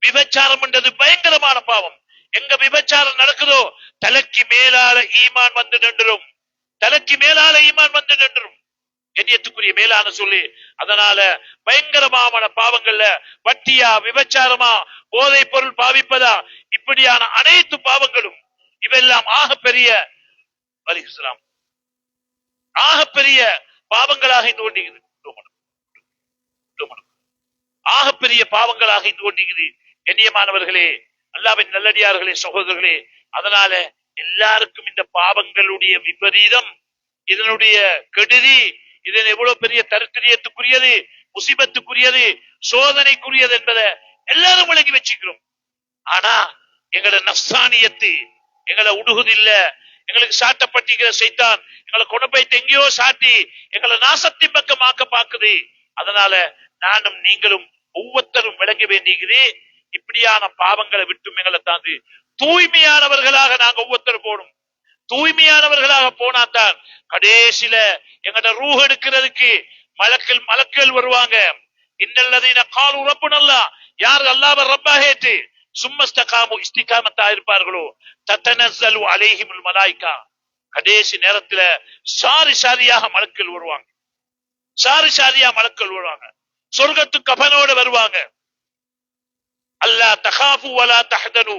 விபச்சாரம் என்றது பயங்கரமான பாவம். எங்க விபச்சாரம் நடக்குதோ தலைக்கு மேலால ஈமான் வந்து நின்றும். தலைக்கு மேலால ஈமான் வந்து நின்றும். கண்ணியத்துக்குரிய மேலான சொல்லி, அதனால பயங்கரமான பாவங்கள்ல வட்டியா, விபச்சாரமா, போதை பொருள் பாவிப்பதா, இப்படியான அனைத்து பாவங்களும் இவெல்லாம் ஆகப்பெரிய ஆகப்பெரிய பாவங்களாக இருந்து கொண்டிருக்கிறது. ஆகப்பெரிய பாவங்களாக இருந்து கொண்டிருக்கிறது. கண்ணியமானவர்களே, அல்லாஹ்வின் நல்லடியார்களே, சகோதரர்களே, அதனால எல்லாருக்கும் இந்த பாவங்களுடைய விபரீதம், இதனுடைய கெடுதி, இதன் எவ்வளவு பெரிய தரித்திரியத்துக்குரியது, முசிபத்துக்குரியது, சோதனைக்குரியது என்பதை எல்லாரும் விளங்கி வச்சுக்கிறோம். ஆனா எங்களோட நஃப்சானியத்து எங்களை உடுகுதில்ல. எங்களுக்கு சாட்டப்பட்டிருக்கிற சைத்தான் எங்களை கொண்டு போய் எங்கேயோ சாட்டி எங்களை நாசத்தின் பக்கம் ஆக்க பாக்குது. அதனால நானும் நீங்களும் ஒவ்வொருத்தரும் விளங்க வேண்டியது, இப்படியான பாவங்களை விட்டும் எங்களை தாந்து தூய்மையானவர்களாக நாங்க ஒவ்வொருத்தரும் போகணும். தூய்மையானவர்களாக போனாத்தான் கடைசியில எங்கட ரூஹ் எடுக்கிறதுக்கு மலக்கள் வருவாங்க. இன்னல்லதீன காலு ரப்புனல்லாஹ், யார் அல்லாஹ்வை ரப்பாக ஏற்று சும்மஸ்தகாமு இஸ்திகாமத்தா இருப்பார்களோ தத்தனஸ்ஸலு அலைஹிமுல் மலாயிகா, கடைசி நேரத்துல சாரியாக மலக்கள் வருவாங்க. சாரியா மலக்கள் வருவாங்க. சொர்க்கத்து கபனோட வருவாங்க. அல்லா தகாஃபு வலா தஹ்தனு,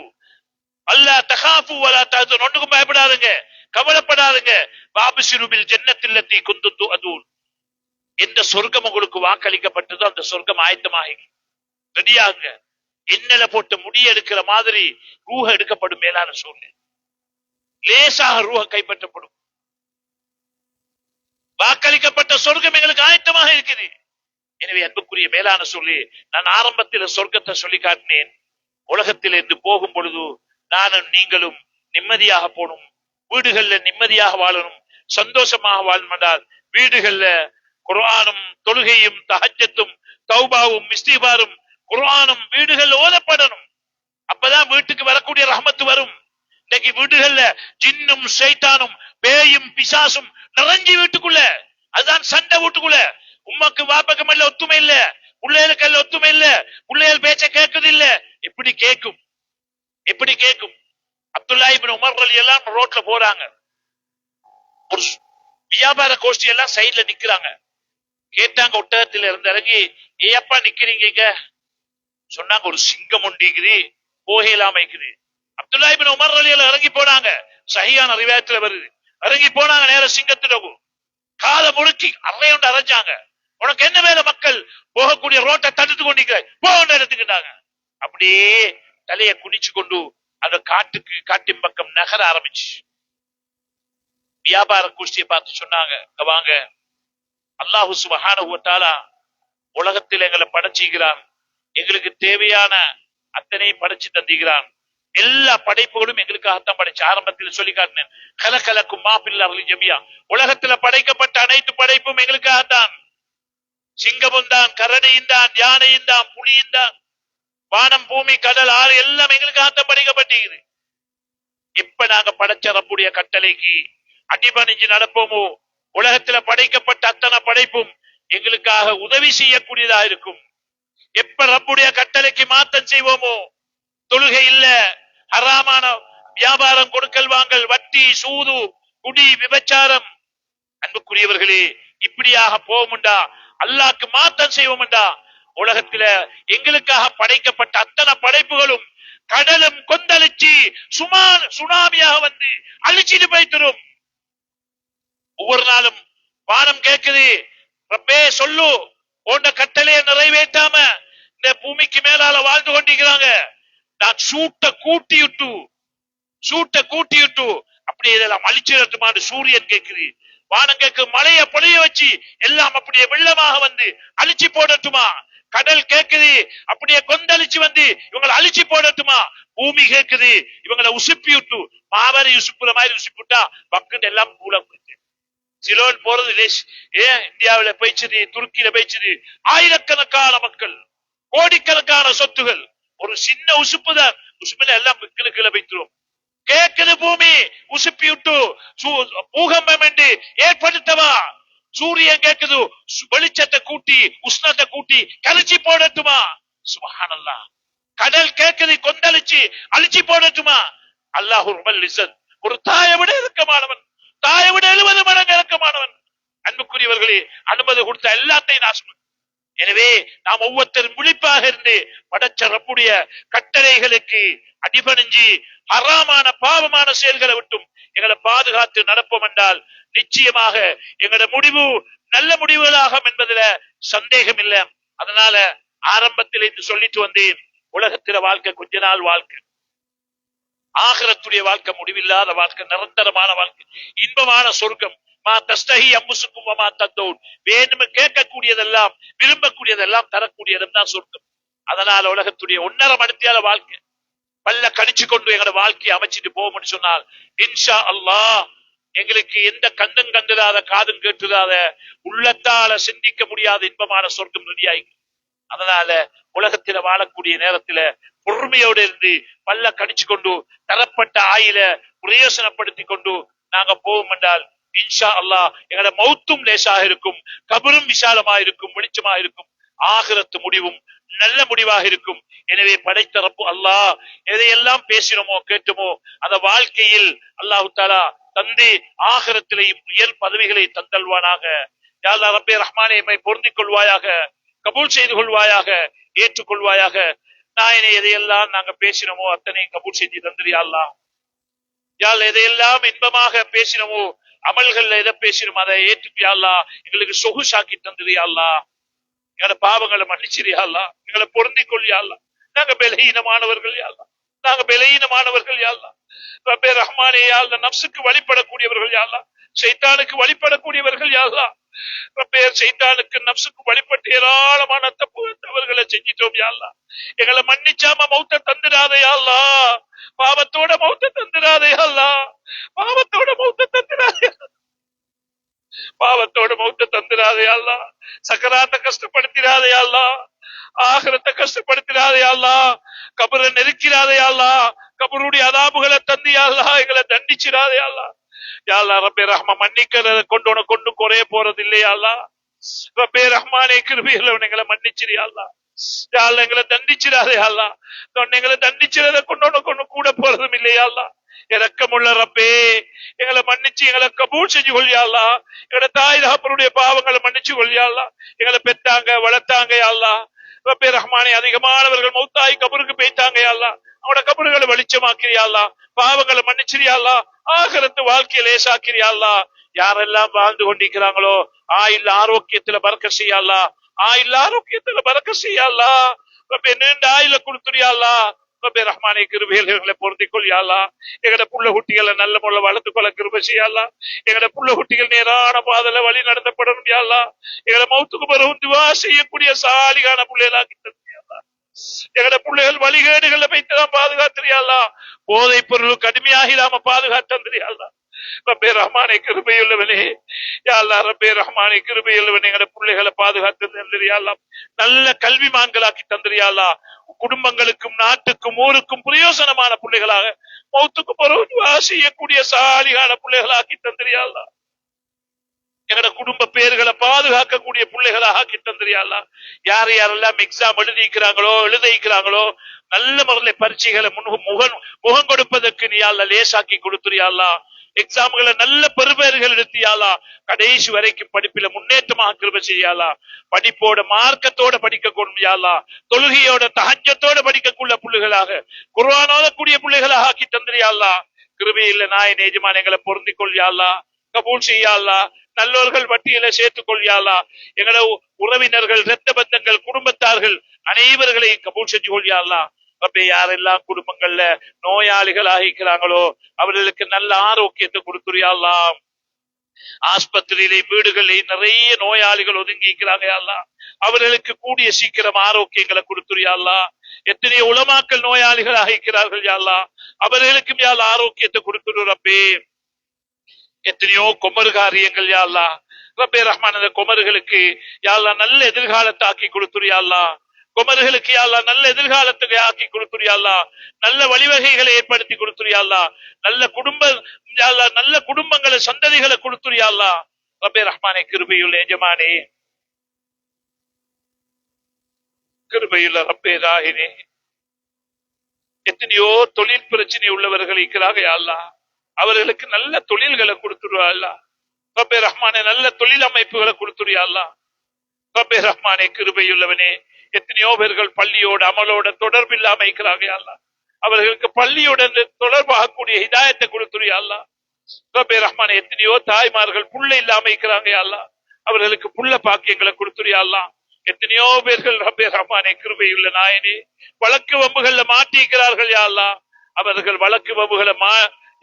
அல்லா தகாஃபு வலா தஹ்தனு, ஒண்ணுக்கும் பயப்படாதுங்க, கவலைப்படாதுங்க. வாபிஷிரு பில் ஜன்னத்தில்லதி குன்தும் துஅதூன், எந்த சொர்க்கம் உங்களுக்கு வாக்களிக்கப்பட்டதோ அந்த சொர்க்கம் ஆயத்தமாகி ரெடியாகுங்க. எண்ணெயில போட்டு முடி எடுக்கிற மாதிரி ரூஹ எடுக்கப்படும். மேலான சூழ்நிலை லேசாக ரூஹ கைப்பற்றப்படும். வாக்களிக்கப்பட்ட சொர்க்கம் எங்களுக்கு ஆயத்தமாக இருக்குது. எனவே அன்புக்குரிய மேலான சொல்லி, நான் ஆரம்பத்தில் சொர்க்கத்தை சொல்லி காட்டினேன். உலகத்தில் இருந்து போகும் பொழுது நானும் நீங்களும் நிம்மதியாக போகணும். வீடுகள்ல நிம்மதியாக வாழணும், சந்தோஷமாக வாழணும் என்றால் வீடுகள்ல குர்ஆனும் தொழுகையும் தஹஜ்ஜத்தும் தௌபாவும் இஸ்திக்பாரும் குர்ஆனும் வீடுகள்ல ஓதப்படணும். அப்பதான் வீட்டுக்கு வரக்கூடிய ரஹ்மத்து வரும். இன்னைக்கு வீடுகள்ல ஜின்னும் ஷைத்தானும் பேயும் பிசாசும் நிறைஞ்சி வீட்டுக்குள்ள, அதுதான் சண்டை வீட்டுக்குள்ள. உம்மாக்கு வாப்பக்கம் இல்ல, ஒத்துமை இல்ல, பிள்ளைகளுக்கு எல்லாம் ஒத்துமை இல்ல, பிள்ளைகள் பேச்ச கேட்குது இல்ல. எப்படி கேட்கும்? எப்படி கேட்கும்? அப்துல்லா இப்னு உமர் ரலியல்லாஹு ரோட்ல போறாங்க. ஒரு வியாபார கோஷ்டி எல்லாம் சைடுல நிக்கிறாங்க. கேட்டாங்க, ஒட்டகத்துல இருந்து இறங்கி, ஏப்பா நிக்கிறீங்க? சொன்னாங்க, ஒரு சிங்கம் ஒண்டிக்குது, போகையிலாம இருக்குது. அப்துல்லா இப்னு உமர் ரலியல்லாஹு இறங்கி போனாங்க. சஹீஹான ரிவாயத்துல வருது. இறங்கி போனாங்க, நேர சிங்கத்துக்கு காலை முழுக்கி அறையோண்டு அரைஞ்சாங்க. உனக்கு என்ன வேலை? மக்கள் போகக்கூடிய ரோட்டை தடுத்து கொண்டிருக்கிற, போக எடுத்துக்கிட்டாங்க. அப்படியே தலையை குடிச்சு கொண்டு அந்த காட்டின் பக்கம் நகர ஆரம்பிச்சு. வியாபார கோஷ்டியை பார்த்து சொன்னாங்க, வாங்க, அல்லாஹு சுப்ஹானஹு வ தஆலா உலகத்தில் எங்களை படைச்சுகிறான். எங்களுக்கு தேவையான அத்தனையும் படைச்சு தந்துகிறான். எல்லா படைப்புகளும் எங்களுக்காகத்தான் படைச்சு. ஆரம்பத்தில் சொல்லி காட்டினேன், கலக்கலக்கும் மாபில் அருள் ஜமியா, உலகத்துல படைக்கப்பட்ட அனைத்து படைப்பும் எங்களுக்காகத்தான். சிங்கமும் தான், கரடியும் தான், யானையும் தான், புலியும் தான், வானம் பூமி கடல் ஆறு எல்லாம் எங்களுக்காகத்தான் படைக்கப்பட்டிருக்குது. இப்ப நாங்க படைச்ச ரப்புடைய கட்டளைக்கு அடிபணிஞ்சு நடப்போமோ, உலகத்துல படைக்கப்பட்ட அத்தனை படைப்பும் எங்களுக்காக உதவி செய்யக்கூடியதா இருக்கும். எப்ப ரப்புடைய கட்டளைக்கு மாற்றம் செய்வோமோ, தொழுகை இல்ல, ஹராமான வியாபாரம், கொடுக்கல் வாங்கல், வட்டி, சூது, குடி, விபச்சாரம், அன்புக்குரியவர்களே, இப்படியாக போவோம்டா, அல்லாஹ்க்கு மாற்றம் செய்வோம்டா, உலகத்துல எங்களுக்காக படைக்கப்பட்ட அத்தனை படைப்புகளும் கடலும் கொந்தளிச்சு சுனாமியாக வந்து அழிச்சிட்டு போய்த்திரும். ஒவ்வொரு நாளும் வானம் கேட்குது, ரப்பே சொல்லு, போன்ற கட்டளையை நிறைவேற்றாம இந்த பூமிக்கு மேலால வாழ்ந்து கொண்டிருக்கிறாங்க. நான் சூட்ட கூட்டிட்டு அப்படியே இதெல்லாம் அழிச்சிடட்டுமான்னு சூரியன் கேட்குது. வானம் கேட்கு மழைய பொழிய வச்சு எல்லாம் அப்படியே வெள்ளமாக வந்து அழிச்சு போடட்டுமா? கடல் கேக்குது அப்படியே கொந்தளிச்சு வந்து இவங்களை அழிச்சு போடட்டுமா? பூமி கேக்குது இவங்களை உசுப்பி விட்டு மாவரை உசுப்புற மாதிரி உசுப்பி விட்டா பக்குன்னு எல்லாம் கூட சிலோன் போறது லேஸ். ஏன் இந்தியாவில போயிச்சுது, துருக்கியில போயிச்சுது, ஆயிரக்கணக்கான மக்கள், கோடிக்கணக்கான சொத்துகள், ஒரு சின்ன உசுப்புதான், உசுப்புல எல்லாம் கீழே வைத்துரும். கேக்குது பூமி உசுப்பி விட்டு பூகம்பம் என்று ஏற்படுத்தவா? சூரியன் கேக்குது வெளிச்சத்தை கூட்டி உஷ்ணத்தை கூட்டி கழிச்சு போடட்டுமா? சுப்ஹானல்லாஹ். கடல் கேக்குது கொந்தளிச்சு அழிச்சு போடட்டுமா? அல்லாஹ் ஒரு தாயை விட இறக்கமானவன், தாயை விட 70 மடங்கு இறக்கமானவன். அன்புக்குரியவர்களே, அனுமதி கொடுத்த எல்லாத்தையும் நாசம். எனவே நாம் ஒவ்வொருத்தரும் விழிப்பாக இருந்து படைச்ச ரப்புடைய கட்டளைகளுக்கு அடிபணிஞ்சு ஹராமான பாவமான செயல்களை விட்டும் எங்களை பாதுகாத்து நடப்போம் என்றால் நிச்சயமாக எங்களோட முடிவு நல்ல முடிவுகளாகும் என்பதுல சந்தேகம் இல்லை. அதனால ஆரம்பத்தில் இருந்து சொல்லிட்டு வந்தேன், உலகத்தில வாழ்க்கை கொஞ்ச நாள் வாழ்க்கை, ஆகிரத்துடைய வாழ்க்கை முடிவில்லாத வாழ்க்கை, நிரந்தரமான வாழ்க்கை, இன்பமான சொர்க்கம். வேணுமே கேட்கக்கூடியதெல்லாம் விரும்பக்கூடியதெல்லாம் தரக்கூடியதும் தான் சொர்க்கம். அதனால உலகத்துடைய 1.5 மணித்தியால வாழ்க்கை பல்ல கடிச்சு கொண்டு எங்களோட வாழ்க்கையை அமைச்சிட்டு போவோம்னு சொன்னால் இன்ஷா அல்லாஹ் எங்களுக்கு எந்த கண்ணும் கண்டுடாத காதும் கேட்டுடாத உள்ளத்தால சிந்திக்க முடியாத இன்பமான சொர்க்கம் ரெடியாகி. அதனால உலகத்தில வாழக்கூடிய நேரத்தில பொறுமையோடு இருந்து பல்ல கடிச்சு கொண்டு தரப்பட்ட ஆயில பிரயோசனப்படுத்தி கொண்டு நாங்க போவோம் என்றால் இன்ஷா அல்லாஹ் எங்களோட மௌத்தும் லேசாக இருக்கும், கபரும் விசாலமாக இருக்கும், வெளிச்சமாக இருக்கும், ஆகிரத்து முடிவும் நல்ல முடிவாக இருக்கும். எனவே படைத்தரப்பு அல்லாஹ் எதையெல்லாம் பேசினோமோ கேட்டோமோ அந்த வாழ்க்கையில் அல்லாஹு தாலா தந்தி ஆகிரத்திலையும் உயர் பதவிகளை தந்தல்வானாக. யா அல்லாஹ் ரப்பே ரஹ்மானே, எம்மை பொருந்திக் கொள்வாயாக, கபூல் செய்து கொள்வாயாக, ஏற்றுக்கொள்வாயாக. நாயனே, எதையெல்லாம் நாங்க பேசினோமோ அத்தனை கபூல் செஞ்சு தந்திரியா அல்லாஹ். யாழ் எதையெல்லாம் இன்பமாக பேசினோமோ அமல்கள் எதை பேசினோம் அதை ஏற்றுப்பியா அல்லாஹ். எங்களுக்கு சொகுசாக்கி தந்திரியா அல்லாஹ். எங்களோட பாவங்களை மன்னிச்சிரியா அல்லாஹ். எங்களை பொருந்திக் கொள்ளியா அல்லாஹ். நாங்க பலஹீனமானவர்கள் யா அல்லாஹ், நாங்க பலஹீனமானவர்கள் யா அல்லாஹ். ரப்பே ரஹ்மானே, யா அல்லாஹ் நஃப்ஸுக்கு வழிபடக்கூடியவர்கள் யா அல்லாஹ், ஷைத்தானுக்கு வழிபடக்கூடியவர்கள் யா அல்லாஹ். ரப்பே ஷைத்தானுக்கு நஃப்ஸுக்கு வழிபட்டு ஏராளமான தவறுகளை செஞ்சிட்டோம் யா அல்லாஹ். எங்களை மன்னிச்சாம மௌத்த தந்துடாதே யா அல்லாஹ். பாவத்தோட மௌத்த தந்துடாதே யா அல்லாஹ். பாவத்தோட மௌத்த தந்துடாதே, பாவத்தோட மௌத்த தந்துடாதே யா அல்லாஹ். சக்கராத்த கஷ்டப்படுத்திடாதே யா அல்லாஹ். ஆகிரத்தை கஷ்டப்படுத்திடாதே யா அல்லாஹ். கபரை நெருக்கிறாதே யா அல்லாஹ். கபருடைய அதாபுகளை தந்து யா அல்லாஹ் எங்களை தண்டிச்சிடாதே யா அல்லாஹ். யா அல்லாஹ் ரப்பே ரஹ்மா, மன்னிக்கிறத கொண்டு உனக்கு கொண்டு குறைய போறது இல்லையா அல்லாஹ். ரப்பே ரஹ்மானே, கிருபையில எங்களை மன்னிச்சிரியா அல்லாஹ். யா அல்லாஹ் எங்களை தண்டிச்சிடாதே யா அல்லாஹ். எங்களை தண்டிச்சிறத கொண்டு உனக்கு கொண்டு கூட போறதும் இல்லையா அல்லாஹ். இரக்கமுள்ள ரப்பே, எங்களை மன்னிச்சு எங்களை கபூல் செஞ்சு கொள்ளியா அல்லாஹ். எங்களோட தாய் தகப்பனுடைய பாவங்களை மன்னிச்சு கொள்ளியா அல்லாஹ். எங்களை பெத்தாங்க வளர்த்தாங்க யா அல்லாஹ். ரப்பே ரஹ்மானே, அதிகமானவர்கள் மௌத்தாய் கபருக்கு போய்த்தாங்க யா அல்லாஹ். அவனோட கபறுகளை வெளிச்சமாக்கிறியா அல்லாஹ். பாவங்களை மன்னிச்சிரியா அல்லாஹ். ஆகிரத்து வாழ்க்கையை லேசாக்கிறியா அல்லாஹ். யாரெல்லாம் வாழ்ந்து கொண்டிருக்கிறாங்களோ ஆயுள் ஆரோக்கியத்துல பறக்க செய்யா அல்லாஹ். ஆயுள் ஆரோக்கியத்துல பறக்க செய்யா அல்லாஹ். ரப்பே நீண்ட ஆயுள கொடுத்துறியா அல்லாஹ். ரப்பே ரஹ்மானே, கிருபையில எங்களை பொருந்திக் கொள்ளியா அல்லாஹ். எங்கட புள்ள குட்டிகளை நல்ல முறையில் வளர்த்து கொள்ள கிருபை செய்யா அல்லாஹ். எங்கட புள்ள குட்டிகள் நேரான பாதையில வழி நடத்தப்படணும் யா அல்லாஹ். எங்களை மௌத்துக்கு பிறகு துஆ செய்யக்கூடிய சாலிகான பிள்ளைகளாக்கி தந்தியா அல்லாஹ். எங்கட பிள்ளைகள் வழிகேடுகளை வைத்துதான் பாதுகாத்திரியா அல்லாஹ். போதை பொருள் கடுமையாகிடாம பாதுகாத்தந்திரியா அல்லாஹ். ரப்பே ரஹ்மானே, கிருபையுள்ளவனே யா அல்லாஹ். ரப்பே ரஹ்மானே, கிருபையுள்ளவனே, எங்கட பிள்ளைகளை பாதுகாத்து தந்திரியா அல்லாஹ். நல்ல கல்விமான்களாக்கி தந்திரியா அல்லாஹ். குடும்பங்களுக்கும் நாட்டுக்கும் ஊருக்கும் பிரயோசனமான பிள்ளைகளாக மௌத்துக்கு பிறகு துஆ செய்யக்கூடிய சாலிகான பிள்ளைகளாக்கி தந்திரியா அல்லாஹ். எங்கட குடும்ப பேர்களை பாதுகாக்கக்கூடிய பிள்ளைகளாக கிட்டந்திரியா அல்லாஹ். யார் யாரெல்லாம் எக்ஸாம் எழுதிக்கிறாங்களோ நல்ல முறையில் பரீட்சைகளை முகம் கொடுப்பதற்கு நீ அல்லாஹ் லேசாக்கி கொடுத்துறியா அல்லாஹ். எக்ஸாம்களை நல்ல பெறுபேறுகள் எடுத்தியா அல்லாஹ். கடைசி வரைக்கும் படிப்பில முன்னேற்றமாக கிருபை செய்யா அல்லாஹ். படிப்போட மார்க்கத்தோட படிக்க கொள்ளியா அல்லாஹ். தொழுகையோட தஹஜ்ஜத்தோட படிக்கக்கூடிய பிள்ளைகளாக, குர்ஆன் ஓதக்கூடிய பிள்ளைகளாக ஆக்கி தந்திரியா அல்லாஹ். கிருபை இல்ல நாயனே எஜமான், எங்களை பொருந்திக் கொள்ளியா அல்லாஹ். கபூல் செய்யா அல்லாஹ். நல்லோர்கள் பட்டியலை சேர்த்துக் கொள்ளியா அல்லாஹ். எங்களோட உறவினர்கள், இரத்த பந்தங்கள், குடும்பத்தார்கள் அனைவர்களையும் கபூல் செஞ்சு கொள்ளியா அல்லாஹ். ரப்பே யாரெல்லாம் குடும்பங்கள்ல நோயாளிகள் ஆகிக்கிறாங்களோ அவர்களுக்கு நல்ல ஆரோக்கியத்தை கொடுத்துறியா அல்லாஹ். ஆஸ்பத்திரியிலே வீடுகளிலே நிறைய நோயாளிகள் ஒதுங்கிக்கிறாங்க அல்லாஹ், அவர்களுக்கு கூடிய சீக்கிரம் ஆரோக்கியங்களை கொடுத்துறியா அல்லாஹ். எத்தனை உலமாக்கள் நோயாளிகள் ஆகிக்கிறார்கள் யா அல்லாஹ், அவர்களுக்கும் யா அல்லாஹ் ஆரோக்கியத்தை கொடுத்துரு ரப்பே. எத்தனையோ குமரு காரியங்கள் யா அல்லாஹ், ரப்பே ரஹ்மான் அந்த குமர்களுக்கு யா அல்லாஹ் நல்ல எதிர்காலத்தை ஆக்கி கொடுத்துரு யா அல்லாஹ். குமர்களுக்கு யா அல்லாஹ் நல்ல எதிர்காலத்தை ஆக்கி கொடுத்துரு யா அல்லாஹ். நல்ல வழிவகைகளை ஏற்படுத்தி கொடுத்துரு யா அல்லாஹ். நல்ல யா அல்லாஹ் நல்ல குடும்பங்களை சந்ததிகளை கொடுத்துரு யா அல்லாஹ். ரப்பே ரஹ்மானே கிருபையுள்ள எஜமானே, கிருபையுள்ள ரப்பே ராஹினே, எத்தனையோ தொழில் பிரச்சனை உள்ளவர்கள் இருக்கிறாங்க யா அல்லாஹ், அவர்களுக்கு நல்ல தொழில்களை கொடுத்துருவா அல்லாஹ். ரப்பே ரஹ்மானே நல்ல தொழில் அமைப்புகளை கொடுத்துருயா அல்லாஹ். ரப்பே ரஹ்மானே கிருபையுள்ளவனே, எத்தனையோ பேர்கள் பள்ளியோட அமலோட தொடர்பு இல்லாம இருக்கிறாங்க யா அல்லாஹ், அவர்களுக்கு பள்ளியுடன் தொடர்பாகக்கூடிய ஹிதாயத்தை கொடுத்துருயா அல்லாஹ். ரப்பே ரஹ்மானே எத்தனையோ தாய்மார்கள் புள்ள இல்லாம இருக்கிறாங்க யா அல்லாஹ், அவர்களுக்கு புள்ள பாக்கியங்களை கொடுத்துருயா அல்லாஹ். எத்தனையோ பேர்கள் ரப்பே ரஹ்மானே கிருபையுள்ள நாயனே வழக்கு வம்புகள்ல மாட்டிக்கிறார்கள் யா அல்லாஹ், அவர்கள் வழக்கு வம்புகளை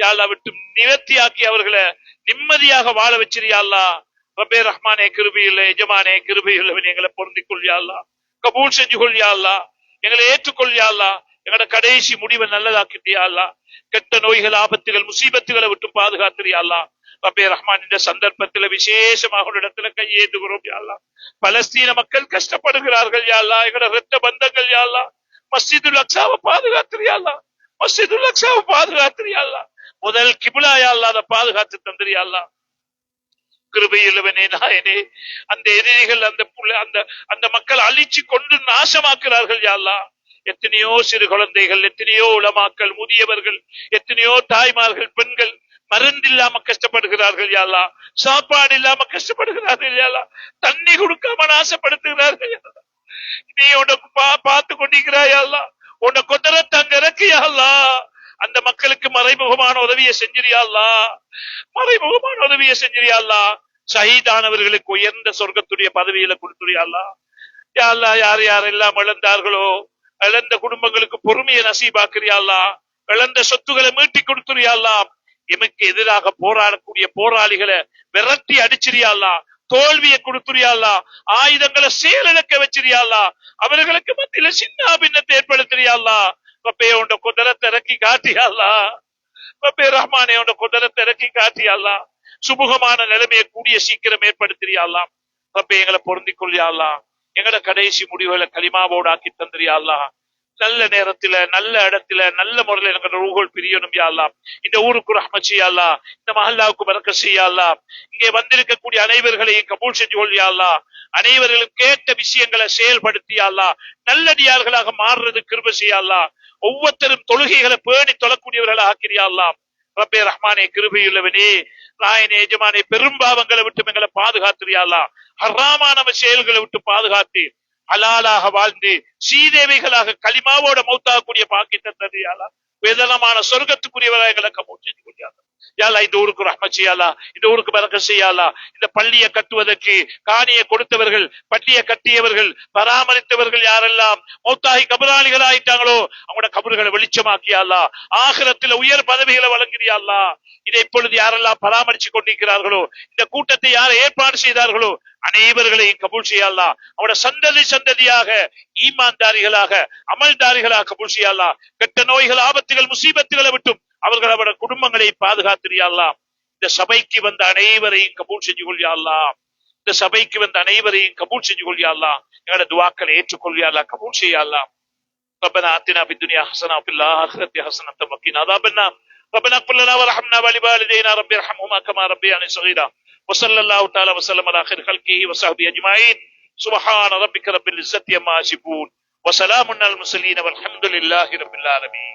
யா அல்லாஹ் விட்டு நிவர்த்தியாக்கி அவர்களை நிம்மதியாக வாழ வச்சிருயா அல்லாஹ். ரப்பே ரஹ்மானே கிருபையுள்ள எஜமானே, கிருபையுள்ளவன் எங்களை பொருந்திக் கொள் யா அல்லாஹ், கபூல் செஞ்சு கொள் யா அல்லாஹ், எங்களை ஏற்றுக்கொள் யா அல்லாஹ். எங்களோட கடைசி முடிவை நல்லதாக்கிட்டியா அல்லாஹ், கெட்ட நோய்கள் ஆபத்துகள் முசீபத்துகளை விட்டு பாதுகாத்திரியா அல்லாஹ். ரப்பே ரஹ்மான் இந்த சந்தர்ப்பத்தில் விசேஷமாக ஒரு இடத்துல கையேந்துகிறோம் யா அல்லாஹ். பலஸ்தீன மக்கள் கஷ்டப்படுகிறார்கள் யா அல்லாஹ், எங்களோட இரத்த பந்தங்கள் யா அல்லாஹ், மஸ்ஜிதுல் அக்ஸாவை பாதுகாத்திரியா அல்லாஹ், மஸ்ஜிதுல் அக்ஸாவை பாதுகாத்திரியா அல்லாஹ், முதல் கிப்லா யா அல்லாஹ் அதை பாதுகாத்து தந்திரியா அல்லாஹ். கிருபையுள்ளவனே நாயனே, அந்த எதிரிகள் அந்த மக்கள் அழிச்சு கொண்டு நாசமாக்குறார்கள் யா அல்லாஹ். எத்தனையோ சிறு குழந்தைகள், எத்தனையோ உலமாக்கள், முதியவர்கள், எத்தனையோ தாய்மார்கள், பெண்கள் மருந்தில்லாம கஷ்டப்படுகிறார்கள் யா அல்லாஹ், சாப்பாடு இல்லாம கஷ்டப்படுகிறார்கள் யா அல்லாஹ், தண்ணி கொடுக்காம நாசப்படுத்துகிறார்கள் யா அல்லாஹ். நீ உனக்கு பார்த்து கொண்டிருக்கிறாய் யா அல்லாஹ், உன்னை குதிரத்தை அங்க இறக்கு யா அல்லாஹ். அந்த மக்களுக்கு மறைமுகமான உதவியை செஞ்சிரியா அல்லாஹ், மறைமுகமான உதவியை செஞ்சிரியா அல்லாஹ். ஷஹீதானவர்களுக்கு உயர்ந்த சொர்க்கத்துடைய பதவியில கொடுத்துரியா அல்லாஹ். யா அல்லாஹ் யார் யாரெல்லாம் இழந்தார்களோ இழந்த குடும்பங்களுக்கு பொறுமையை நசீபாக்குறியா அல்லாஹ், இழந்த சொத்துக்களை மீட்டி கொடுத்துறியா அல்லாஹ். எமக்கு எதிராக போராடக்கூடிய போராளிகளை விரட்டி அடிச்சிரியா அல்லாஹ், தோல்வியை கொடுத்துறியா அல்லாஹ், ஆயுதங்களை செயலிழக்க வச்சிரியா அல்லாஹ், அவர்களுக்கு மத்தியில சின்ன பின்னத்தை ஏற்படுத்துறியா அல்லாஹ். ரப்பே உண்ட குதிரத்தை இறக்கி காட்டியா அல்லாஹ், ரப்பே ரஹ்மானே உண்ட குதிரத்தை இறக்கி காட்டியா அல்லாஹ், சுமூகமான நிலைமையை கூடிய சீக்கிரம் ஏற்படுத்துறியா அல்லாஹ். ரப்பே எங்களை பொருந்திக் கொள்ளியா அல்லாஹ், எங்கட கடைசி முடிவுகளை கலிமாவோடு ஆக்கி தந்திரியா அல்லாஹ். நல்ல நேரத்துல நல்ல இடத்துல நல்ல முறையில எங்களோட ரூஹுல் பிரியணும் யா அல்லாஹ். இந்த ஊருக்கு ரஹ்மத் செய்யா அல்லாஹ், இந்த மஹல்லாவுக்கு பரக்கத் செய்யா அல்லாஹ். இங்கே வந்திருக்கக்கூடிய அனைவர்களையும் கபூல் செஞ்சு கொள்ளியா அல்லாஹ். அனைவர்களும் கேட்ட விஷயங்களை செயல்படுத்தியா அல்லாஹ், நல்லடியார்களாக மாறுறது கிருபை செய்யா அல்லாஹ். ஒவ்வொருத்தரும் தொழுகைகளை பேணி தொழக்கூடியவர்களாக ஆக்கிறியா அல்லாஹ். ரப்பே ரஹ்மானே கிருபையுள்ளவனே நாயனே எஜமானே, பெரும்பாவங்களை விட்டு எங்களை பாதுகாத்திரியா அல்லாஹ். ஹராமான செயல்களை விட்டு பாதுகாத்து ஹலாலாக வாழ்ந்து சீதேவிகளாக களிமாவோட மௌத்தாகக்கூடிய பாக்கியத்தை தந்திரியா அல்லாஹ். வேதனமான சொர்க்கத்துக்குரியவராக எங்களை கபூல் செஞ்சு கொள்ளியா அல்லாஹ். யா அல்லாஹ் இந்த ஊருக்கு ரஹ்மத் செய்யா அல்லாஹ், இந்த ஊருக்கு பரக்கத் செய்யா அல்லாஹ். இந்த பள்ளியை கட்டுவதற்கு காணியை கொடுத்தவர்கள், பள்ளியை கட்டியவர்கள், பராமரித்தவர்கள் யாரெல்லாம் மௌத்தாகி கபராளிகள் ஆயிட்டாங்களோ அவங்களோட கபறுகளை வெளிச்சமாக்கியா அல்லாஹ். ஆகிரத்தில் உயர் பதவிகளை வழங்கிறியா அல்லாஹ். இதை இப்பொழுது யாரெல்லாம் பராமரிச்சு கொண்டிருக்கிறார்களோ, இந்த கூட்டத்தை யார் ஏற்பாடு செய்தார்களோ அனைவர்களையும் கபூல் செய்யா அல்லாஹ். அவனோட சந்ததியாக ஈமான்தாரிகளாக அமல்தாரிகளாக கபூல் செய்யா அல்லாஹ். கெட்ட நோய்கள் ஆபத்துகள் முசீபத்துகளை விட்டும் அவர்கள் அவரோட குடும்பங்களை பாதுகாத்திரியா அல்லாஹ். இந்த சபைக்கு வந்த அனைவரையும் கபூல் செஞ்சு கொள்ளியா அல்லாஹ். இந்த சபைக்கு வந்த அனைவரையும் கபூல் செஞ்சு கொள்ளியா அல்லாஹ். எங்களோட துஆக்களை ஏற்றுக்கொள்ளியா அல்லாஹ், கபூல் செய்யா அல்லாஹ். ربنا آتنا في الدنيا حسنة وفي الآخرة حسنة وقنا عذاب النار. ربنا اغفر لنا وارحمنا ولوالدينا رب ارحمهما كما ربياني صغيرا. وصلى الله تعالى وسلم على خير خلقه وصحبه أجمعين. سبحان ربك رب العزة عما يصفون وسلام على المرسلين والحمد لله رب العالمين.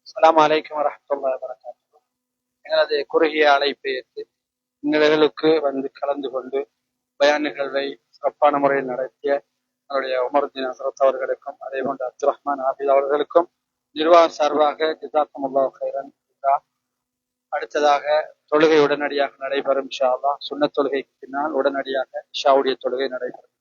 அஸ்ஸலாமு அலைக்கும் வரஹ்மத்துல்லாஹி வபரகாத்துஹு. எனது குறுகிய அழைப்பை ஏற்று நிகழ்வுக்கு வந்து கலந்து கொண்டு பயான் நிகழ்வை சிறப்பான முறையில் நடத்திய அவருடைய உமருதீன் ஹசரத் அவர்களுக்கும் அதே போன்று அப்துல் ரஹ்மான் ஆபித் அவர்களுக்கும் நிர்வாகம் சார்பாக ஜஸாக்குமுல்லாஹு கைரன். அடுத்ததாக தொழுகை உடனடியாக நடைபெறும் இன்ஷா அல்லாஹ். சுன்னத் தொழுகைக்கு பின்னால் உடனடியாக இஷாவுடைய தொழுகை நடைபெறும்.